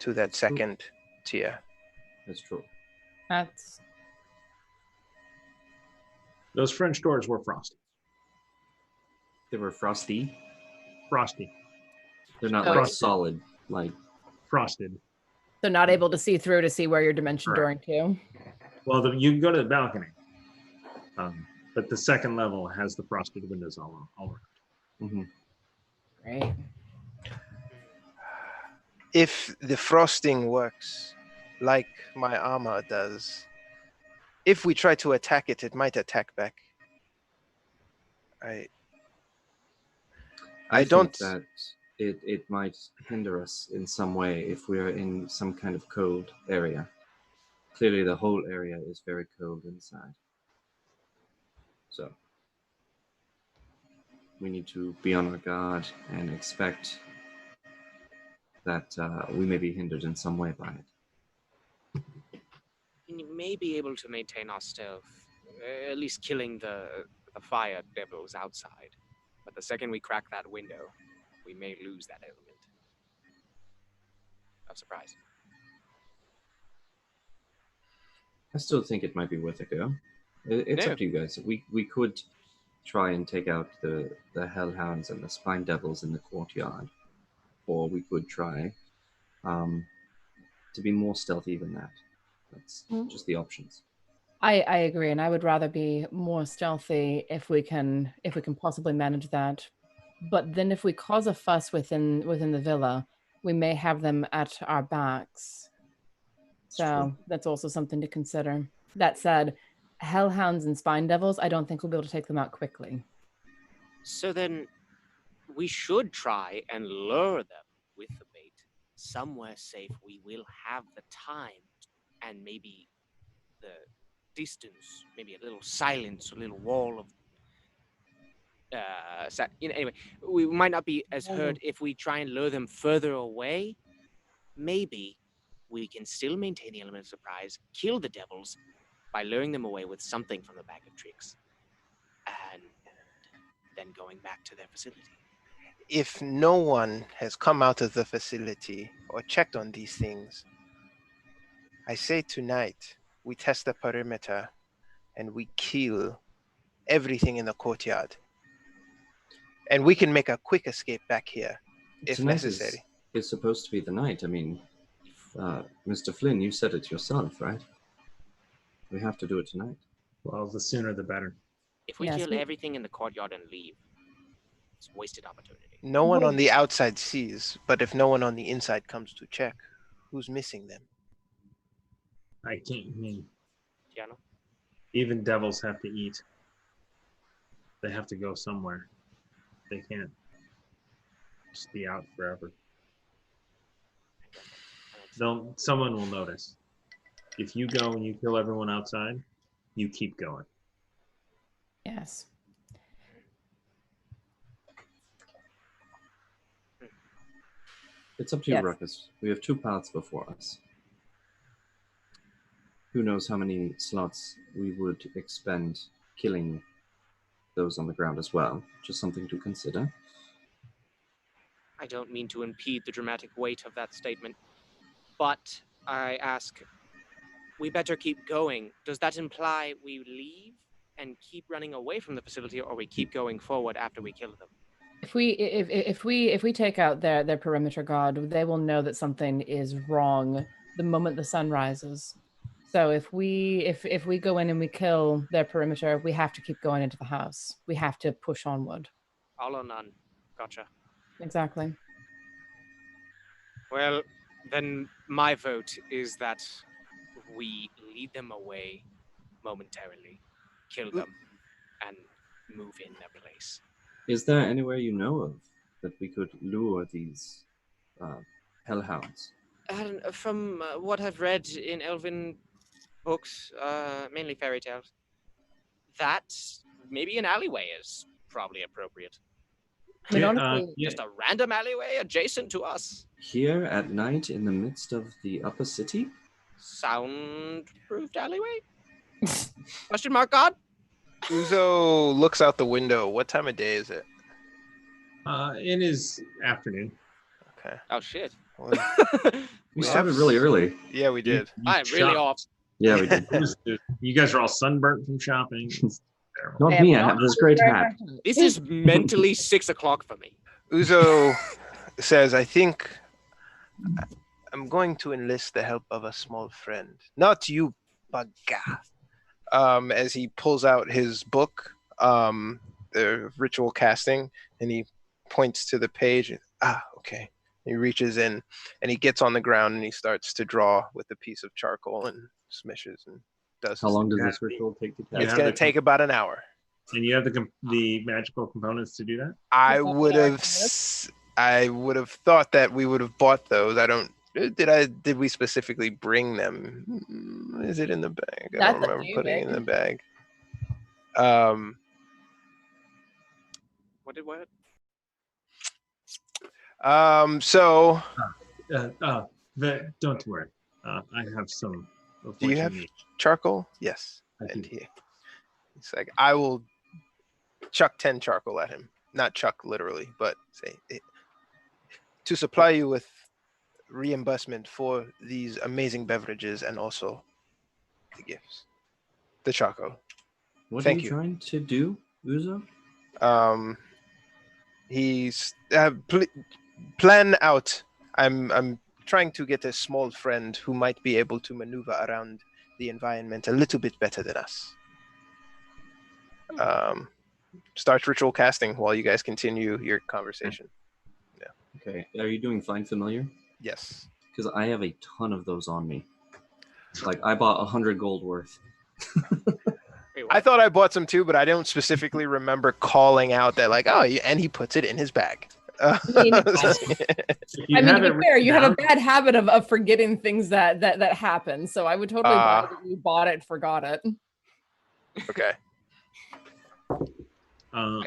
to that second tier. That's true. That's Those French doors were frosty. They were frosty. Frosty. They're not Oh. like solid, like Frosted. so not able to see through to see where your dimension Correct. dooring to. Well, you can go to the balcony. But the second level has the frosted windows all around. mhm. Great. If the frosting works like my armor does, if we try to attack it, it might attack back. I I don't- think that it might hinder us in some way if we're in some kind of cold area. Clearly, the whole area is very cold inside. So we need to be on our guard and expect that we may be hindered in some way by it. You may be able to maintain our stealth, at least killing the fire devils outside. But the second we crack that window, we may lose that element of surprise. I still think it might be worth a go. It's Yeah. up to you guys. We could try and take out the hellhounds and the spine devils in the courtyard, or we could try to be more stealthy than that. That's just the options. I agree, and I would rather be more stealthy if we can possibly manage that. But then if we cause a fuss within the villa, we may have them at our backs. So that's also something to consider. That said, hellhounds and spine devils, I don't think we'll be able to take them out quickly. So then we should try and lure them with the bait somewhere safe. We will have the time and maybe the distance, maybe a little silence, a little wall of anyway, we might not be as hurt if we try and lure them further away. Maybe we can still maintain the element of surprise, kill the devils by luring them away with something from the bag of tricks, and then going back to their facility. If no one has come out of the facility or checked on these things, I say tonight we test the perimeter and we kill everything in the courtyard. And we can make a quick escape back here if Tonight necessary. is supposed to be the night. I mean, Mr. Flynn, you said it yourself, right? We have to do it tonight. Well, the sooner the better. If we Yes, kill everything in the courtyard and leave, it's wasted opportunity. No one on the outside sees, but if no one on the inside comes to check, who's missing them? I can't. I mean, Tiano? even devils have to eat. They have to go somewhere. They can't just be out forever. Someone will notice. If you go and you kill everyone outside, you keep going. Yes. It's up to you, Yes. Ruckus. We have 2 paths before us. Who knows how many slots we would expend killing those on the ground as well. Just something to consider. I don't mean to impede the dramatic weight of that statement, but I ask, we better keep going. Does that imply we leave and keep running away from the facility, or we keep going forward after we kill them? If we take out their perimeter guard, they will know that something is wrong the moment the sun rises. So if we go in and we kill their perimeter, we have to keep going into the house. We have to push onward. All or none. Gotcha. Exactly. Well, then my vote is that we lead them away momentarily, kill them, and move in their place. Is there anywhere you know of that we could lure these hellhounds? And from what I've read in Elven books, mainly fairy tales, that maybe an alleyway is probably appropriate. I mean, honestly, Just a random alleyway adjacent to us. Here at night in the midst of the upper city? Soundproofed alleyway? Question mark, God? Uzo looks out the window. What time of day is it? It is afternoon. Okay. Oh, shit. Well, We started really early. yeah, we did. I'm really off. Yeah, we did. You guys are all sunburnt from shopping. It's terrible. Not me, I have this great hat. This is mentally 6 o'clock for me. Uzo says, I think I'm going to enlist the help of a small friend. Not you, Baga. As he pulls out his book, the ritual casting, and he points to the page. Okay. He reaches in and he gets on the ground and he starts to draw with a piece of charcoal and smishes and does. How long does this ritual take to cast? It's going to take about an hour. And you have the magical components to do that? I would have thought that we would have bought those. I don't. Did we specifically bring them? Is it in the bag? I don't remember putting it in the bag. What? So. Don't worry. I have some. Do you have charcoal? Yes. And he's like, I will chuck 10 charcoal at him. Not chuck literally, but say to supply you with reimbursement for these amazing beverages and also the gifts. The charcoal. What Thank are you you. trying to do, Uzo? He's plan out. I'm trying to get a small friend who might be able to maneuver around the environment a little bit better than us. Start ritual casting while you guys continue your conversation. Okay. Are you doing Find Familiar? Yes. Because I have a ton of those on me. Like, I bought 100 gold worth. Wait, I thought I bought some too, but I don't specifically remember calling out that, like, oh, and he puts it in his bag. mean, If you I mean, have to it be fair, you have a written bad habit of forgetting things that happen. So I would totally buy that you bought it, forgot it. Okay.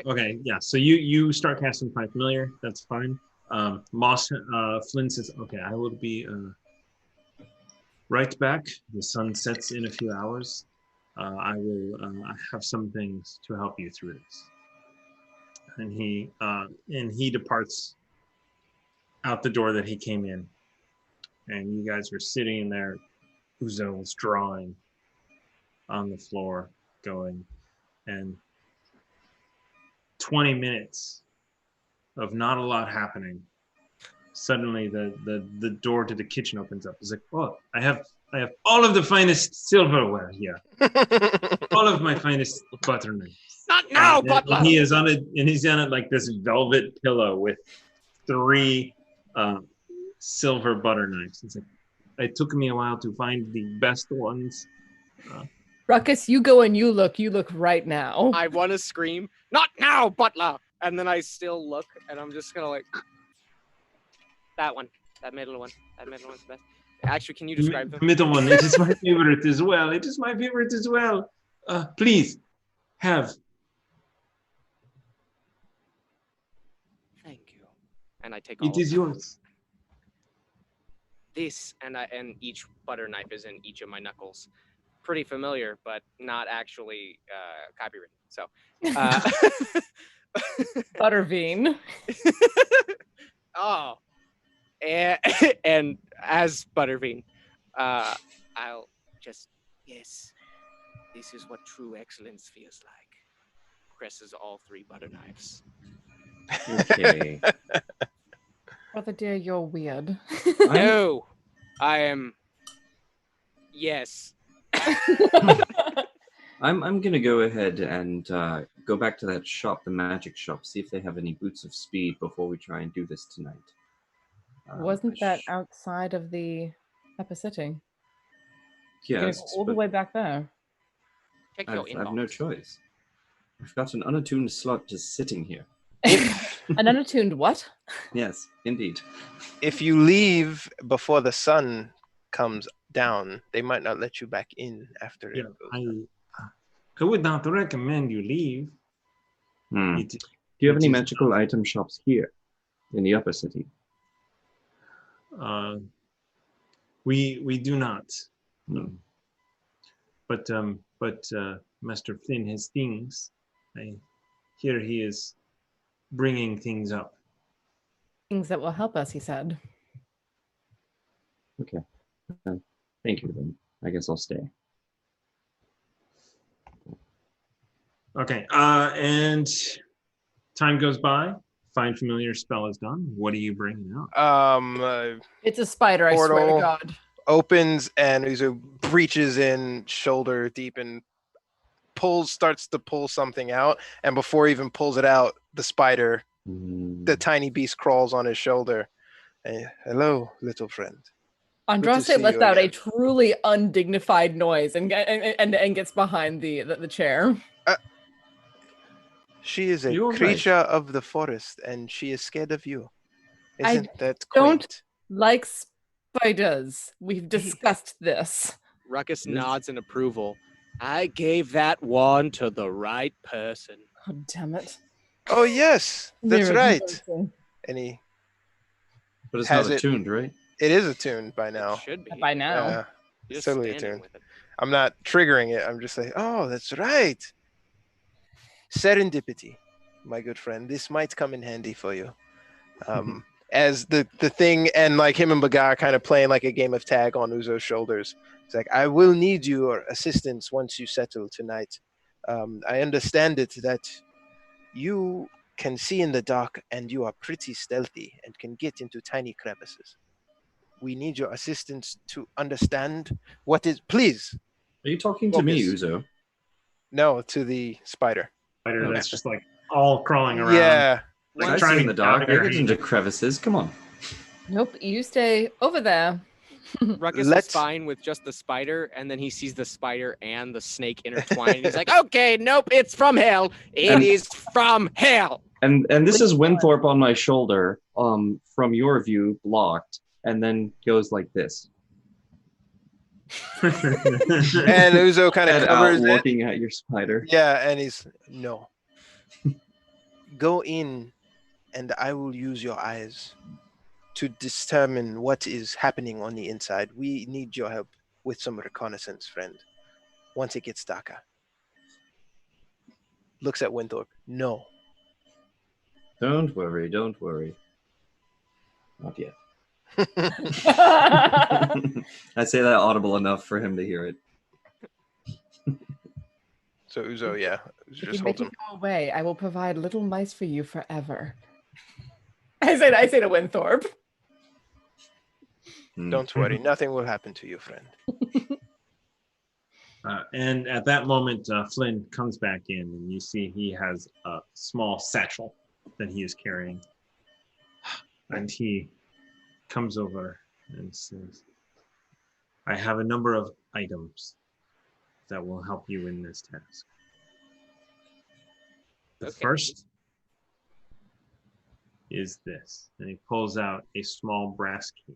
Okay, yeah. So you start casting Find Familiar. That's fine. Moss Flynn says, "Okay, I will be right back. The sun sets in a few hours. I will have some things to help you through this." And he departs out the door that he came in. And you guys are sitting there. Uzo was drawing on the floor, going, and 20 minutes of not a lot happening. Suddenly the door to the kitchen opens up. It's like, oh, I have all of the finest silverware here. All of my finest butter knives. Not now, Butler. And he's on it like this velvet pillow with 3 silver butter knives. It's like, it took me a while to find the best ones. Ruckus, you go and you look right now. I want to scream, not now, Butler. And then I still look, and I'm just gonna like that one, that middle one, that middle one's the best. Actually, can you describe them? The middle one. It is my favorite as well. It is my favorite as well. Please have. Thank you. And I take all It is yours. this, and each butter knife is in each of my knuckles. Pretty familiar, but not actually copywritten. So, Butterbean. oh, and as Butterbean, I'll just yes, this is what true excellence feels like. Presses all 3 butter knives. Okay. Brother dear, you're weird. No, I am. Yes. I'm gonna go ahead and go back to that shop, the magic shop, see if they have any boots of speed before we try and do this tonight. Wasn't that outside of the upper city? Yes, Go all the but way back there. Check your I've no inbox. choice. I've got an unattuned slot just sitting here. An unattuned what? Yes, indeed. If you leave before the sun comes down, they might not let you back in after it Yeah, goes down. I would not recommend you leave. Hmm. It, Do you have it any is- magical item shops here in the upper city? We do not. No. But Master Flynn has things. I hear he is bringing things up. Things that will help us, he said. Okay. Thank you then. I guess I'll stay. Okay. And time goes by. Find Familiar spell is done. What are you bringing out? It's a spider, I swear to Portal. God. Opens and Uzo breaches in shoulder deep and starts to pull something out. And before he even pulls it out, the spider, the tiny beast, crawls on his shoulder. Hey, hello, little friend. Andraste see lets you out a again. truly undignified noise and gets behind the chair. She is a You're right. creature of the forest, and she is scared of you. I Isn't that don't- quaint? Like spiders. We've discussed this. Ruckus Yes. nods in approval. I gave that one to the right person. Oh, damn it. Oh yes, that's Mirror right. conversion. And he, But it's Has not it- attuned, right? it is attuned by now. It should be. By now. Yeah, You're it's just totally standing attuned. with it. I'm not triggering it. I'm just like, oh, that's right. Serendipity, my good friend. This might come in handy for you. As the thing and like him and Bagar kind of playing like a game of tag on Uzo's shoulders. It's like, I will need your assistance once you settle tonight. I understand it that you can see in the dark and you are pretty stealthy and can get into tiny crevices. We need your assistance to understand what is. Please, Are you talking to me, Focus. Uzo? no, to the spider. Spider that's just like all crawling around. Yeah. Like I trying see in to the dark. gather I get into crevices. Come on. Nope, you stay over there. Ruckus Let's- was fine with just the spider, and then he sees the spider and the snake intertwined. He's like, okay, nope, it's from hell. It is from hell. And this is Winthorpe on my shoulder, from your view, blocked, and then goes like this. And Uzo kind of Head out covers it. looking at your spider. Yeah, and he's no. Go in, and I will use your eyes to determine what is happening on the inside. We need your help with some reconnaissance, friend. Once it gets darker. Looks at Winthorpe. No. Don't worry. Don't worry. Not yet. I say that audible enough for him to hear it. So Uzo, yeah, If just you holds make him. it go away, I will provide little mice for you forever. I say to Winthorpe. Don't worry, nothing will happen to you, friend. And at that moment, Flynn comes back in, and you see he has a small satchel that he is carrying. And he comes over and says, I have a number of items that will help you in this task. The first is this. And he pulls out a small brass key.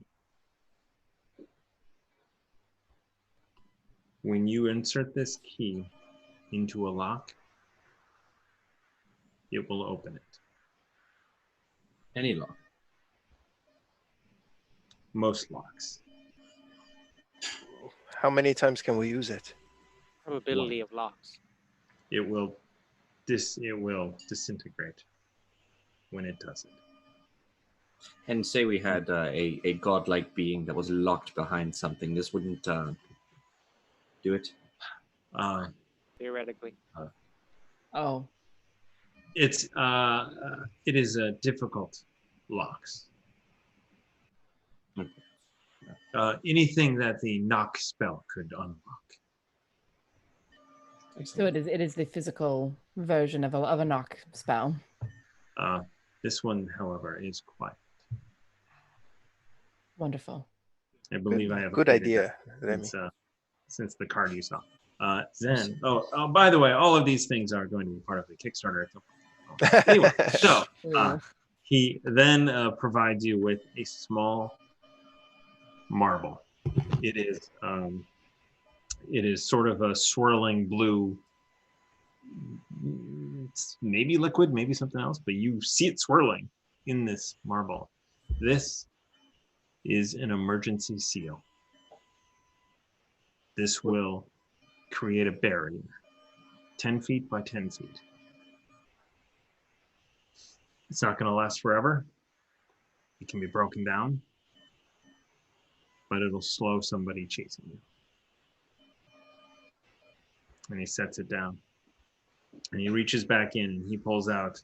When you insert this key into a lock, it will open it. Any lock. Most locks. How many times can we use it? Probability of locks. It will disintegrate when it does it. And say we had a godlike being that was locked behind something. This wouldn't do it. Theoretically. Oh. It is a difficult locks. Okay. Anything that the knock spell could unlock. So it is the physical version of a knock spell. This one, however, is quiet. Wonderful. I believe I have Good updated idea, that Remy. since the card you saw. Zen. Oh, by the way, all of these things are going to be part of the Kickstarter. Anyway, so he then provides you with a small marble. It is sort of a swirling blue, maybe liquid, maybe something else, but you see it swirling in this marble. This is an emergency seal. This will create a barrier 10 feet by 10 feet. It's not going to last forever. It can be broken down, but it'll slow somebody chasing you. And he sets it down. And he reaches back in and he pulls out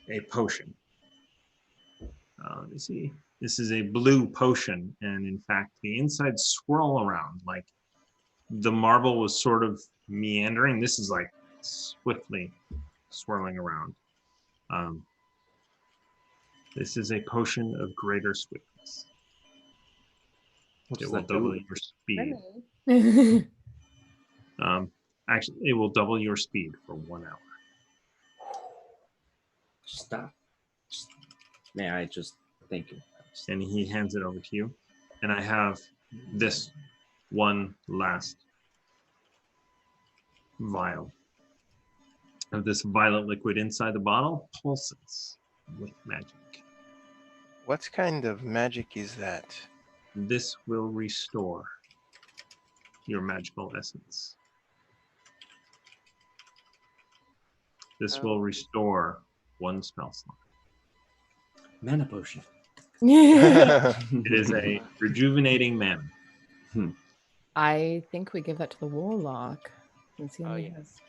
a potion. Let's see. This is a blue potion, and in fact, the inside swirl around like the marble was sort of meandering. This is like swiftly swirling around. This is a potion of greater swiftness. It will double your speed. Actually, it will double your speed for 1 hour. Stop. May I just thank you? And he hands it over to you. And I have this one last vial of this violet liquid inside the bottle pulses with magic. What kind of magic is that? This will restore your magical essence. This will restore 1 spell slot. Mana potion. It is a rejuvenating mana. I think we give that to the warlock. Since he Oh, only yeah. has-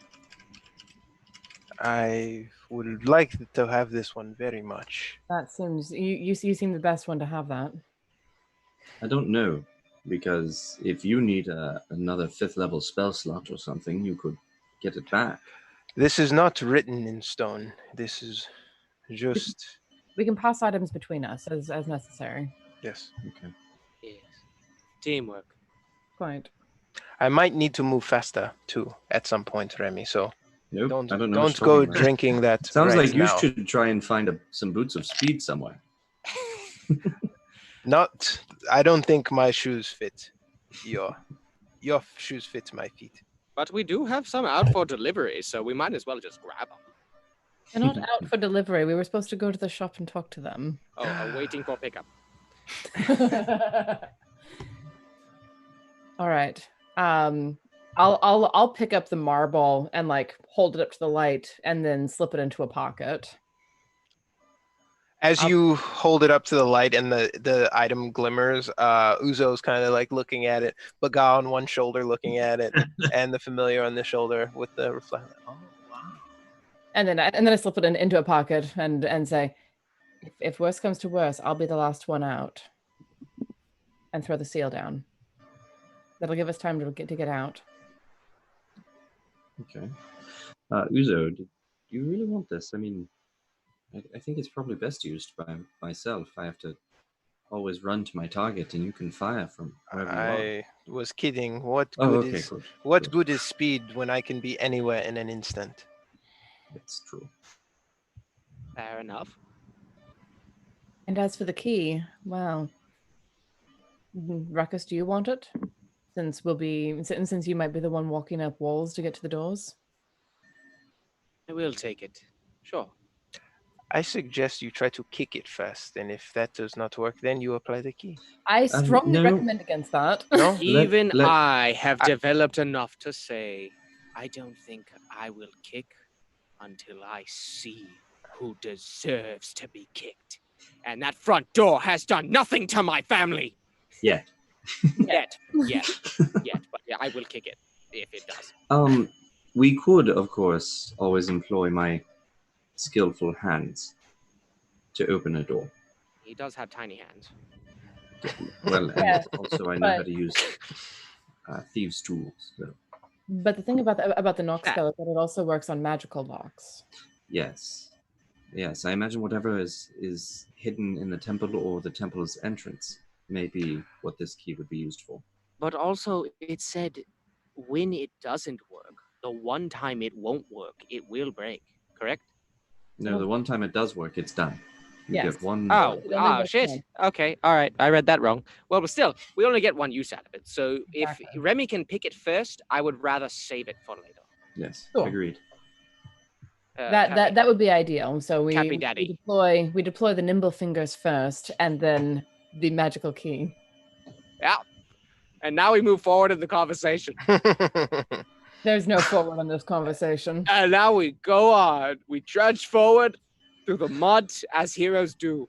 I would like to have this one very much. That seems you seem the best one to have that. I don't know, because if you need another 5th level spell slot or something, you could get it back. This is not written in stone. This is just We can pass items between us as necessary. yes. Okay. Yes. Teamwork. Quite. I might need to move faster too at some point, Remy. So Nope, don't I don't know what don't you're go talking about. drinking that. Sounds right like you now. should try and find some boots of speed somewhere. Not. I don't think my shoes fit. Your shoes fit my feet. But we do have some out for delivery, so we might as well just grab them. They're not out for delivery. We were supposed to go to the shop and talk to them. Oh, I'm waiting for pickup. All right. I'll pick up the marble and like hold it up to the light and then slip it into a pocket. As you hold it up to the light and the item glimmers, Uzo's kind of like looking at it, Baga on one shoulder looking at it, and the familiar on the shoulder with the reflector. Oh, wow. And then I slip it into a pocket and say, if worse comes to worse, I'll be the last one out. And throw the seal down. That'll give us time to get out. Okay. Uzo, do you really want this? I mean, I think it's probably best used by myself. I have to always run to my target, and you can fire from wherever you are. I was kidding. What Oh, good okay, is good. what Good. good is speed when I can be anywhere in an instant? It's true. Fair enough. And as for the key, well, Ruckus, do you want it? Since you might be the one walking up walls to get to the doors. I will take it. Sure. I suggest you try to kick it first, and if that does not work, then you apply the key. I strongly no. recommend against that. No? Even let- I have developed enough to say, I don't think I will kick until I see who deserves to be kicked. And that front door has done nothing to my family. Yet. Yet. But yeah, I will kick it if it does. We could, of course, always employ my skillful hands to open a door. He does have tiny hands. Well, and Yeah, also I know how but- to use thieves' tools. So. But the thing about the knock spell is that it also works on magical locks. Yes. I imagine whatever is hidden in the temple or the temple's entrance may be what this key would be used for. But also, it said when it doesn't work, the one time it won't work, it will break. Correct? No, the one time it does work, it's done. You Yes. get one. Oh, It only works shit. once. Okay, all right. I read that wrong. Well, but still, we only get one use out of it. So if Exactly. Remy can pick it first, I would rather save it for later. Yes, Cool. agreed. That would be ideal. So we Cappy Daddy. deploy the nimble fingers first, and then the magical key. Yeah. And now we move forward in the conversation. There's no forward on this conversation. And now we go on. We trudge forward through the mud as heroes do.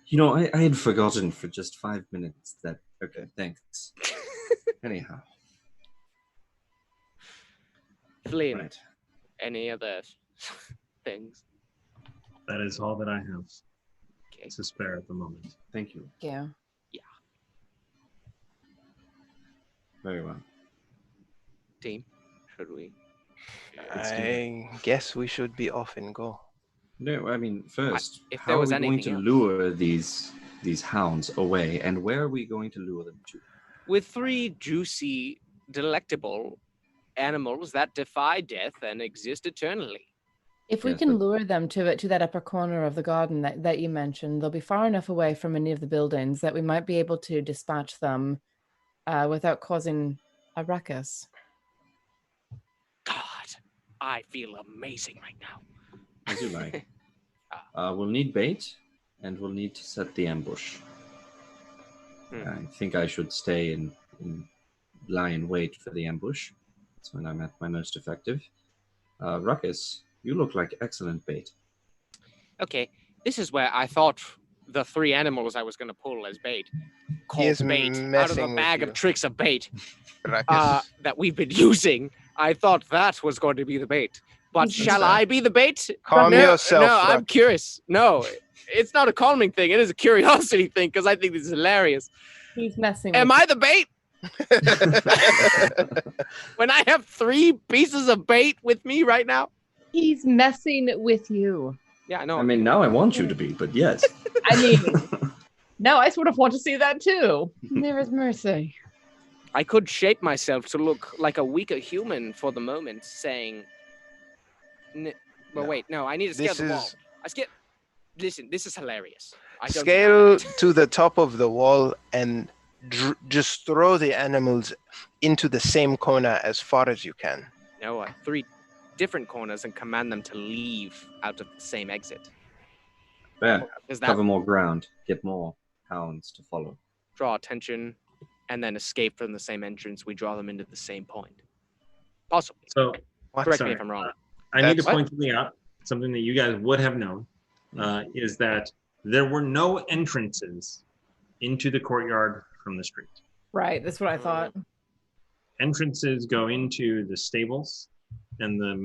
You know, I had forgotten for just 5 minutes that. Okay, thanks. Anyhow, Flynn, right. any other things? That is all that I have Okay. to spare at the moment. Thank you. Yeah. Very well. Team, should we? I guess we should be off and go. No, I mean, first, if how there are was we going anything to else. lure these hounds away, and where are we going to lure them to? With 3 juicy, delectable animals that defy death and exist eternally. If we Yes, can but- lure them to that upper corner of the garden that you mentioned, they'll be far enough away from any of the buildings that we might be able to dispatch them without causing a ruckus. God, I feel amazing right now. As you like. We'll need bait, and we'll need to set the ambush. I think I should stay and lie in wait for the ambush. That's when I'm at my most effective. Ruckus, you look like excellent bait. Okay, this is where I thought the 3 animals I was going to pull as bait, called is bait, out of messing a with bag you. of tricks of bait Ruckus. that we've been using. I thought that was going to be the bait. But That's shall fair. I be the bait? Calm no, yourself, No, I'm Ruckus. curious. No, it's not a calming thing. It is a curiosity thing because I think this is hilarious. He's messing. Am with I the bait? When I have 3 pieces of bait with me right now? He's messing with you. Yeah, I know. I mean, now I want you to be, but yes. I mean, now I sort of want to see that too. There is mercy. I could shape myself to look like a weaker human for the moment, saying, but No. wait, no, I need to scale This the wall. is Listen, this is hilarious. I don't scale to the top of the wall and just throw the animals into the same corner as far as you can. No, 3 different corners and command them to leave out of the same exit. There. Does that Cover more ground. Get more hounds to follow. draw attention and then escape from the same entrance? We draw them into the same point. Possibly. So Correct sorry. me if I'm wrong. I need to That's- point something out. Something that you guys would have known is that there were no entrances into the courtyard from the street. Right, that's what I thought. Entrances go into the stables and the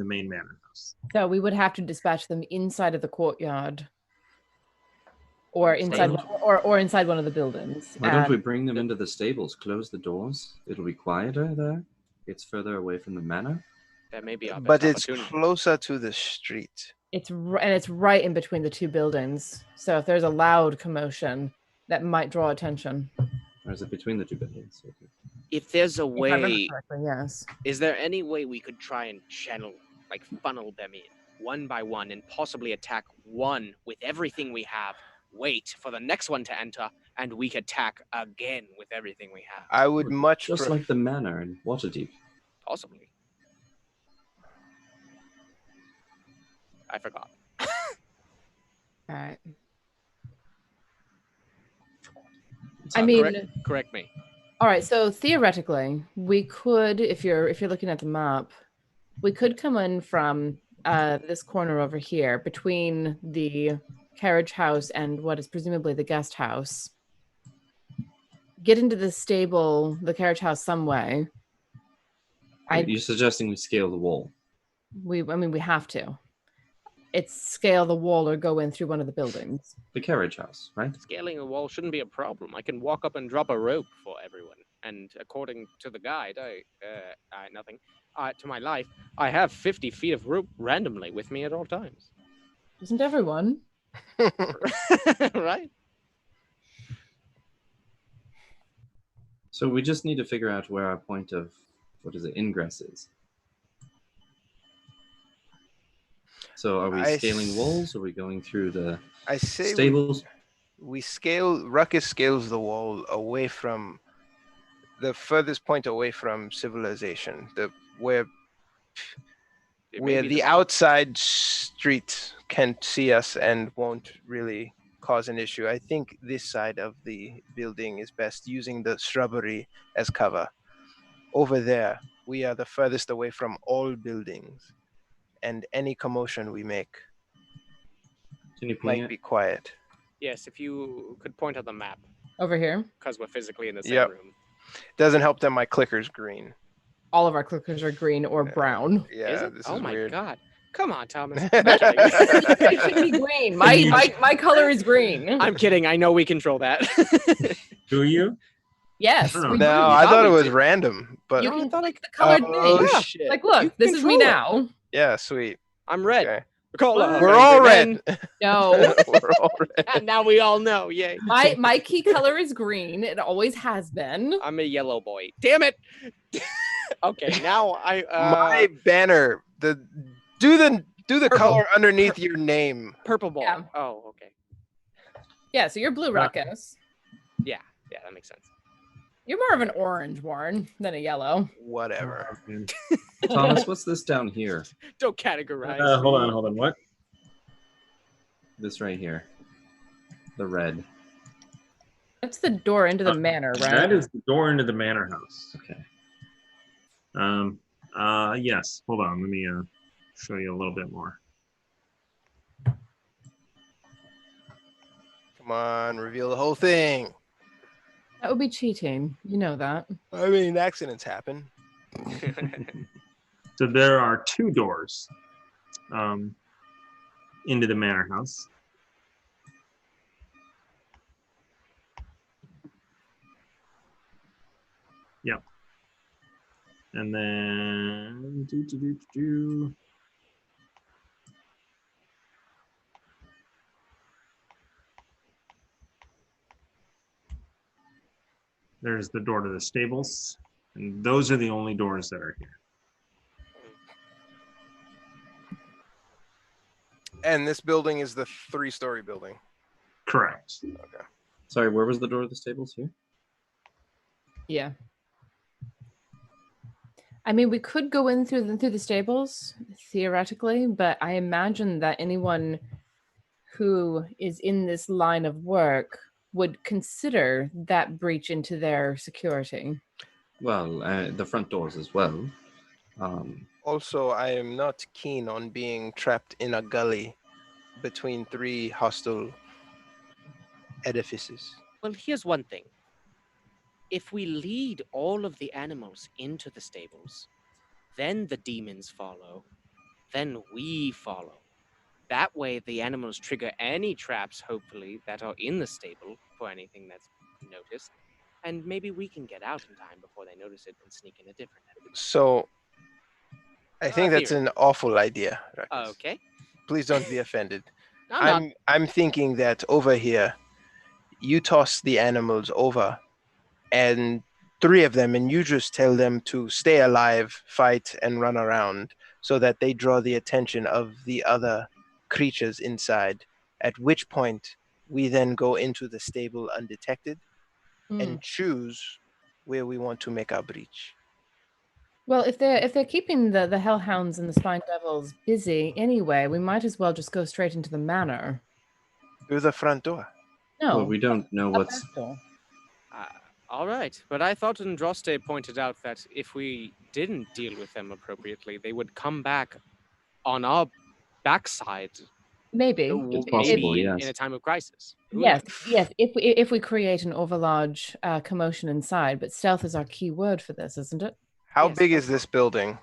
main manor house. So we would have to dispatch them inside of the courtyard, or inside, or inside one of the buildings. Why don't we bring them into the stables? Close the doors. It'll be quieter there. It's further away from the manor. That may be our best But it's opportunity. closer to the street. And it's right in between the 2 buildings. So if there's a loud commotion, that might draw attention. Or is it between the 2 buildings? Okay. If there's a If I remember way, correctly, yes. is there any way we could try and channel, like funnel them in one by one and possibly attack one with everything we have, wait for the next one to enter, and we could attack again with everything we have? I would much Just like the manor in Waterdeep. Possibly. I forgot. All right. I mean, Correct me. all right. So theoretically, we could, if you're looking at the map, we could come in from this corner over here between the carriage house and what is presumably the guest house. Get into the stable, the carriage house, some way. You're suggesting we scale the wall? I mean, we have to. It's scale the wall or go in through one of the buildings. The carriage house, right? Scaling a wall shouldn't be a problem. I can walk up and drop a rope for everyone. And according to the guide, nothing. To my life, I have 50 feet of rope randomly with me at all times. Isn't everyone? Right? So we just need to figure out where our point of, ingress is. So are we scaling walls? Or are we going through the stables? Ruckus scales the wall away from the furthest point away from civilization, where the outside street can see us and won't really cause an issue. I think this side of the building is best, using the shrubbery as cover. Over there, we are the furthest away from all buildings, and any commotion we make might be quiet. Yes, if you could point out the map, Over here. because we're physically in the same room. Doesn't help that my clicker's green. All of our clickers are green or brown. Yeah, Is it? this Oh is my weird. god. Come on, Thomas. It should be green. My color is green. I'm kidding. I know we control that. Do you? Yes. No, we No, do. I thought it we was did. random, but You No, I can thought pick the colored oh, thing. yeah. shit. Like, look, You this is me control it. now. yeah, sweet. I'm red. Okay. Color. We're all red. No, We're all red. And now we all know. Yay. my key color is green. It always has been. I'm a yellow boy. Damn it. Okay, now I My banner. Do the Purple. color underneath your name. purple boy. Yeah. Oh, okay. Yeah, so you're blue ruckus. Yeah, that makes sense. You're more of an orange, Warren, than a yellow. Whatever. Thomas, what's this down here? Don't categorize. Hold on. What? This right here. The red. That's the door into the manor, right? That is the door into the manor house. Okay. Yes. Hold on. Let me show you a little bit more. Come on, reveal the whole thing. That would be cheating. You know that. I mean, accidents happen. So there are 2 doors into the manor house. Yep. And then there's the door to the stables, and those are the only doors that are here. And this building is the 3-story building. Correct. Okay. Sorry, where was the door of the stables here? Yeah. I mean, we could go in through the stables theoretically, but I imagine that anyone who is in this line of work would consider that breach into their security. Well, the front doors as well. Also, I am not keen on being trapped in a gully between 3 hostile edifices. Well, here's one thing. If we lead all of the animals into the stables, then the demons follow, then we follow. That way, the animals trigger any traps, hopefully, that are in the stable for anything that's noticed, and maybe we can get out in time before they notice it and sneak in a different enemy. So, I think that's theory. an awful idea. Ruckus. Okay. Please don't be offended. I'm not. I'm thinking that over here, you toss the animals over, and 3 of them, and you just tell them to stay alive, fight, and run around, so that they draw the attention of the other creatures inside. At which point, we then go into the stable undetected and choose where we want to make our breach. Well, if they're keeping the hellhounds and the spine devils busy anyway, we might as well just go straight into the manor. Through the front door. No, Well, we don't know a what's. back door. All right, but I thought Andraste pointed out that if we didn't deal with them appropriately, they would come back on our backside. Maybe. It's possible, maybe yes. in a time of crisis. Who Yes, knows? yes. If we create an overlarge commotion inside, but stealth is our key word for this, isn't it? How Yes. big is this building,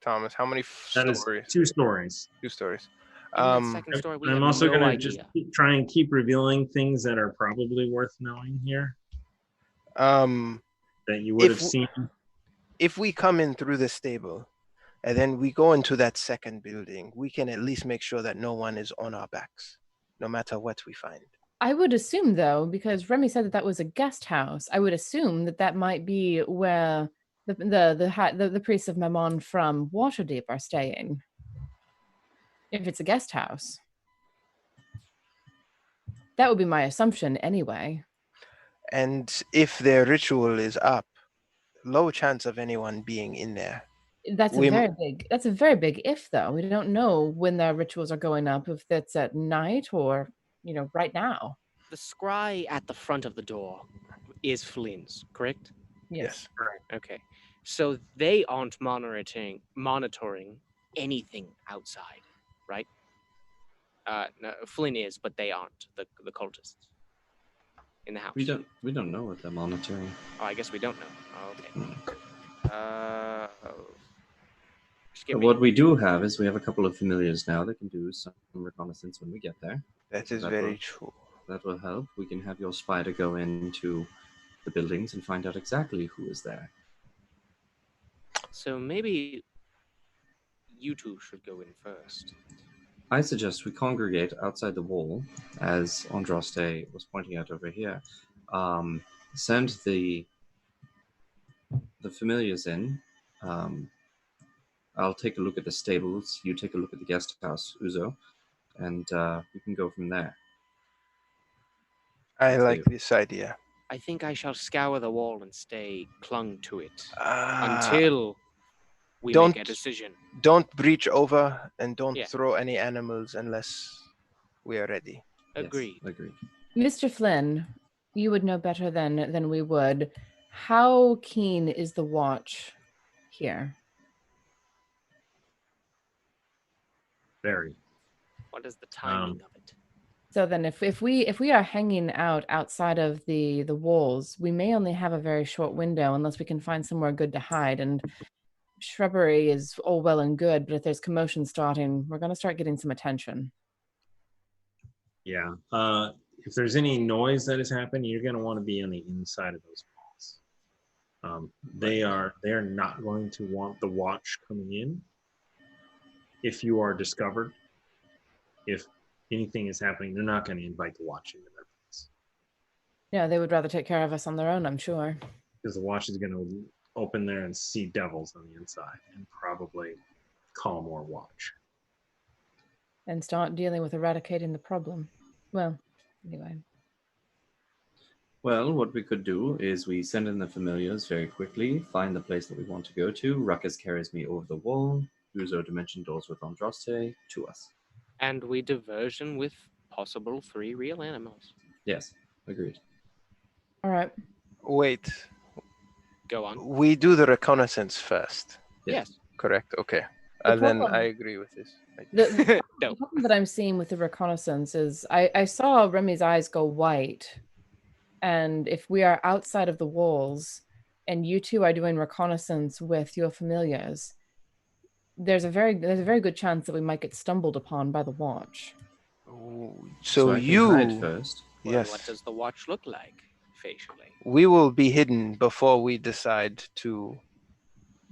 Thomas? How many That is stories? 2 stories. 2 stories. In that second story, we I'm have also no going to idea. just try and keep revealing things that are probably worth knowing here that you would If have seen. If we come in through the stable and then we go into that second building, we can at least make sure that no one is on our backs, no matter what we find. I would assume, though, because Remy said that was a guest house, I would assume that might be where the priests of Mammon from Waterdeep are staying. If it's a guest house. That would be my assumption anyway. And if their ritual is up, low chance of anyone being in there. That's a very big if, though. We don't know when their rituals are going up, if that's at night or, right now. The scry at the front of the door is Flynn's, correct? Yes. Okay. So they aren't monitoring anything outside, right? No, Flynn is, but they aren't the cultists in the house. We don't know what they're monitoring. Oh, I guess we don't know. Oh, okay. But what we do have is we have a couple of familiars now that can do some reconnaissance when we get there. That is very true. That will help. We can have your spider go into the buildings and find out exactly who is there. So maybe you two should go in first. I suggest we congregate outside the wall, as Andraste was pointing out over here. Send the familiars in. I'll take a look at the stables. You take a look at the guest house, Uzo, and we can go from there. I like this idea. I think I shall scour the wall and stay clung to it until we make a decision. Don't breach over and don't throw any animals unless we are ready. Agreed. Yes, agreed. Mr. Flynn, you would know better than we would. How keen is the watch here? Very. What is the timing of it? So then if we are hanging out outside of the walls, we may only have a very short window unless we can find somewhere good to hide. And shrubbery is all well and good, but if there's commotion starting, we're going to start getting some attention. Yeah. If there's any noise that has happened, you're going to want to be on the inside of those walls. They are not going to want the watch coming in. If you are discovered, if anything is happening, they're not going to invite the watch into their place. Yeah, they would rather take care of us on their own, I'm sure. Because the watch is going to open there and see devils on the inside and probably call more watch. And start dealing with eradicating the problem. Well, anyway. Well, what we could do is we send in the familiars very quickly, find the place that we want to go to. Ruckus carries me over the wall. Uzo dimension doors with Andraste to us. And we diversion with possible 3 real animals. Yes, agreed. All right. Wait, Go on. we do the reconnaissance first, Yes. correct? Okay. The And then problem- I agree with this. The No. problem that I'm seeing with the reconnaissance is I saw Remy's eyes go white. And if we are outside of the walls and you two are doing reconnaissance with your familiars, there's a very good chance that we might get stumbled upon by the watch. So I can you, hide first. Well, yes, what does the watch look like facially? we will be hidden before we decide to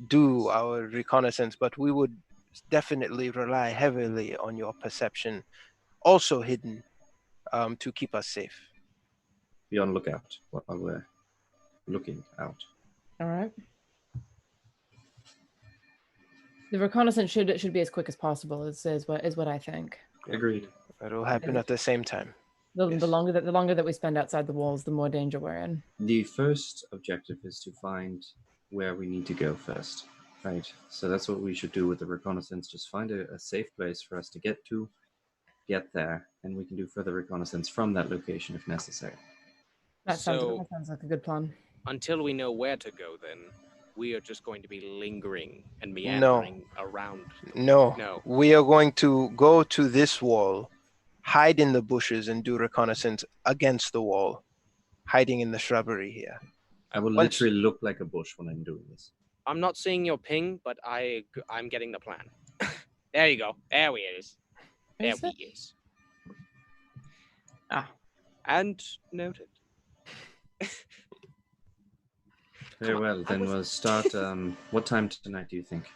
do our reconnaissance, but we would definitely rely heavily on your perception, also hidden, to keep us safe. Be on lookout while we're looking out. All right. The reconnaissance should be as quick as possible. Is what I think. Agreed. It will happen at the same time. The Yes. longer that we spend outside the walls, the more danger we're in. The first objective is to find where we need to go first. Right. So that's what we should do with the reconnaissance. Just find a safe place for us to get there, and we can do further reconnaissance from that location if necessary. That So- sounds like a good plan. Until we know where to go, then we are just going to be lingering and meandering around. No, No. we are going to go to this wall, hide in the bushes, and do reconnaissance against the wall, hiding in the shrubbery here. I will Once- literally look like a bush when I'm doing this. I'm not seeing your ping, but I'm getting the plan. There you go. There he is. There Is it? he is. Ah. And noted. Very Come on, well, I then was- we'll start. What time tonight do you think?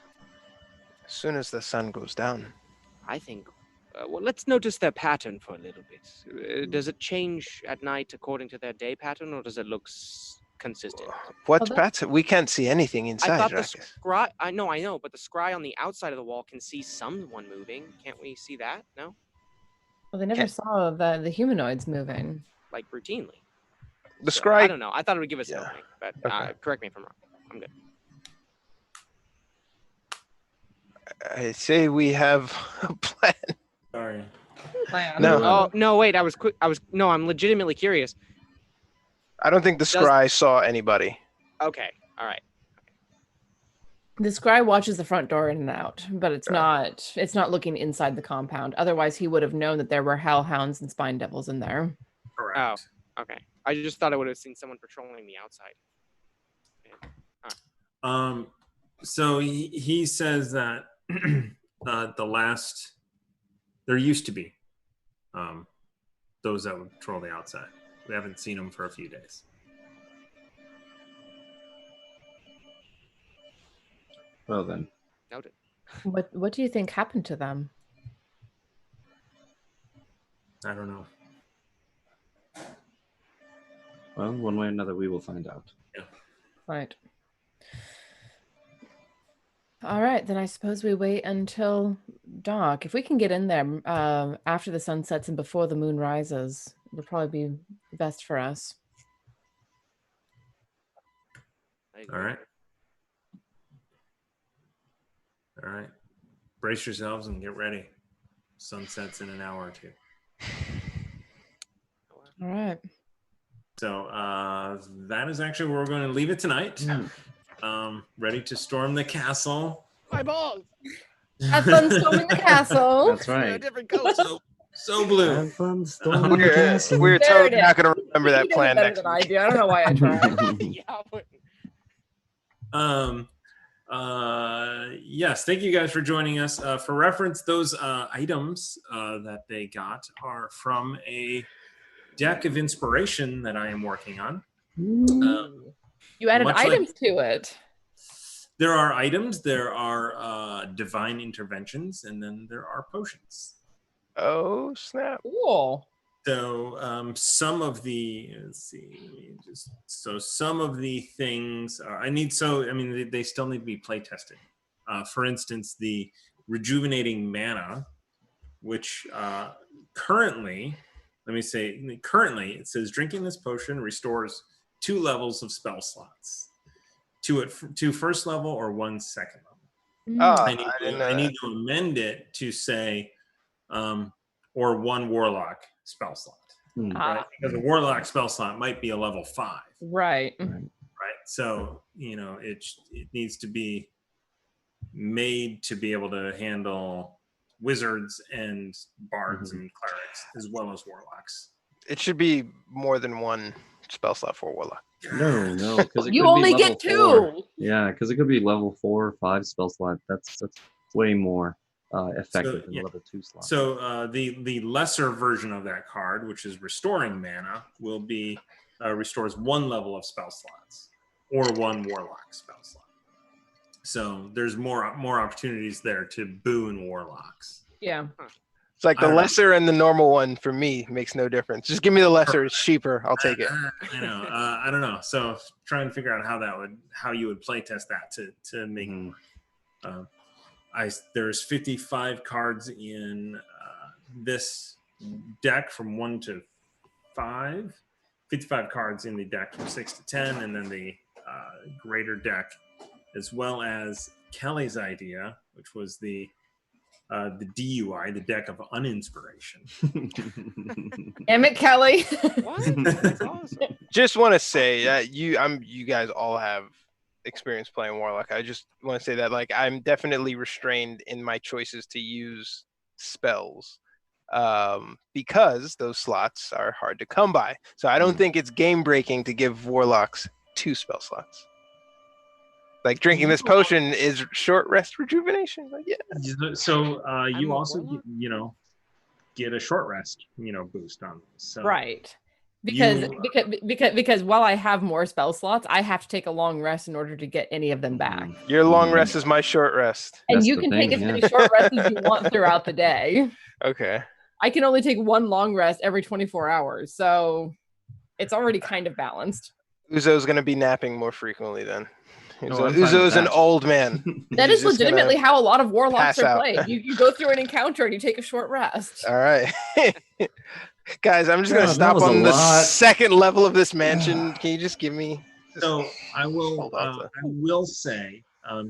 As soon as the sun goes down. I think. Well, let's notice their pattern for a little bit. Does it change at night according to their day pattern, or does it look consistent? What Oh, that- pattern? We can't see anything I inside, thought the Ruckus. scry. I know, but the scry on the outside of the wall can see someone moving. Can't we see that? No, Well, they never Okay. saw the humanoids moving. like routinely. The So, scry. I don't know. I thought it would give us an Yeah. opening, but Okay. correct me if I'm wrong. I'm good. I say we have a plan. Sorry. No. Oh no! Wait, I'm legitimately curious. I don't think the scry saw anybody. Okay, all right. The scry watches the front door in and out, but it's not looking inside the compound. Otherwise, he would have known that there were hellhounds and spine devils in there. Correct. Okay. I just thought I would have seen someone patrolling the outside. So he says that there used to be those that would patrol the outside. We haven't seen them for a few days. Well then, Noted. What do you think happened to them? I don't know. well, one way or another, we will find out. Right. All right, then I suppose we wait until dark. If we can get in there after the sun sets and before the moon rises, it'll probably be best for us. I agree. All right. All right. Brace yourselves and get ready. Sunset's in an hour or two. All right. So that is actually where we're going to leave it tonight. Ready to storm the castle. My balls. Have fun storming the castle. That's right. Different color. So blue. Have fun storming the We're castle. we're There totally it not going to remember that You know plan better next than I week. do. I don't know why I tried. Yeah. Yes, thank you guys for joining us. For reference, those items that they got are from a deck of inspiration that I am working on. You added Much like- items to it. There are items, there are divine interventions, and then there are potions. Oh snap! Cool. So some of the some of the things they still need to be play tested. For instance, the rejuvenating mana, which currently it says drinking this potion restores 2 levels of spell slots, 2 first level or 1 second level. I need to amend it to say or 1 warlock spell slot. Right? Because a warlock spell slot might be a level 5. Right. So, it needs to be made to be able to handle wizards and bards and clerics as well as warlocks. It should be more than 1 spell slot for warlock. No, because You only get 2. Yeah, because it could be level 4 or 5 spell slot. That's way more effective than level 2 slot. So the lesser version of that card, which is restoring mana, will be restores 1 level of spell slots or 1 warlock spell slot. So there's more opportunities there to boon warlocks. Yeah. It's like the lesser and the normal one for me makes no difference. Just give me the lesser; it's cheaper. I'll take it. I know. I don't know. So trying to figure out how you would play test that to make it work. There's 55 cards in this deck from 1 to 5. 55 cards in the deck from 6 to 10, and then the greater deck, as well as Kelly's idea, which was the DUI, the deck of uninspiration. Damn it, Kelly. What? That's awesome. Just want to say that you guys all have experience playing warlock. I just want to say that I'm definitely restrained in my choices to use spells because those slots are hard to come by. So I don't think it's game breaking to give warlocks 2 spell slots. Like drinking this potion is short rest rejuvenation. So you also get a short rest boost on this. So right. Because while I have more spell slots, I have to take a long rest in order to get any of them back. Your long rest is my short rest. And That's you the can thing, take as many short rests as you want throughout the day. Okay. I can only take 1 long rest every 24 hours. So it's already kind of balanced. Uzo's going to be napping more frequently then. No, Uzo's an old man. That is legitimately how a lot of warlocks pass are out. played. You go through an encounter and you take a short rest. All right. Guys, I'm just going to God, that stop was a on the lot. 2nd level of this mansion. Can you just give me... So I will Hold on to- I will say,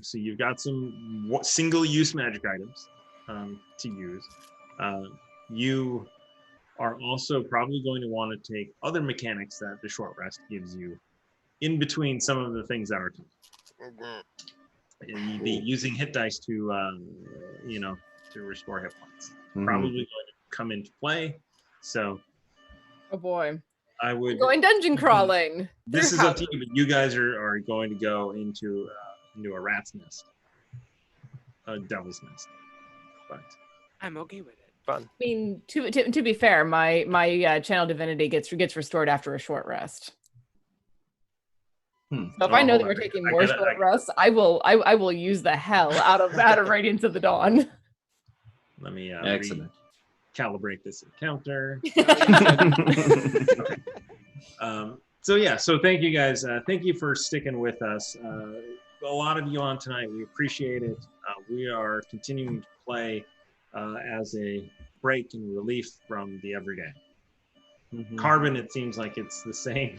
so you've got some single-use magic items to use. You are also probably going to want to take other mechanics that the short rest gives you in between some of the things that are tough. And you'd be using hit dice to restore hit points. Probably going to come into play. So Oh boy. I would Going dungeon crawling. This is up to you, but you guys are going to go into a rat's nest, a devil's nest. But I'm okay with it. Fun. I mean, to be fair, my channel divinity gets restored after a short rest. So if I know that we're taking more short rests, I will use the hell out of Radiance of the Dawn. Let me Excellent. calibrate this encounter. So thank you guys. Thank you for sticking with us. A lot of you on tonight. We appreciate it. We are continuing to play as a break and relief from the everyday. Carbon, it seems like it's the same.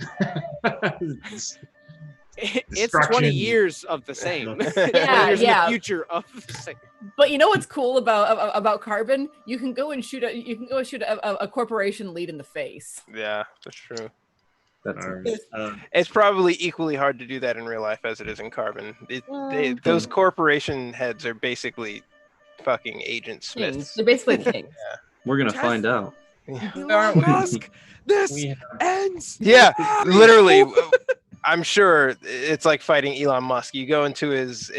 It's 20 years of the same. Yeah, years yeah. In the future of the same. But you know what's cool about Carbon? You can go and shoot a corporation lead in the face. Yeah, that's true. That's It's probably equally hard to do that in real life as it is in Carbon. Those corporation heads are basically fucking Agent Smiths. They're basically the kings. We're gonna find out. Elon Musk, this ends. Yeah, literally. I'm sure it's like fighting Elon Musk. You go into his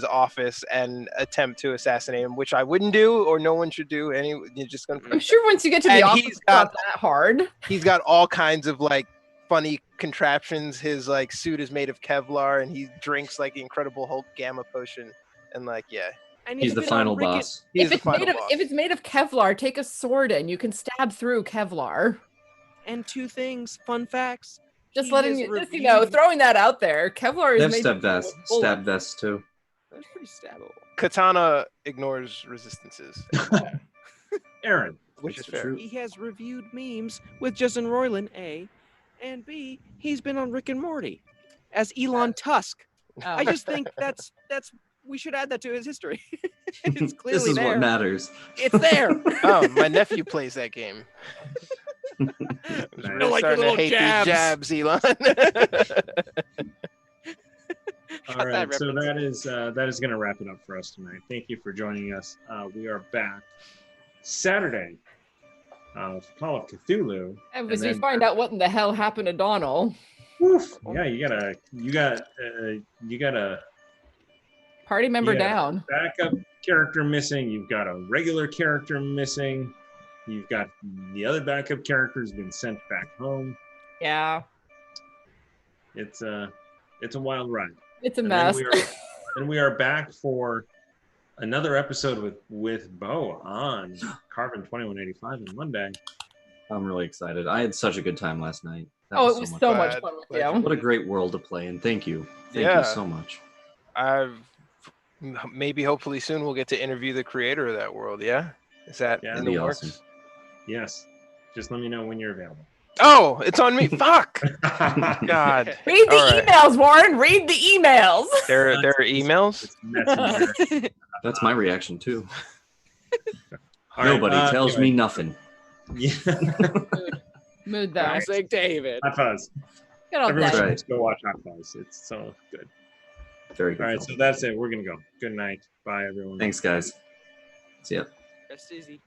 office and attempt to assassinate him, which I wouldn't do, or no one should do. You're just gonna. I'm sure once you get to the office, it's not that hard. He's got all kinds of funny contraptions. His like suit is made of Kevlar, and he drinks like the Incredible Hulk Gamma Potion, and like And He's the been on final Rick and- boss. he's If the it's final made of boss. if it's made of Kevlar, take a sword and you can stab through Kevlar. And two things, fun facts. Just He letting has you, just, you know, reviewed- throwing that out there. Kevlar They is have made stab to vests, with bullets. stab vests too. That's pretty stabbable. Katana ignores resistances, Aaron. which is That's fair. true. He has reviewed memes with Justin Roiland, A, and B, he's been on Rick and Morty as Elon Tusk. Oh. I just think that's we should add that to his history. It's clearly This is there. what matters. It's there. Oh, my nephew plays that game. I'm really like your starting to little hate jabs. these jabs, Elon. All Got right, that so reference. that is going to wrap it up for us tonight. Thank you for joining us. We are back Saturday, Call of Cthulhu. And And as we then- find out what in the hell happened to Donald. Woof. Yeah, you got a Party member Yeah. down. backup character missing. You've got a regular character missing. You've got the other backup character has been sent back home. Yeah. It's a wild ride. It's a And then mess. we are back for another episode with Bo on Carbon 2185 on Monday. I'm really excited. I had such a good time last night. That Oh, it was so much Glad- fun with glad you. What a great world to play in. Thank you. Thank Yeah. you so much. Maybe hopefully soon we'll get to interview the creator of that world. Yeah, is that Yeah, in that'd the be works? awesome. Yes. Just let me know when you're available. Oh, it's on me. Fuck. God. Read the All right. emails, Warren. Read the emails. There are emails. It's messenger. That's my reaction too. All right, Nobody tells anyway. me nothing. Yeah. Mood though. Classic David. Hot Fuzz. Get off Everyone that. right. should go watch Hot Fuzz. It's so good. Very good. All right, film. so that's it. We're gonna go. Good night. Bye, everyone. Thanks, guys. See ya. Rest easy.